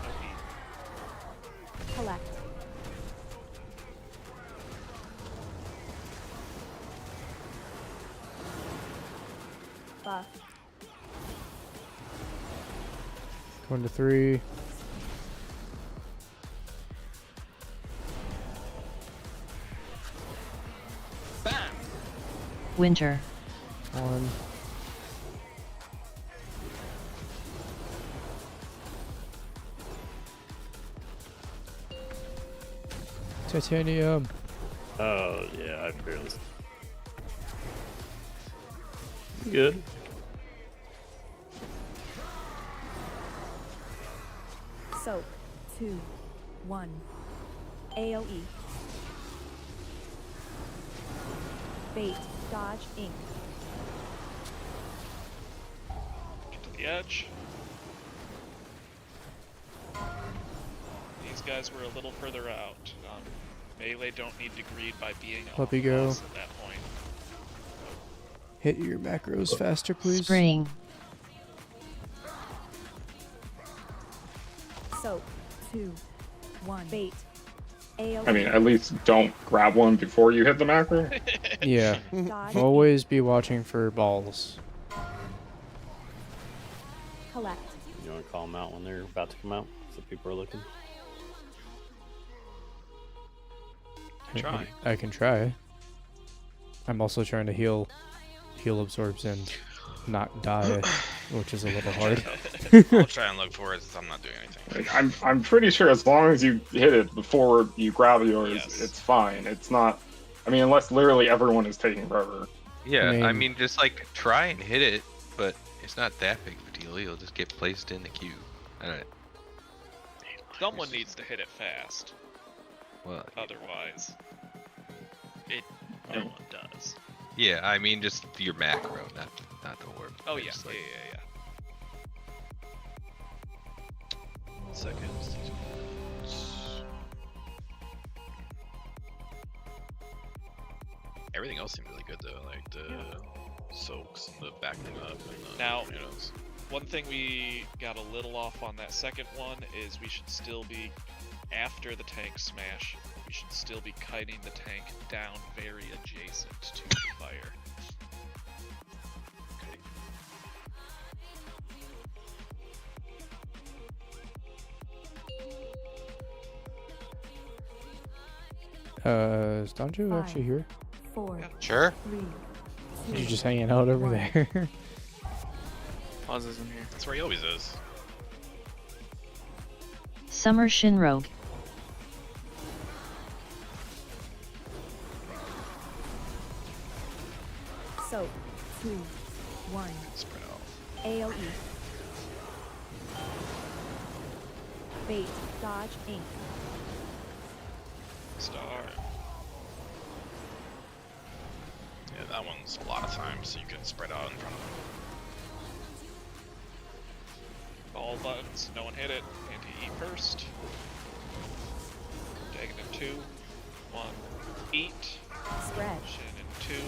No E. Collect. Buff. 1 to 3. Bam! Winter. 1. Titanium. Oh yeah, I barely. Good. Soak, 2, 1. AoE. Bait, dodge, ink. Get to the edge. These guys were a little further out. Melee don't need to greed by being on Puppy the go. boss at that point. Hit your macros faster, please. Spring. Soak, 2, 1. Bait, I mean, at least don't grab one before you hit the macro. Yeah. Dodge. Always be watching for balls. Collect. You want to call them out when they're about to come out, so people are looking. Try. I can try. I'm also trying to heal absorbs and not die, which is a little hard. I'll try and look for it since I'm not doing anything. Like, I'm pretty sure as long as you hit it before you grab yours, it's fine. It's not. I mean, unless literally everyone is taking forever. Yeah, I mean- mean, just like try and hit it, but it's not that big of a deal. You'll just get placed in the queue. I don't know. Someone needs to hit it fast. Well, Otherwise, no one does. yeah, I mean just your macro, not the orb. Oh yeah, Just like- yeah. 1 second. Everything else seemed really good though, like the soaks and the backing up and the Now, tornadoes. one thing we got a little off on that second one is we should still be, after the tank smash, we should still be kiting the tank down very adjacent to the fire. Is Donju actually here? 4. Sure. 3. Is he just hanging out over there? Pause isn't here. That's where he always is. Summer Shinrogue. Soak. 2. 1. Spread out. AOE. Bait. Dodge. Ink. Star. Yeah, that one's a lot of time, so you can spread out in front of him. All buttons. No one hit it. Anti-eat first. Dagon in 2. 1. Eat. Spread. Shin in 2.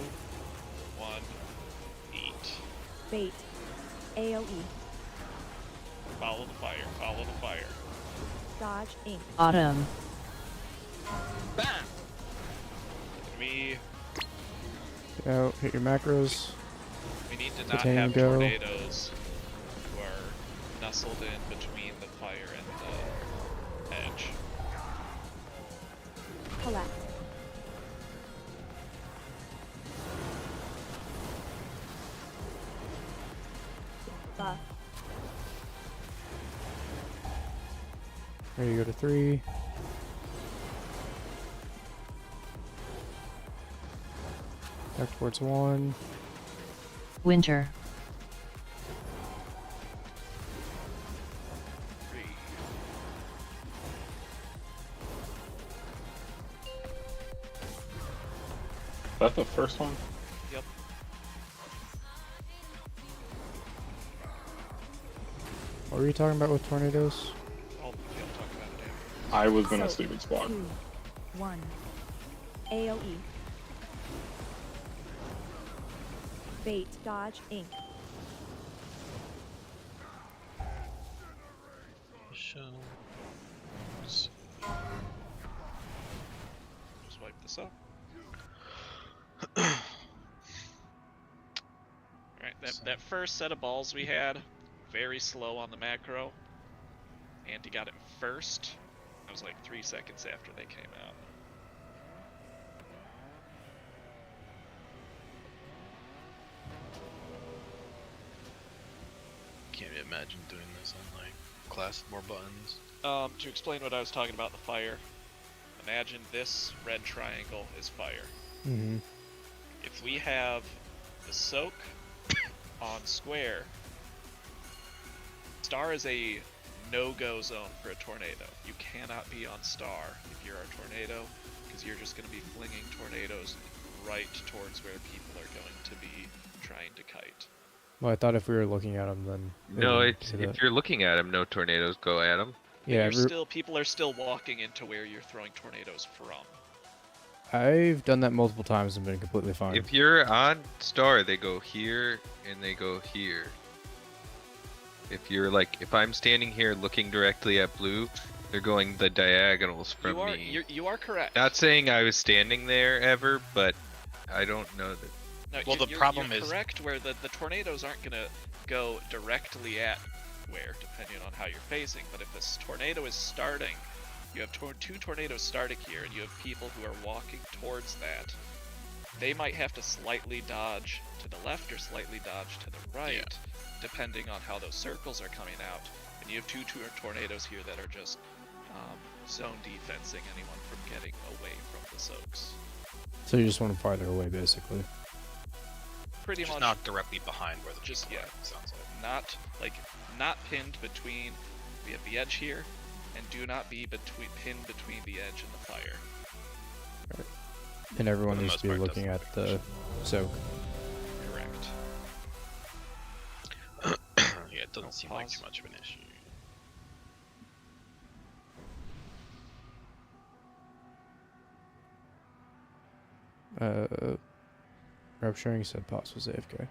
1. Eat. Bait. AOE. Follow the fire. Follow the fire. Dodge. Ink. Autumn. Bam! We Get out, hit your macros. need to not Contain have go. tornadoes who are nestled in between the fire and the edge. Collect. Buff. Ready to go to 3. Back towards 1. Winter. Is that the first one? Yep. What were you talking about with tornadoes? I'll talk about it after. I was gonna Soak. sleep squad. 2. 1. AOE. Bait. Dodge. Ink. Just wipe this up. Alright, that first set of balls we had, very slow on the macro. Anti got it first. That was like 3 seconds after they came out. Can't imagine doing this on like class with more buttons. To explain what I was talking about the fire, imagine this red triangle is fire. Mm-hmm. If we have the soak on square, star is a no-go zone for a tornado. You cannot be on star if you're a tornado, because you're just going to be flinging tornadoes right towards where people are going to be trying to kite. Well, I thought if we were looking at them, then they No, wouldn't it's do if that. you're looking at him, no tornadoes go at him. Yeah, People are still walking into where you're throwing tornadoes from. I've done that multiple times and been completely fine. If you're on star, they go here and they go here. If you're like, if I'm standing here looking directly at blue, They're going the diagonals from You are me. you are correct. Not saying I was standing there ever, but I don't know that. No, Well, the problem you're is- correct where the tornadoes aren't gonna go directly at where, depending on how you're facing. But if a tornado is starting, you have two tornadoes starting here, and you have people who are walking towards that. They might have to slightly dodge to the left or slightly dodge to the right, depending on how those circles are coming out. And you have two tornadoes here that are just zone defensing anyone from getting away from the soaks. So you just want them farther away, basically. Pretty Just much. not directly behind where the Just people are, sounds like. Not pinned between. We have the edge here, and do not be pinned between the edge and the fire. And everyone For the needs most to be part, looking at the soak. Correct. Yeah, it doesn't seem like too much of an issue. Rupturing said Pops was AFK.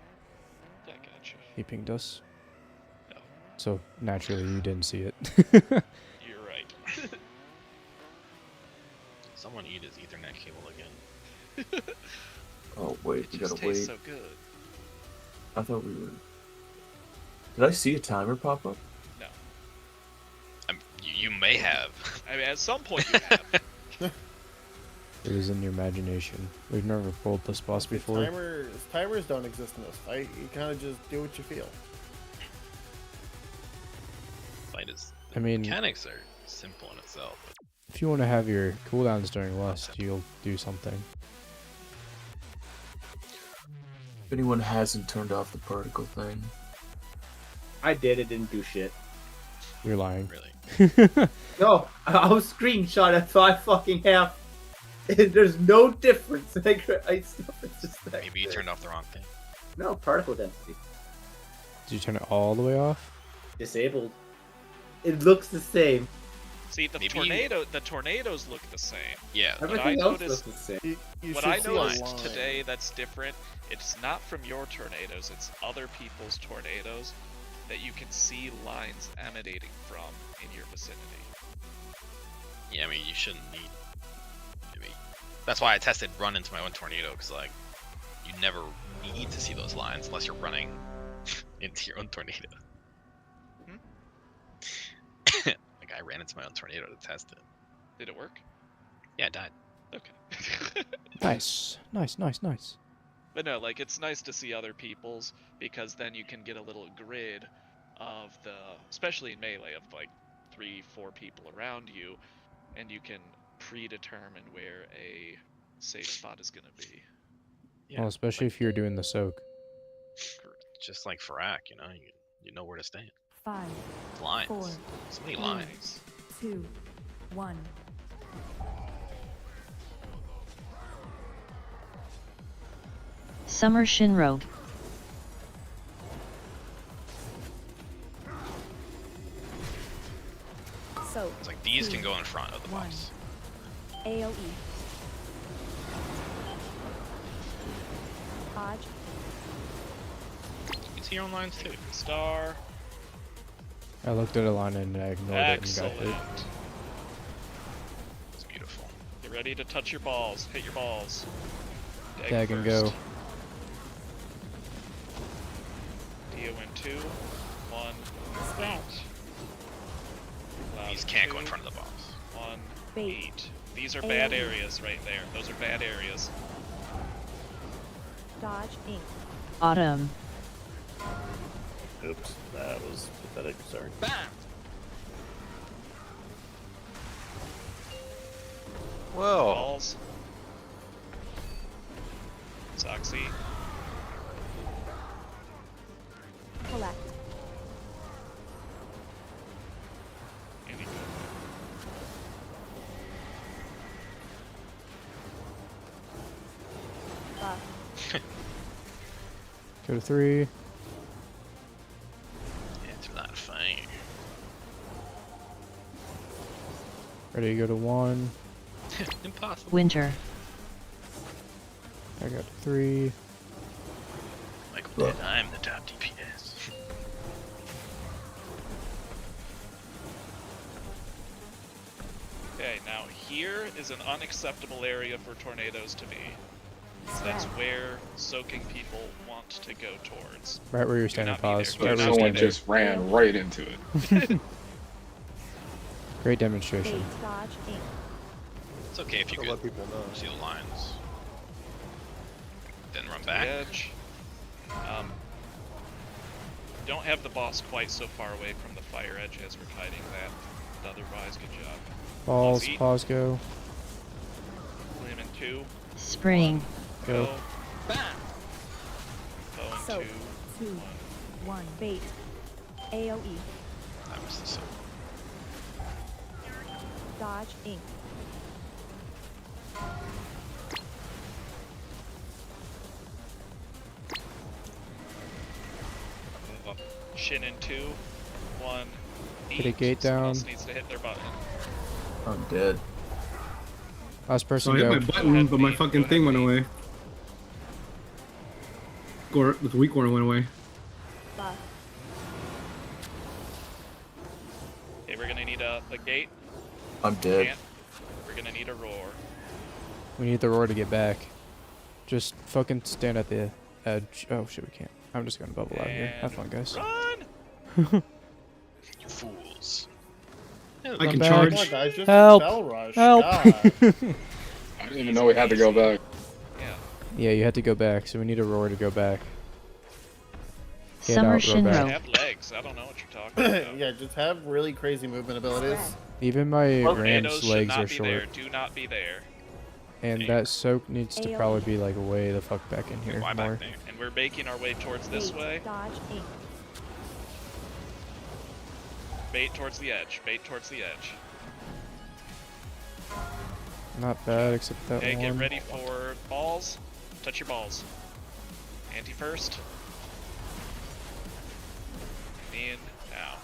Yeah, gotcha. He pinged us. No. So naturally you didn't see it. You're right. Someone eat his Ethernet cable again. Oh wait, It we just gotta tastes wait. so good. I thought we were. Did I see a timer pop up? No. You may have. I mean, at some point you have. It was in your imagination. We've never pulled this boss before. Timers don't exist in this fight. You kind of just do what you feel. Fight is. I mean, Mechanics are simple in itself. But if you want to have your cooldowns during Lust, you'll do something. If anyone hasn't turned off the particle thing, I did. It didn't do shit. You're lying. Really? No, I was screenshot it, so I fucking have. There's no difference. It's just that maybe you turned off the wrong thing. No, particle density. Did you turn it all the way off? Disabled. It looks the same. See, the tornadoes look the same. Yeah. What I Everything else noticed, looks the same. what should I see a noticed line. today that's different, it's not from your tornadoes, it's other people's tornadoes that you can see lines emanating from in your vicinity. Yeah, I mean, you shouldn't need. I mean, that's why I tested run into my own tornado, because, like, you never need to see those lines unless you're running into your own tornado. Like, I ran into my own tornado to test it. Did it work? Yeah, it died. Okay. Nice. Nice. But no, like, it's nice to see other people's, because then you can get a little grid of the, especially in Melee, of like 3-4 people around you, and you can predetermine where a safe spot is going to be. Yeah, Well, especially if you're doing the soak. Just like Farak, you know where to stand. 5, Lines. 4, So many 3, lines. 2, 1. Summer Shinroad. So. It's like these can go in front of the boss. AOE. Dodge. You can see your own lines too. Star. I looked at a line and I ignored it and got Excellent. hit. It's beautiful. Get ready to touch your balls. Hit your balls. Tag and go. Dio in 2, 1. Scat. These can't go in front of the boss. 1, Bait. 8. These are bad areas right there. Those are bad areas. Dodge Inc. Autumn. Oops, that was pathetic. Sorry. Bam! Whoa. Balls. Soxy. Collect. Any good. Buff. Go to 3. It's not fire. Ready to go to 1. Impossible. Winter. I got 3. Michael did. I'm the top DPS. Okay, now here is an unacceptable area for tornadoes to be. That's where soaking people want to go towards. Right where you're Do standing, not be pause. there. Right Do where not you're be Someone standing. just ran right into it. Great demonstration. It's okay if you could let people know. see the lines. Then run To back. the edge. Don't have the boss quite so far away from the fire edge as we're hiding that. But otherwise, good job. Balls, Eat. pause, go. Limb in 2. Spring. Go. Bam! Bow in So, 2. 2, 1, bait. AoE. That was the soap. Dodge, ink. Move up. Shin in 2. 1. Hit a Eat. gate Someone down. else needs to hit their button. I'm dead. Last So person I hit go. my button, but my fucking thing went away. The weak one went away. Buff. Okay, we're gonna need a gate. I'm dead. Can't. We're gonna need a roar. We need the roar to get back. Just fucking stand at the edge. Oh shit, we can't. I'm just gonna bubble out here. Have fun, guys. Run! You fools. I can back. charge. Come on, guys, just Help! spell rush. Help! God. I didn't even know we had to go back. Yeah. Yeah, you had to go back, so we need a roar to go back. Get Summer out, roar Shinro. back. I have legs. I don't know what you're talking about. Yeah, just have really crazy movement abilities. Even my Tornadoes Rand's should legs not are be short. there. Do not be there. And that soak needs to probably be like way the fuck back in here Why more. back there? And we're making our way towards this Bait. way. Dodge, ink. Bait towards the edge. Bait towards the edge. Not bad, except that Okay, one. get ready for balls. Touch your balls. Anti first. In now.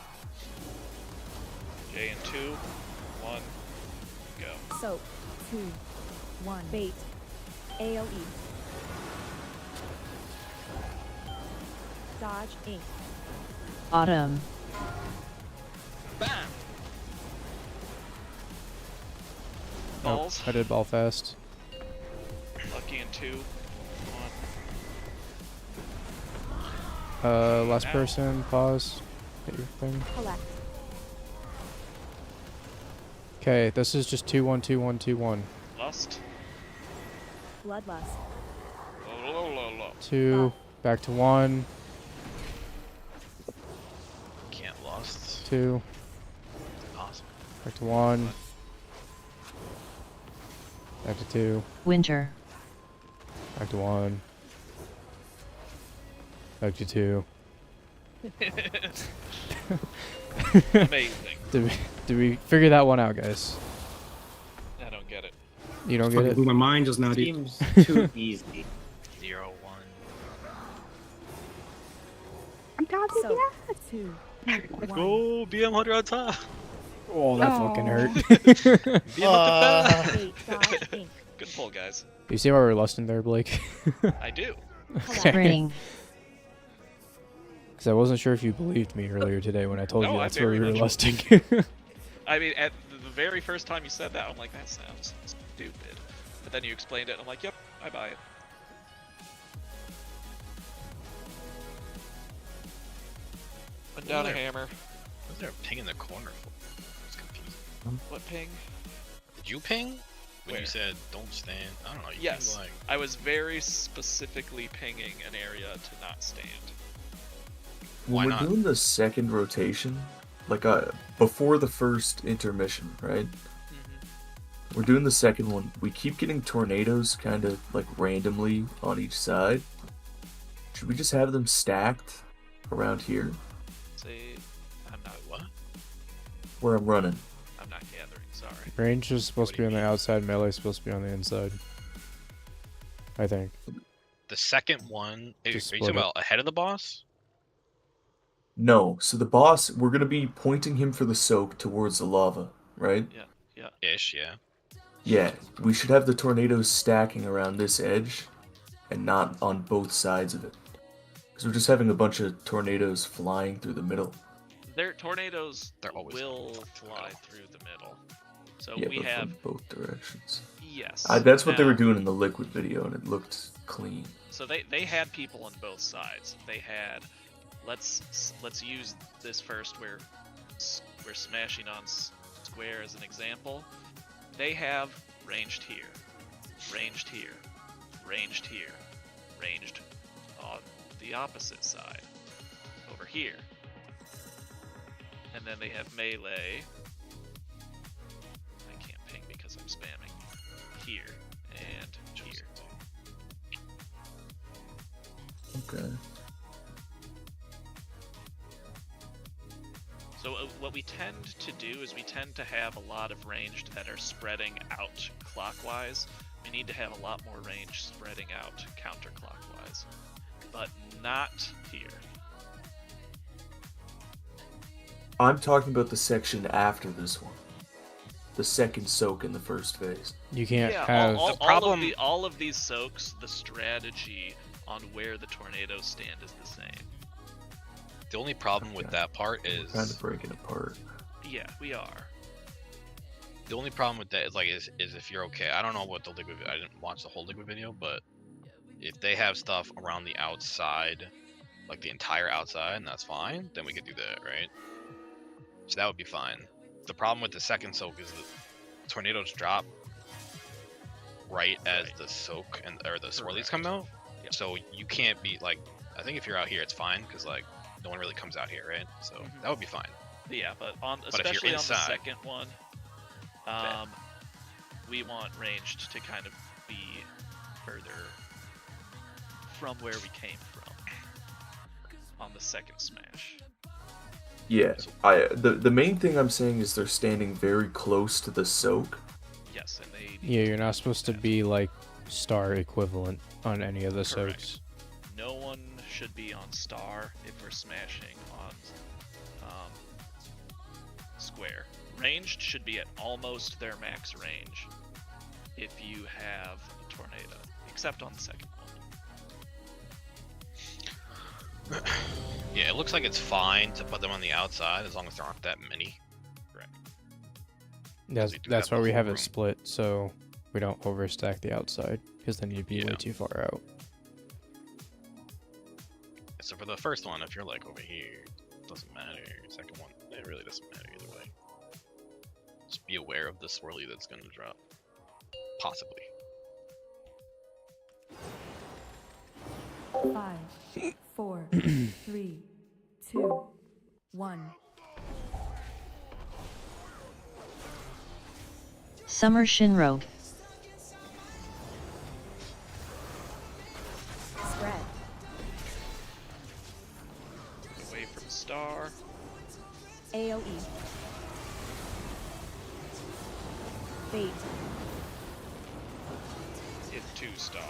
J in 2, 1, go. So, 2, 1, bait. AoE. Dodge, ink. Autumn. Bam! Nope, Balls. I did ball fast. Lucky in 2, 1. Last Now. person, pause. Hit your thing. Collect. Okay, this is just 2-1-2-1-2-1. Lust. Bloodlust. 2, back to 1, Can't lost. 2, Awesome. back to 1, back to 2, Winter. back to 1, back to 2. Amazing. Did we figure that one out, guys? I don't get it. You don't get Fucking it? blew my mind just now, dude. Seems too easy. 0, 1. So, 2, 1. Go BM100 on top. Oh, that fucking hurt. BM up the Bait. Dodge, ink. Good pull, guys. Do you see why we're lusting there, Blake? I do. Spring. Because I wasn't sure if you believed me earlier today when I told No, you I that's where we very were much lusting. I mean, at the very first time you said that, I'm like, that sounds stupid. But then you explained it, and I'm like, yep, I buy it. Put down a hammer. Was there a ping in the corner for? I was confused. What ping? Did you ping? When Where? you said don't stand. I don't know. You Yes, pinged, like I was very specifically pinging an area to not stand. When Why we're not? doing the second rotation, like before the first intermission, right? We're doing the second one. We keep getting tornadoes kind of like randomly on each side. Should we just have them stacked around here See, I'm not what? where I'm running? I'm not gathering. Sorry. Range is supposed to be on the outside, melee is supposed to be on the inside. I think. The second one. Are you Just talking split it. about ahead of the boss? No, so the boss, we're gonna be pointing him for the soak towards the lava, right? Yeah, yeah. Ish, yeah. Yeah, we should have the tornadoes stacking around this edge and not on both sides of it. Because we're just having a bunch of tornadoes flying through the middle. Their tornadoes They're always will fly through the middle. So Yeah, we but have from both directions. yes. That's what they were now- doing in the liquid video, and it looked clean. So they had people on both sides. They had let's use this first where we're smashing on square as an example. They have ranged here, ranged here, ranged here, ranged on the opposite side over here. And then they have melee. I can't ping because I'm spamming. Here and here. Okay. So what we tend to do is we tend to have a lot of ranged that are spreading out clockwise. We need to have a lot more range spreading out counterclockwise, but not here. I'm talking about the section after this one. The second soak in the first phase. You can't Yeah, have all of these soaks, the strategy on where the tornadoes stand is the same. The only problem with that part is kind of breaking apart. Yeah, we are. The only problem with that is like is if you're okay. I don't know what the liquid. I didn't watch the whole liquid video, but if they have stuff around the outside, like the entire outside, and that's fine, then we could do that, right? So that would be fine. The problem with the second soak is that tornadoes drop right as the soak or the swirlies come out. Yep. So you can't be like. I think if you're out here, it's fine because like no one really comes out here, right? So that would be fine. Yeah, but if you're especially on the inside- second one, we want ranged to kind of be further from where we came from on the second smash. Yeah, the main thing I'm saying is they're standing very close to the soak. Yes, and they. Yeah, you're not supposed to be like star equivalent on any of the Correct. soaks. No one should be on star if we're smashing on square. Ranged should be at almost their max range if you have a tornado, except on the second one. Yeah, it looks like it's fine to put them on the outside as long as there aren't that many. Correct. That's why we have it split, so we don't overstack the outside, because then you'd be way too far out. So for the first one, if you're like over here, it doesn't matter. Second one, it really doesn't matter either way. Just be aware of the swirly that's gonna drop. Possibly. 5, 4, 3, 2, 1. Summer Shinro. Spread. Away from star. AoE. Bait. Into star.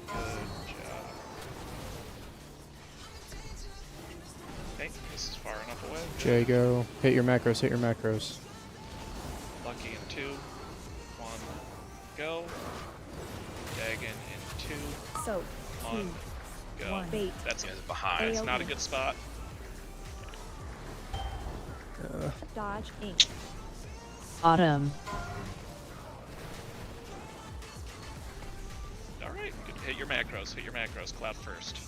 Good job. Okay, this is far enough away. Jago, hit your macros, hit your macros. Lucky in 2. 1. Go. Dagon in 2. Soak. 1. Go. 1. Bait. That's behind. It's not a good spot. Dodge. Ink. Autumn. Alright, good. Hit your macros. Hit your macros. Cloud first.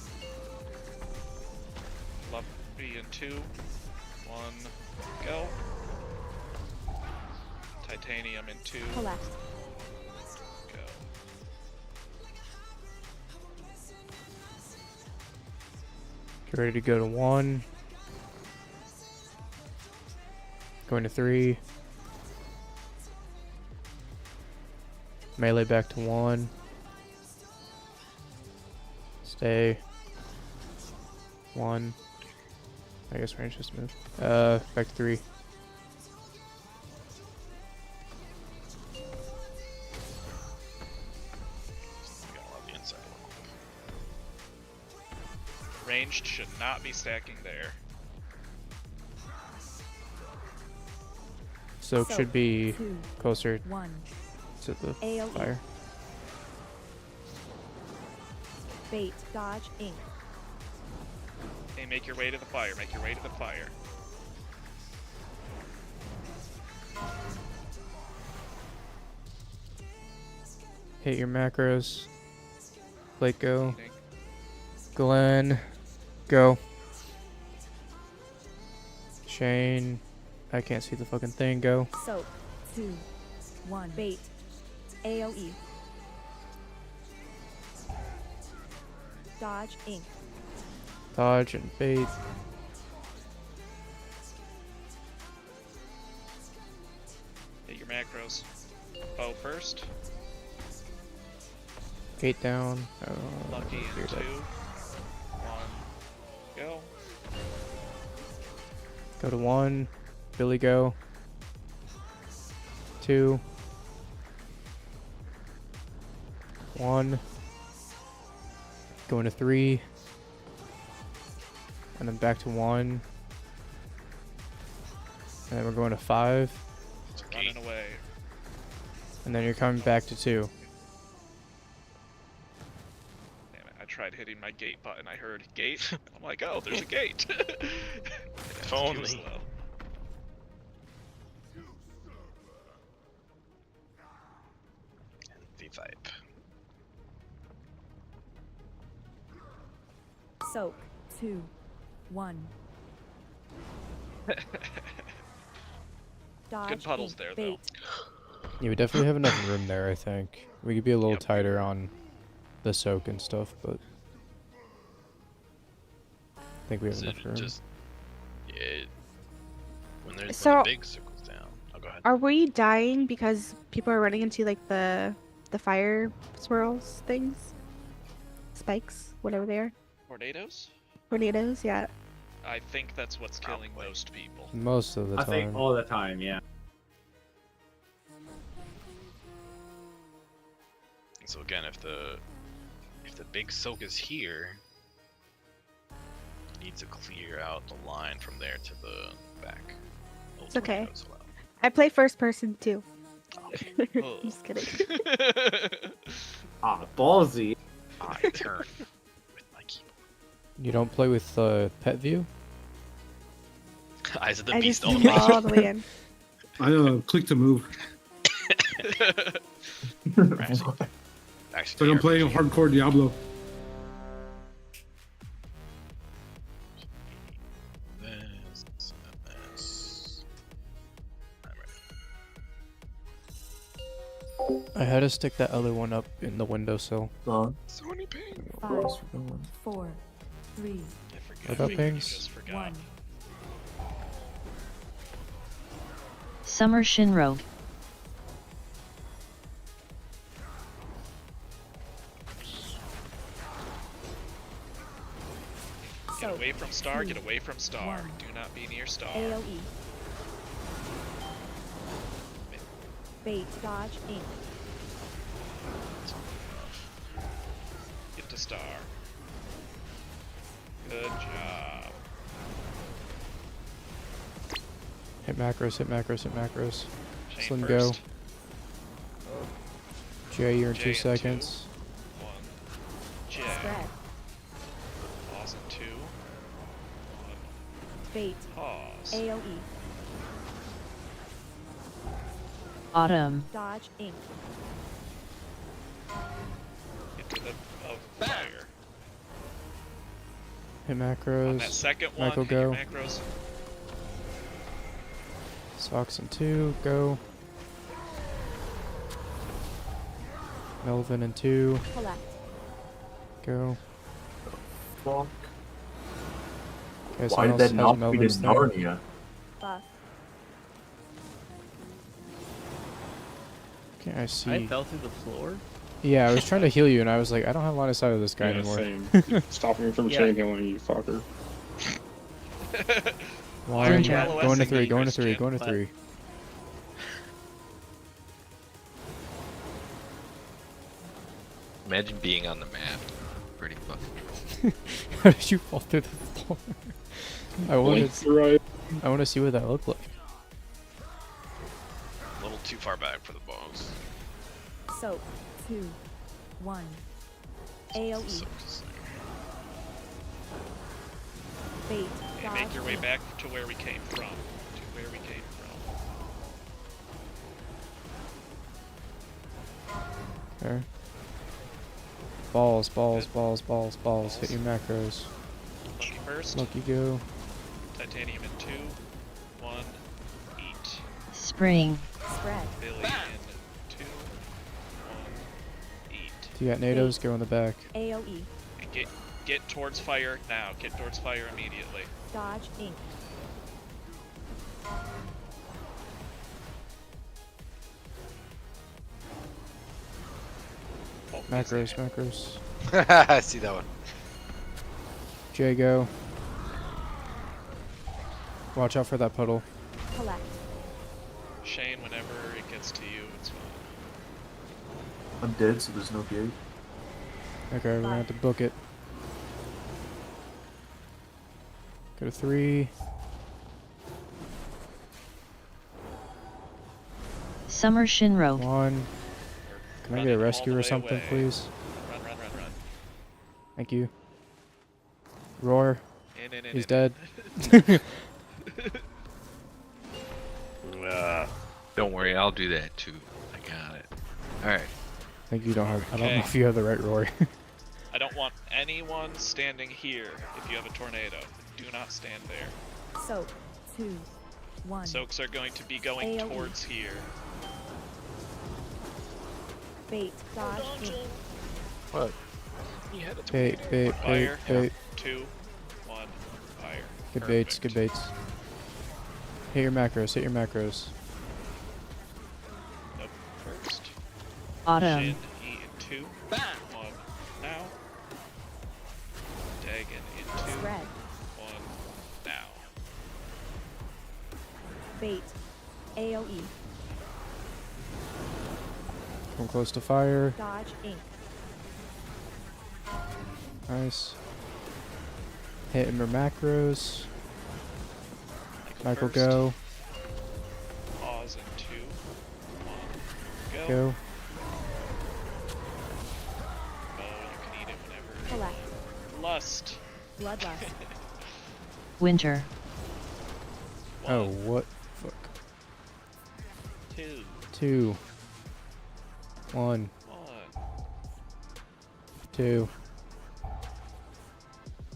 Lucky in 2. 1. Go. Titanium in 2. Collect. Go. Get ready to go to 1. Going to 3. Melee back to 1. Stay. 1. I guess range just moved. Back to 3. Ranged should not be stacking there. Soak should be 2, closer 1. to the AoE. fire. Bait. Dodge. Ink. Hey, make your way to the fire. Make your way to the fire. Hit your macros. Blake, go. Glenn, go. Shane, I can't see the fucking thing, go. Soap. 2, 1. Bait. AoE. Dodge, ink. Dodge and bait. Hit your macros. Bow first. Gate down. Lucky in you're 2. dead. 1. Go. Go to 1. Billy, go. 2. 1. Going to 3. And then back to 1. And then we're going to 5. Running away. And then you're coming back to 2. Damn it, I tried hitting my gate button. I heard gate. I'm like, oh, there's a gate. If only. V5. Soak. 2, 1. Dodge, Good puddles ink. there, Bait. Yeah, we definitely have enough room there, I think. We could be a little tighter on the soak and stuff, but I think we have enough room. Just when there's So- when the big circles down. Oh, go ahead. Are we dying because people are running into like the fire swirls things? Spikes, whatever they are. Tornadoes? Tornadoes, yeah. I think that's what's killing most people. Most of the I time. think all the time, yeah. So again, if the big soak is here, you need to clear out the line from there to the back. No It's okay. tornadoes allowed. I play first person too. Oh. Just kidding. Ah, ballsy. I turn with my keyboard. You don't play with pet view? Eyes of the I beast just only. all the way in. I click to move. Actually, So I'm playing hardcore Diablo. I had to stick that other one up in the windowsill. On. Sony ping. 5, 4, 3, What about pings? 1. Summer Shinrogue. Get away from star, get away from star. Do not be near star. AoE. Bait. Dodge, ink. Get to star. Good job. Hit macros, hit macros, hit macros. Shane Slim go. first. Jay, you're in Jay 2 in seconds. 1. Jay. Spread. Pause in 2. 1. Bait. Pause. AoE. Autumn. Dodge, ink. Get to the fire. Hit On that macros. second one, Michael, hit your go. macros. Socks in 2, go. Melvin in 2, Collect. go. Fuck. Okay, Why someone did else that has not beat Melvin's in thing. Narnia? Buff. Can't I see? I fell through the floor. Yeah, I was trying to heal you, and I was like, I don't have line of sight of this guy Yeah, anymore. same. Stopping me from Yeah. chain healing, you fucker. Why? Good Going job. to 3, LOSing going to 3, Christian, going to but- 3. Imagine being on the map. Pretty fucking How did you fall through the floor? I wanted. Blink your eye. I want to see what that looked like. A little too far back for the bows. Soak. 2, 1. AoE. So just like- Bait. Hey, Dodge, make your way ink. back to where we came from. To where we came from. Okay. Balls, balls, balls, balls, balls. Hit your macros. Lucky first. Lucky go. Titanium in 2. 1. Eat. Spring. Spread. Billy in 2. 1. Eat. If you got NATOs, go in the back. AoE. And get towards fire now. Get towards fire immediately. Dodge Inc. Macros, macros. I see that one. Jago. Watch out for that puddle. Collect. Shane, whenever it gets to you, it's fine. I'm dead, so there's no gate. Okay, we're gonna have to book it. Go to 3. Summer Shinro. 1. Can I get a rescue or something, please? Run, run, run, run. Thank you. Roar. In, He's dead. Don't worry, I'll do that too. I got it. Alright. I think you don't have. I don't know Okay. if you have the right roar. I don't want anyone standing here if you have a tornado. Do not stand there. Soak. 2. 1. Soaks are going to be going AoE. towards here. Bait. Dodge Inc. What? Bait, bait, bait, Fire. bait. 2. 1. Fire. Good baits, good baits. Hit your macros, hit your macros. Nope. First. Autumn. Shin, E in 2. 1. Now. Dagon in 2. Spread. 1. Now. Bait. AoE. Come close to fire. Dodge Inc. Nice. Hit him your macros. Michael, first. go. Pause in 2. 1. Go. Go. Oh, you can eat it whenever. Collect. Lust. Bloodlust. Winter. Oh, what? Fuck. 2. 2. 1. 1. 2.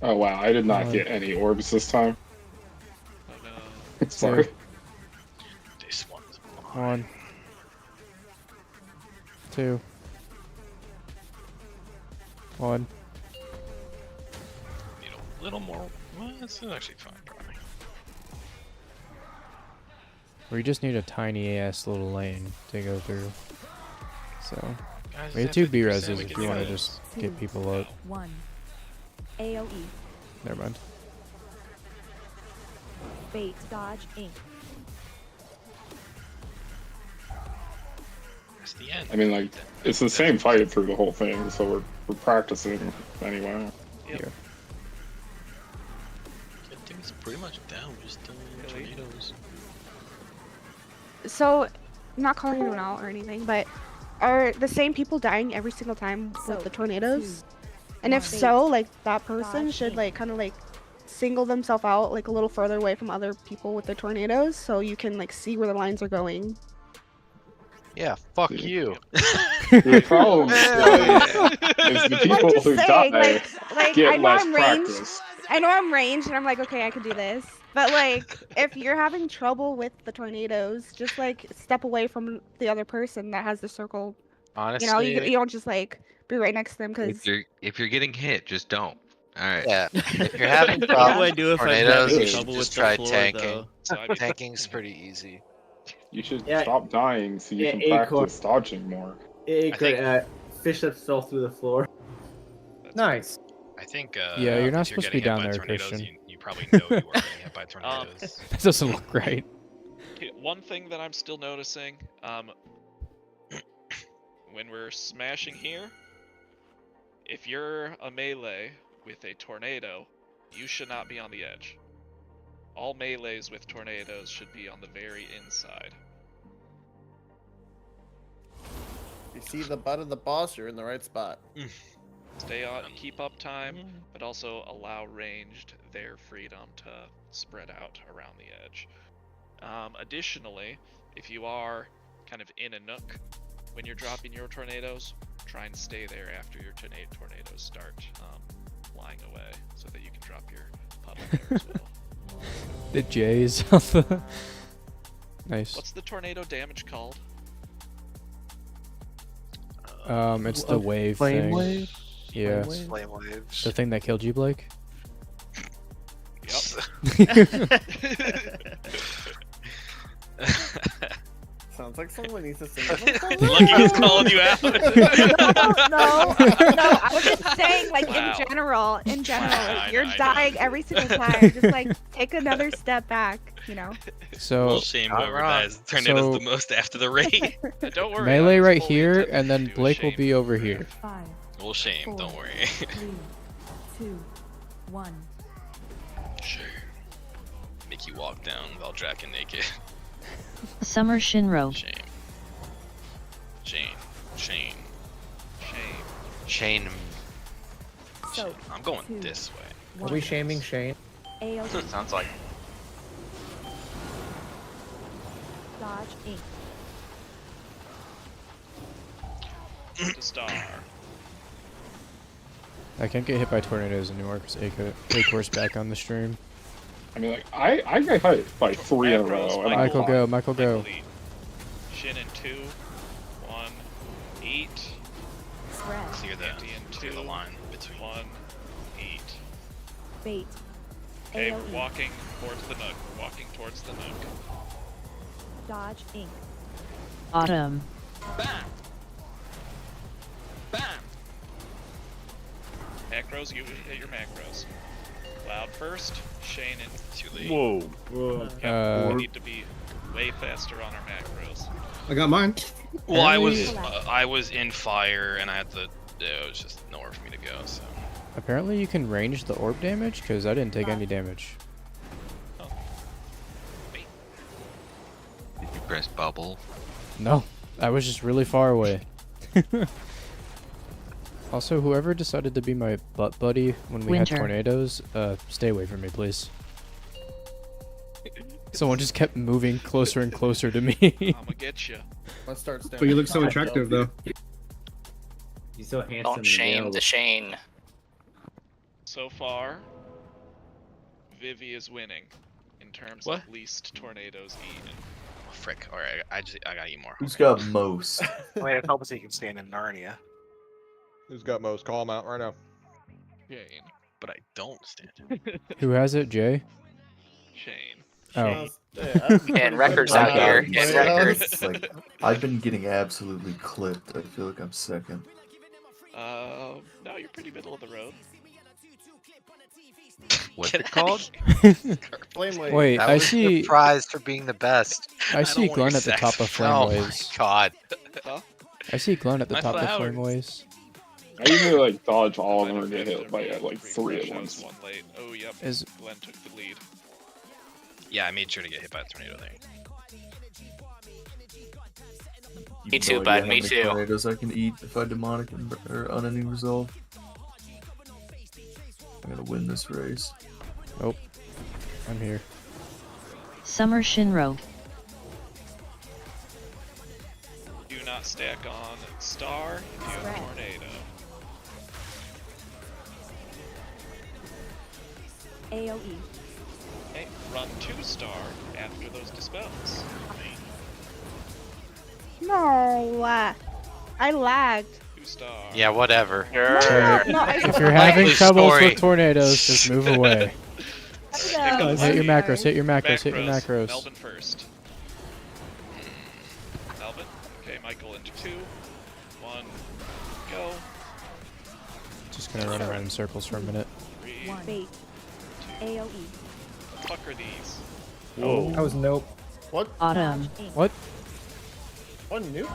Oh wow, I did not One. get any orbs this time. Oh no. Sorry. This one's 1. 2. 1. Need a little more. Well, this is actually fine, probably. We just need a tiny ass little lane to go through. So, Guys, we have is 2 that B 50%? reses We if can you do want to this. just get people up. 1. AoE. Never mind. Bait. Dodge Inc. That's the end. I mean, like, it's the same fight through the whole thing, so we're practicing anyway. Here. I think it's pretty much down. Just tornadoes. So, I'm not calling anyone out or anything, but are the same people dying every single time with the tornadoes? And if so, like, that person should, like, kind of, like, single themselves out, like, a little further away from other people with the tornadoes so you can, like, see where the lines are going. Yeah, fuck you. The problem is the people I'm who just saying, die like, get I know less I'm ranged. practice. I know I'm ranged, and I'm like, okay, I can do this. But, like, if you're having trouble with the tornadoes, just, like, step away from the other person that has the circle. Honestly, You know, you don't just, like, be right next to them, because... If you're getting hit, just don't. Alright. Yeah, if you're having What do problems I do with if I'm tornadoes, having you should trouble with just the try floor, tanking. though? So, I mean, Tanking's pretty easy. You should Yeah. stop dying so you Yeah, can Acorn. practice dodging more. It I could think- fish that fell through the floor. Nice. I think. Yeah, you're not if supposed to getting be down hit by there, tornadoes, Christian. You probably know you are getting hit by tornadoes. That doesn't look right. one thing that I'm still noticing, when we're smashing here, if you're a melee with a tornado, you should not be on the edge. All melees with tornadoes should be on the very inside. You see the butt of the boss, you're in the right spot. Stay on, keep up time, but also allow ranged their freedom to spread out around the edge. Additionally, if you are kind of in a nook when you're dropping your tornadoes, try and stay there after your tornadoes start flying away, so that you can drop your puddle there as well. The J's of the. Nice. What's the tornado damage called? It's the wave flame thing. wave? Yeah. Flame waves. The thing that killed you, Blake. Sounds like someone needs to sing. Lucky he's calling you out. No, I was just saying, like, Wow. in general, I like, you're know. dying every single time. Just, like, take another step back, you know? So Well, shame Not whoever wrong. dies tornadoes So- the most after the raid. Don't worry. melee I was right fully here, intending and then to do a Blake will shame be over here. 5, Well, shame. 4, Don't worry. 3, 2, 1. Sure. Make you walk down while Draken naked. Summer Shinro. Shame. Shame. Shame. Shame. Shane. So, I'm going 2, this way. Are we shaming Shane? AOE. Sounds like. Dodge Inc. The star. I can't get hit by tornadoes anymore because Acor's back on the stream. I mean, like, I got hit by 3 in a row. and Michael, I'm go. fine. Michael, go. Lead. Shin in 2, 1, eat. Spread. Clear Empty in the 2, line between. 1, eat. Bait. Okay, AOE. walking towards the nook. Walking towards the nook. Dodge Inc. Autumn. Macros, you hit your macros. Cloud first, Shane in. Too late. Whoa. Yep, we need to be way faster on our macros. I got mine. Well, Apparently- I was in fire and I had to. It was just nowhere for me to go. So. Apparently you can range the orb damage because I didn't take any damage. Did you press bubble? No, I was just really far away. Also, whoever decided to be my butt buddy when we Winter. had tornadoes, stay away from me, please. Someone just kept moving closer and closer to me. I'ma get you. Let's start But you look so attractive, though. He's so handsome. Don't and shame male. the Shane. So far, Vivi is winning in terms What? of least tornadoes eaten. Oh, frick. All right, I gotta eat more. Who's got most? I mean, it helps that you can stand in Narnia. Who's got most? Call him out right now. Shane. But I don't stand. Who has it, Jay? Shane. Oh. And records I out got here. it. And records. It's like, I've been getting absolutely clipped. I feel like I'm second. No, you're pretty middle of the road. What's it called? Wait, That I was see. your prize for being the best. I see Glenn at the top of Flame Oh Waves. my god. Huh? I see Glenn at the My top of flowers. Flame Waves. I usually like dodge all of them or get hit by like 3 at once. One late. Oh, yep. Is- Glenn took the lead. Yeah, I made sure to get hit by a tornado there. You Me have too, no bud, idea how me many too. tornadoes I can eat if I demonic or unending resolve. I'm gonna win this race. Oh, I'm here. Summer Shinro. Do not stack on star if you have a tornado. AOE. Okay, run 2 star after those dispels. No, I lagged. 2 star. Yeah, whatever. If you're having Likely troubles story. with tornadoes, just move away. know. Hit your macros, hit your macros, hit your macros. Melvin first. Melvin. Okay, Michael into 2. 1. Go. Just gonna run around in circles for a minute. 3. 1. Bait. AOE. What the fuck are these? Whoa. That was nope. What? Autumn. What? What nuke?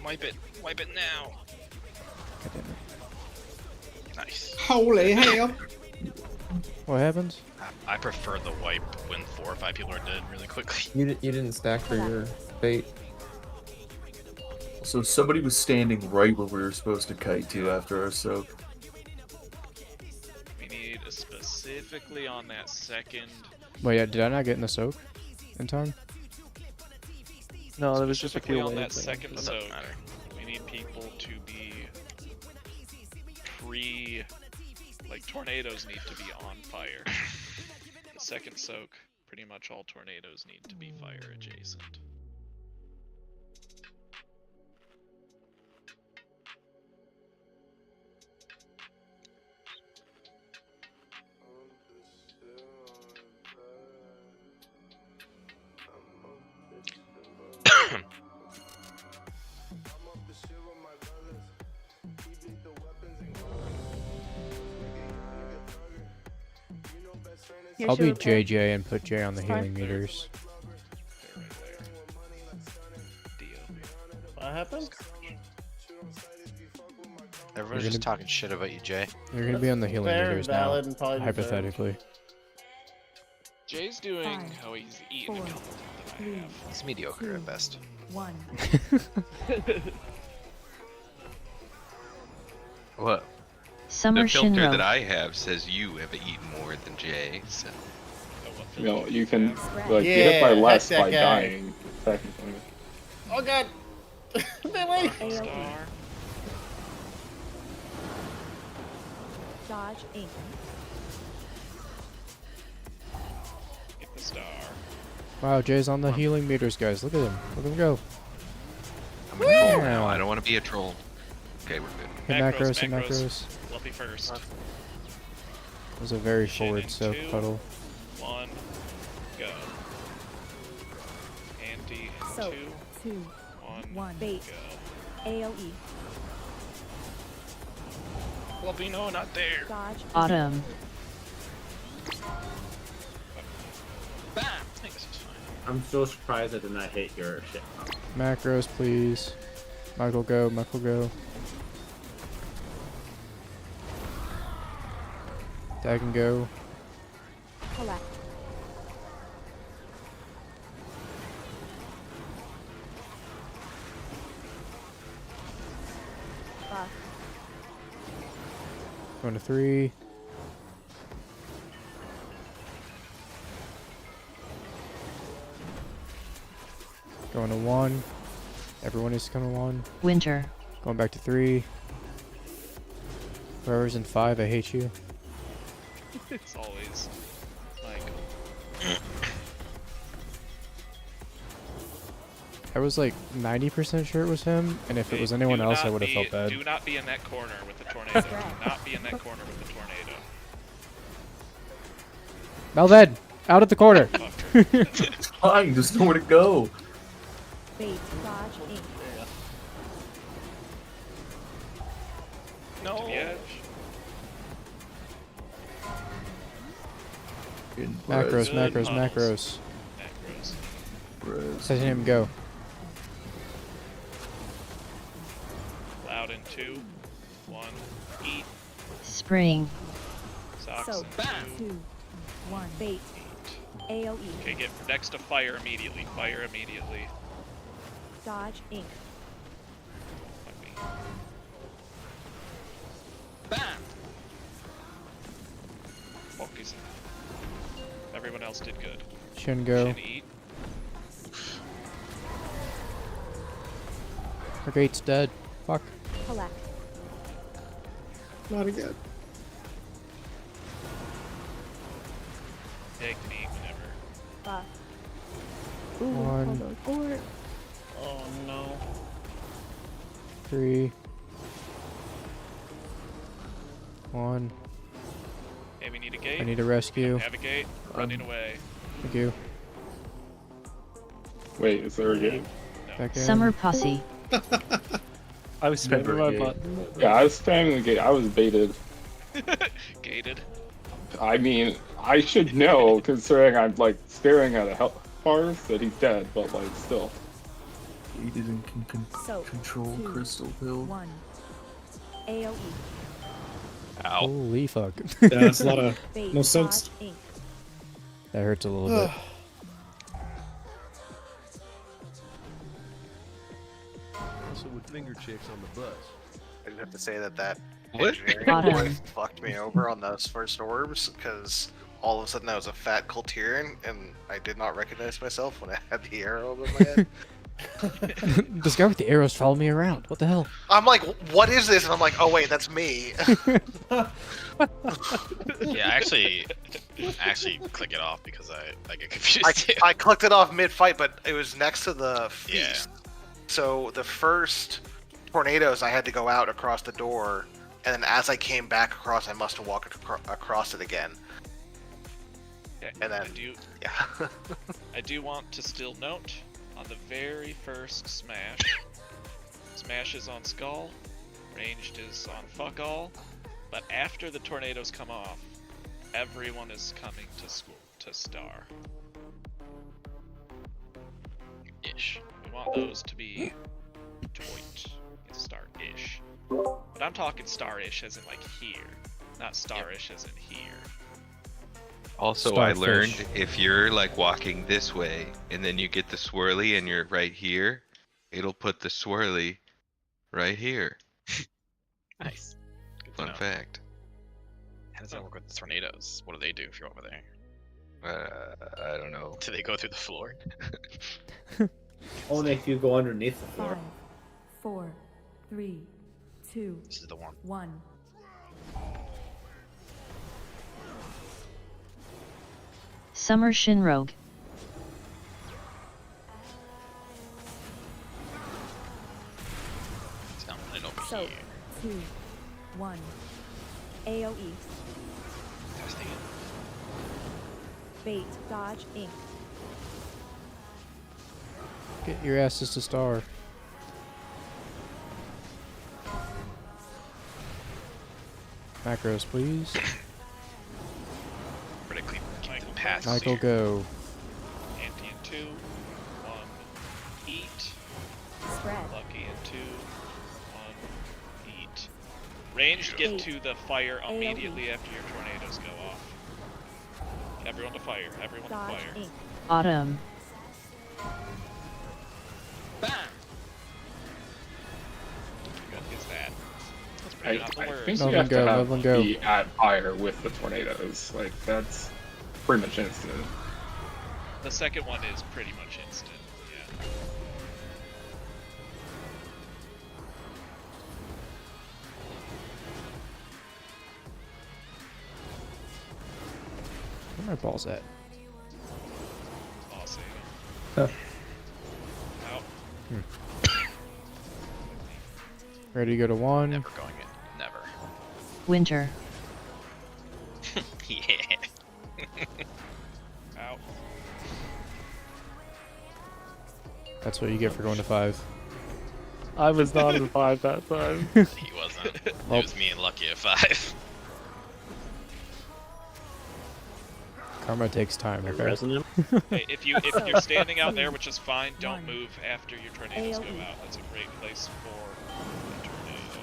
Wipe it now. God damn it. Nice. Holy hell! What happens? I prefer the wipe when 4 or 5 people are dead really quickly. You didn't stack for your bait. So somebody was standing right where we were supposed to kite to after our soak. We need a specifically on that second. Wait, yeah, did I not get in the soak in time? No, there was just a Specifically few on that waves. second soak. people to be like tornadoes need to be on fire. The second soak, pretty much all tornadoes need to be fire adjacent. I'll be JJ and put J on the healing meters. What happened? Everyone's just talking shit about you, Jay. You're gonna be on the healing Fair, meters valid, now, and probably hypothetically. Jay's doing how he's eating a couple that I have. It's mediocre at best. 1. What? Summer The filter Shinro. that I have says you have eaten more than Jay, so. You know, you can like get hit by less heck that by guy. dying. Technically. Oh god! Billy! Dodge Inc. Get the star. Wow, Jay's on the healing meters, guys. Look at him. Look at him go. I'm a troll now. I don't want to be a troll. Okay, we're good. Hit macros, hit macros. Fluffy first. It was a very forward soak puddle. 1, go. Anti, So, 2, 2, 1. Bait. go. AoE. Fluffy, no, not there. Dodge. Autumn. Bam! Thanks. I'm so surprised I did not hit your shit. Macros, please. Michael go, Michael go. Tag and go. Collect. Buff. Going to 3. Going to 1. Everyone is coming 1. Winter. Going back to 3. Whoever's in 5, I hate you. It's always like. I was like 90% sure it was him, and if it was anyone Do else, I not would have be- felt bad. Do not be in that corner with the tornado. Do not be in that corner with the tornado. Melved! Out at the corner! It's fine, there's nowhere to go. Bait. Dodge Inc. No. To the edge. Macros, Good macros, tunnels. macros. Macros. Letting him go. Loud in 2, 1, eat. Spring. Socks. So, in 2. 2, 1. Bait. AoE. Okay, get next to fire immediately. Fire immediately. Dodge Inc. Fuck me. Focus. Everyone else did good. Shin go. Shin eat. Her gate's dead. Fuck. Collect. Not again. Take me whenever. Buff. Ooh, 1. hold on. Or Oh no. 3. 1. Hey, we need a gate. I need a rescue. Have a gate. Running away. Thank you. Wait, is there a game? Back in. Summer Posse. I was spamming Never my a game. button. Yeah, I was spamming the gate. I was baited. Gated. I mean, I should know considering I'm like staring at a health bar that he's dead, but like still. Aided and can So, control 2, crystal pill. 1. AoE. Ow. Holy fuck. Yeah, that's a lot of Bait. no Dodge soaks. Inc. That hurts a little bit. Also with finger chicks on the bus. I did have to say that What? engineering Autumn. board fucked me over on those first orbs because all of a sudden I was a fat Colterian and I did not recognize myself when I had the arrow above my head. This guy with the arrows followed me around. What the hell? I'm like, what is this? And I'm like, oh wait, that's me. Yeah, actually click it off because I get confused. I clicked it off mid-fight, but it was next to the feast. So the first tornadoes, I had to go out across the door, and then as I came back across, I must have walked across it again. Okay, And then, yeah. I do want to still note, on the very first smash, smash is on skull, ranged is on fuck all, but after the tornadoes come off, everyone is coming to star. Ish. We want those to be toit. Star-ish. But I'm talking star-ish as in like here, not star-ish as in here. Also, I learned if you're like walking this way and then you get the swirly and you're right here, it'll put the swirly right here. Nice. Good to Fun know. fact. How does that work with the tornadoes? What do they do if you're over there? I don't know. Do they go through the floor? Only if you go underneath the floor. 5, 4, 3, 2, This is the one. 1. Summer Shinrogue. Something over So, here. 2, 1. AoE. Testing it. Bait. Dodge. Ink. Get your asses to star. Macros, please. Critically keep the passes Michael, here. go. Anti in 2, 1, eat. Spread. Lucky in 2, 1, eat. Ranged, get to the fire immediately after your tornadoes go off. Everyone to fire, everyone to Dodge. fire. Ink. Autumn. What is that? That's I pretty not the think worst. you Let have them go, to let them go. be at fire with the tornadoes. Like, that's pretty much instant. The second one is pretty much instant, yeah. Where my balls at? I'll save Huh. Out. Ready to go to 1. Never going in. Never. Winter. Yeah. Out. That's what you get for going to 5. I was not in 5 that time. He wasn't. It Well- was me and Lucky at 5. Karma takes time, okay? Resonant. Hey, if you're standing out there, which is fine, don't move after your tornadoes go out. That's a great place for a tornado.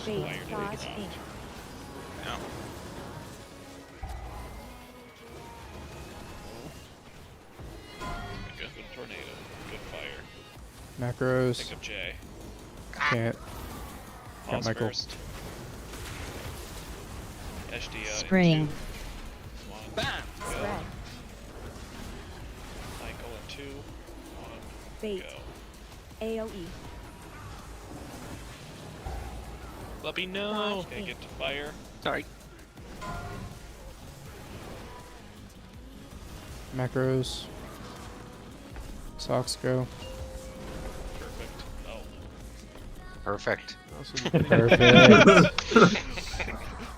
Bait. Fire to Dodge. get Ink. No. Good tornado. Good fire. Macros. Pick up Jay. Can't. Got Pause Michael. first. HD Spring. 1. Spread. Go. Michael in 2. 1. Bait. Go. AoE. Lucky, no. Dodge. Okay, Ink. get to fire. Sorry. Macros. Socks go. Perfect. Oh. Perfect. Perfect.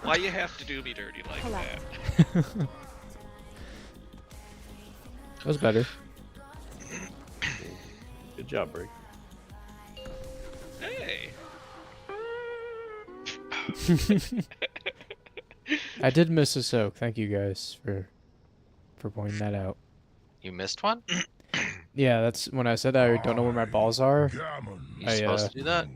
Why you have to do me dirty like Collect. that? That was better. Good job, Break. Hey. I did miss a soak. Thank you guys for pointing that out. You missed one? Yeah, that's when I said I don't know where my balls are. You supposed to do that?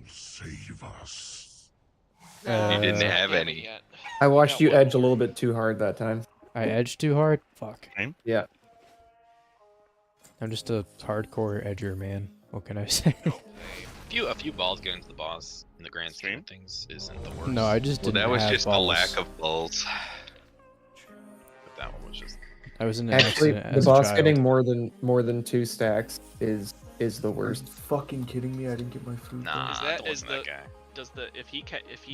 You didn't Uh, have any. Yet. I watched got you one edge a more. little bit too hard that time. I edged too hard? Fuck. Yeah. I'm just a hardcore edger, man. What can I say? A few balls going into the boss in the grand scheme of things isn't the worst. No, I just Well, didn't that was have just balls. a lack of balls. But that one was just. I was in an Actually, accident the as a boss child. getting more than 2 stacks is is the worst. Fucking kidding me? I didn't get my food. Nah, Is that it wasn't that guy. does the if he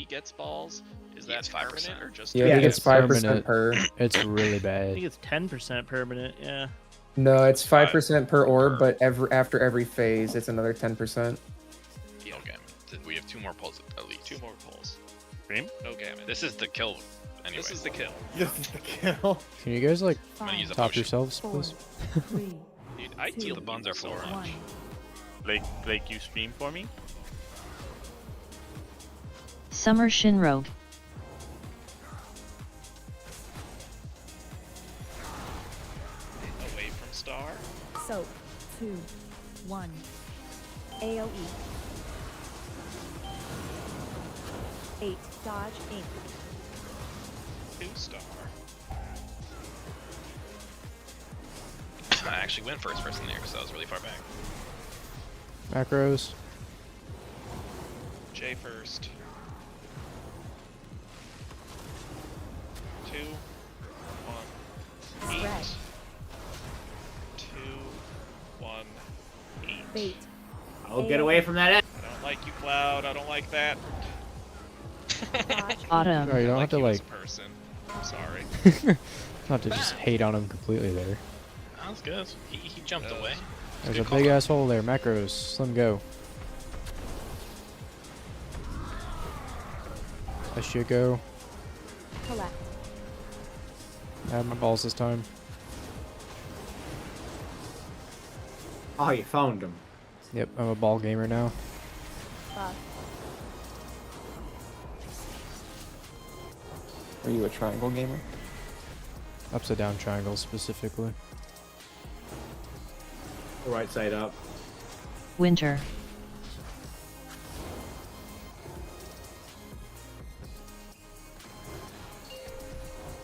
gets balls, is that gets 5%. permanent or just? Yeah, I think it's 5% permanent. per. It's really I bad. think it's 10% permanent. Yeah. No, it's 5% per orb, but after every phase, it's another 10%. Yeah, okay. We have 2 more pulls at least. 2 more pulls. Cream? No gammon. This is the kill. Anyway. This is the kill. This is the kill. Can you guys like I'm gonna use a top potion. yourselves, please? Dude, I deal The buns are so full. much. Blake, you stream for me? Summer Shinrogue. Away from star. So, 2, 1. AoE. 8. Dodge Inc. 2 star. I actually went first person there because I was really far back. Macros. J first. 2, 1, 8. Spread. 2, 1, 8. Bait. I'll get away from that. I don't like you, Cloud. I don't like that. Autumn. Oh, you don't I have to you as like. a person. I'm sorry. Not to just hate on him completely there. That's good. He jumped away. There's a big ass hole there. Macros. Let him go. That should go. Collect. I have my balls this time. Oh, you found him. Yep, I'm a ball gamer now. Buff. Are you a triangle gamer? Upside down triangle specifically. Right side up. Winter.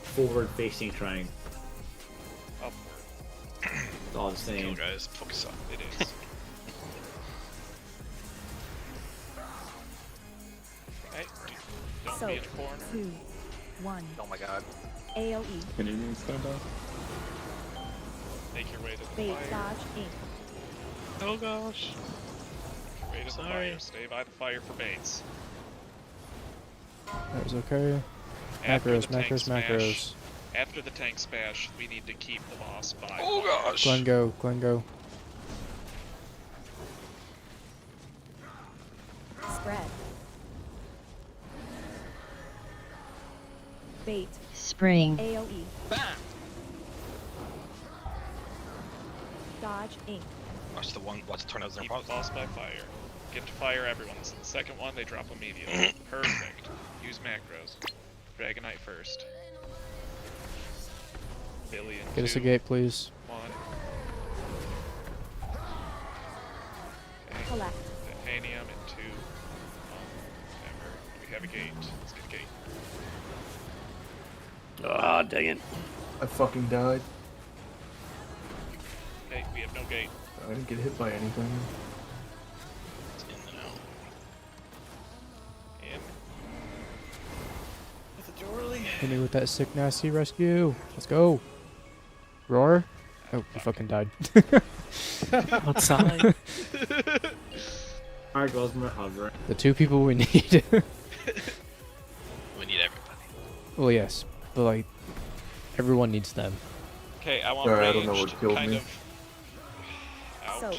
Forward facing triangle. Upward. It's all the same. Kill, guys. Focus on. It is. Hey, don't So, be in a corner. 2, 1. Oh my god. AoE. Can you stand up? Make your way to the Bait. fire. Dodge Inc. Oh gosh. Make your way to the Sorry. fire. Stay by the fire for baits. That was okay. After Macros, the tank macros, smash, macros. After the tank smash, we need to keep the boss by. Oh fire. gosh. Glen go, Glen go. Spread. Bait. Spring. AoE. Dodge Inc. Watch the tornadoes in Keep our the boss by fire. Get to fire everyone. This is the second one, they drop immediately. Perfect. Use macros. Dragonite first. Billion. Get us a gate, please. 1. Okay. Collect. Titanium in 2. 1. Whatever. We have a gate. Let's get a gate. Ah, dang it. I fucking died. Okay, we have no gate. I didn't get hit by anything. In. Hit me with that sick nasty rescue. Let's go. Roar. Oh, you fucking died. Outside. Alright, goes my hover. The 2 people we need. We need everybody. Well, yes, but like everyone needs them. Okay, I want Sorry, I ranged, don't know what killed kind me. of. Out. So,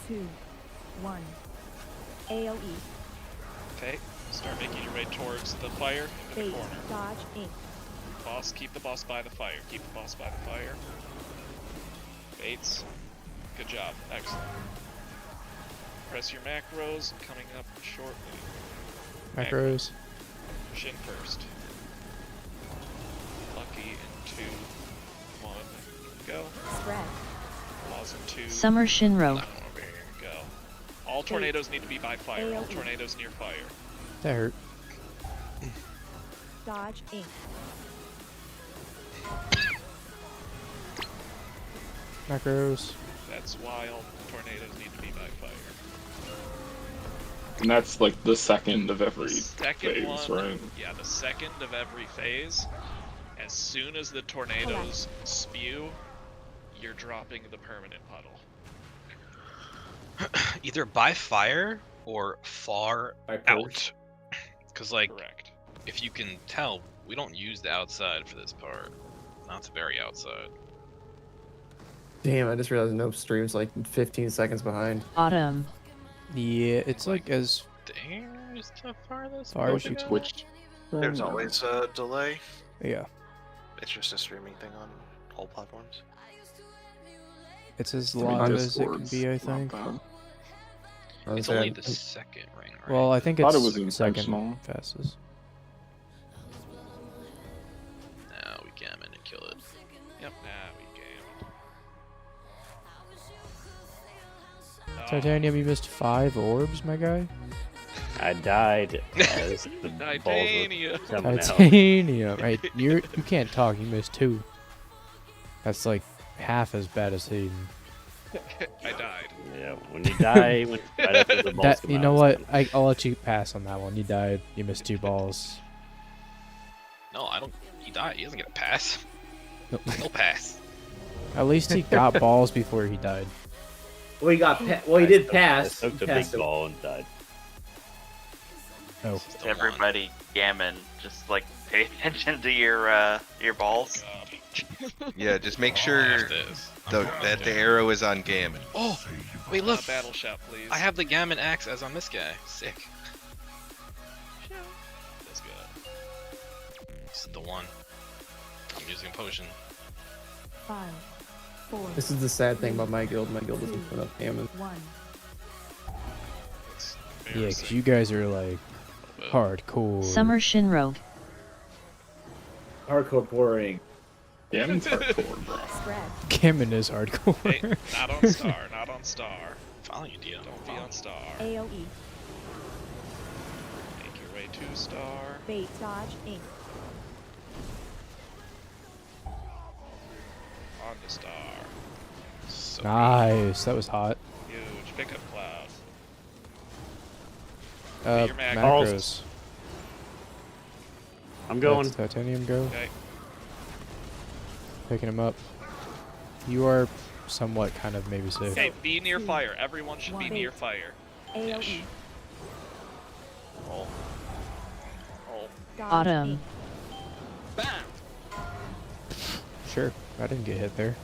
2, 1. AoE. Okay, start making your way towards the fire into the Bait. corner. Dodge Inc. Boss, keep the boss by the fire. Keep the boss by the fire. Baits. Good job. Excellent. Press your macros. Coming up shortly. Macros. Shin first. Lucky in 2, 1, go. Spread. Pause in 2. Summer Shinrogue. Go. All tornadoes need to be by fire. All AoE. tornadoes near fire. That hurt. Dodge Inc. Macros. That's why all tornadoes need to be by fire. And that's like the second of every Second phase, one, right? yeah, the second of every phase. As soon as the tornadoes spew, you're dropping the permanent puddle. either by fire or far out. Because like, if you can tell, we don't use the outside for this part. Not the very outside. Damn, I just realized no stream's like 15 seconds behind. Autumn. Yeah, it's like as There's the farthest far as you Twitch. There's always a delay. Yeah. It's just a streaming thing on all platforms. It's as I mean, long as it can Discord's be, I not think. bad. It's only the second ring, right? Well, I think Thought it's it was second intentional. fastest. Now we gammon and kill it. Yep, now we gammon. Titanium, you missed 5 orbs, my guy. I died as the Titanium. balls were coming out. Titanium, right? You can't talk. You missed 2. That's like half as bad as Hayden. I died. Yeah, when you die, right after the balls come You out, know it's what? I'll let you pass on that one. You died. You missed 2 balls. No, I don't. He died. He doesn't get a pass. Nope. No pass. At least he got balls before he died. Well, he got. Well, he did pass. I He took the passed big it. ball and died. Oh. Everybody gammon, just like pay attention to your balls. Yeah, just make sure that the arrow is on gammon. Oh, wait, look. Battle shout, please. I have the gammon axe as on this guy. Sick. That's good. This is the one. I'm using a potion. 5, 4. This is the sad thing about my guild. My guild doesn't put up damage. 1. Yeah, because you guys are like hardcore. Summer Shinro. Hardcore pouring. Gammon's hardcore, bro. Gammon is hardcore. Hey, not on star, not on star. Follow you, deal. Don't be on star. AoE. Make your way to star. Bait dodge ink. On the star. So Nice. That was hot. Huge pickup cloud. Macros. your macros. I'm going. That's Titanium go. Okay. Picking him up. You are somewhat kind of maybe safe. Okay, be near fire. Everyone should be near fire. AoE. Roll. Roll. Dodge Autumn. ink. Sure. I didn't get hit there.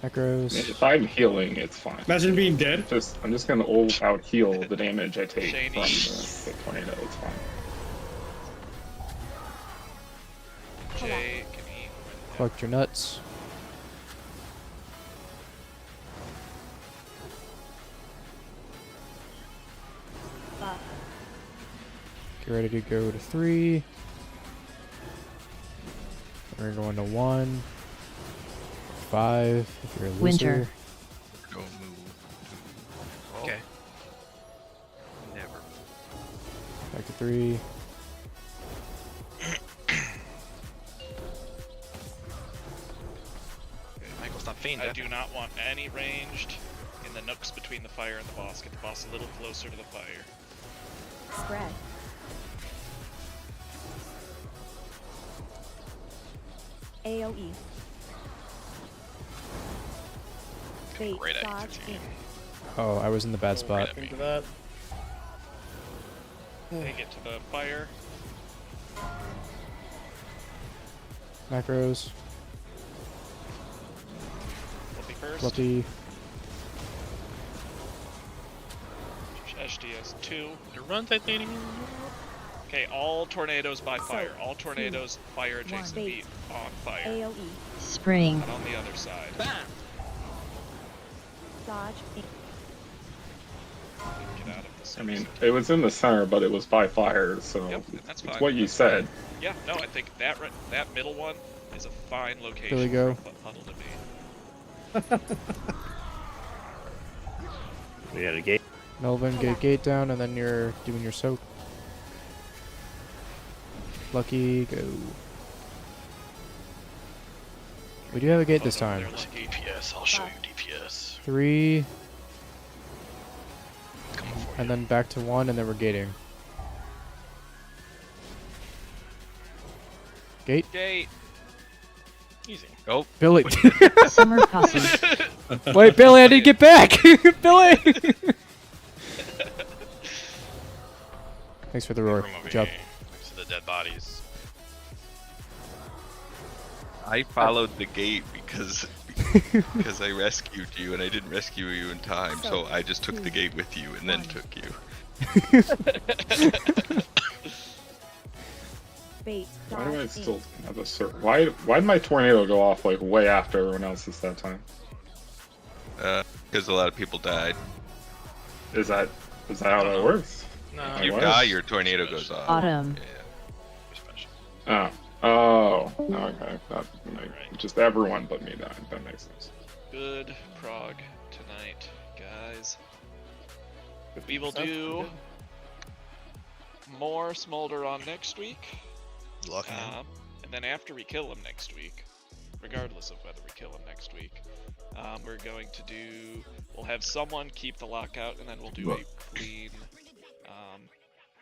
Macros. If I'm healing, it's fine. Imagine being dead. I'm just gonna out heal the damage I take Shady. from the tornado. It's fine. Jay can eat. Fucked your nuts. Buff. Get ready to go to 3. We're going to 1. 5 if you're a loser. Winter. Go move. Okay. Never. Back to 3. Michael, stop fainting. I do not want any ranged in the nooks between the fire and the boss. Get the boss a little closer to the fire. Spread. AoE. Bait Great at dodge it. ink. Oh, I was in the bad spot. at me. Into that. Take it to the fire. Macros. Flippy first. Fluffy. SDS 2. You run, Titanium. Okay, all tornadoes by fire. All tornadoes fire adjacent Bait. be on fire. AoE. Spring. Not on the other side. Dodge ink. Get out of the I mean, it was in the center, but it was by fire, so Yep, that's fine. it's what you That's said. Yeah, no, I think that that middle one is a fine location There we go. for a puddle to be. We got a gate. Melvin, get gate down, and then you're doing your soak. Lucky, go. We do have a gate this time. DPS. I'll show you DPS. 3, Coming for you. and then back to 1, and then we're gating. Gate. Gate. Easy. Go. Billy. Summer posse. Wait, Billy, I didn't get back. Billy. Thanks for the roar. From over Good job. here, next to the dead bodies. I followed the gate because I rescued you and I didn't rescue you in time, so I just took the gate with you and then took you. Bait. Why do I still have a certain? Why did my tornado go off like way after everyone else's that time? Because a lot of people died. Is that how that works? No, If you die, your tornado goes off. Autumn. Oh, okay. Just everyone but me died. That makes sense. Good Prog tonight, guys. We will do more Smolderon next week. Lucky. And then after we kill him next week, regardless of whether we kill him next week, we're going to do. We'll have someone keep the lockout, and then we'll do a clean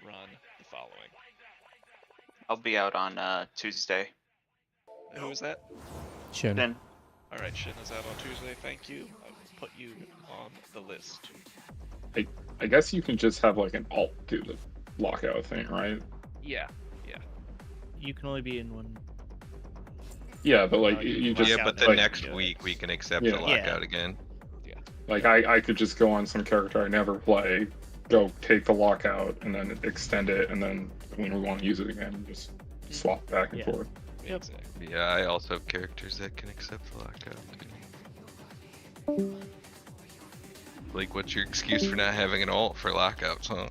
run the following. I'll be out on Tuesday. Who is that? Shin. Then Alright, Shin is out on Tuesday. Thank you. I will put you on the list. I guess you can just have like an alt do the lockout thing, right? Yeah. You can only be in one. Yeah, but like you just. Yeah, but the like, next week we can accept the lockout again. Like I could just go on some character I never play, go take the lockout, and then extend it, and then when we want to use it again, just swap back and forth. Yep. Yeah, I also have characters that can accept the lockout. Like, what's your excuse for not having an alt for lockouts, huh?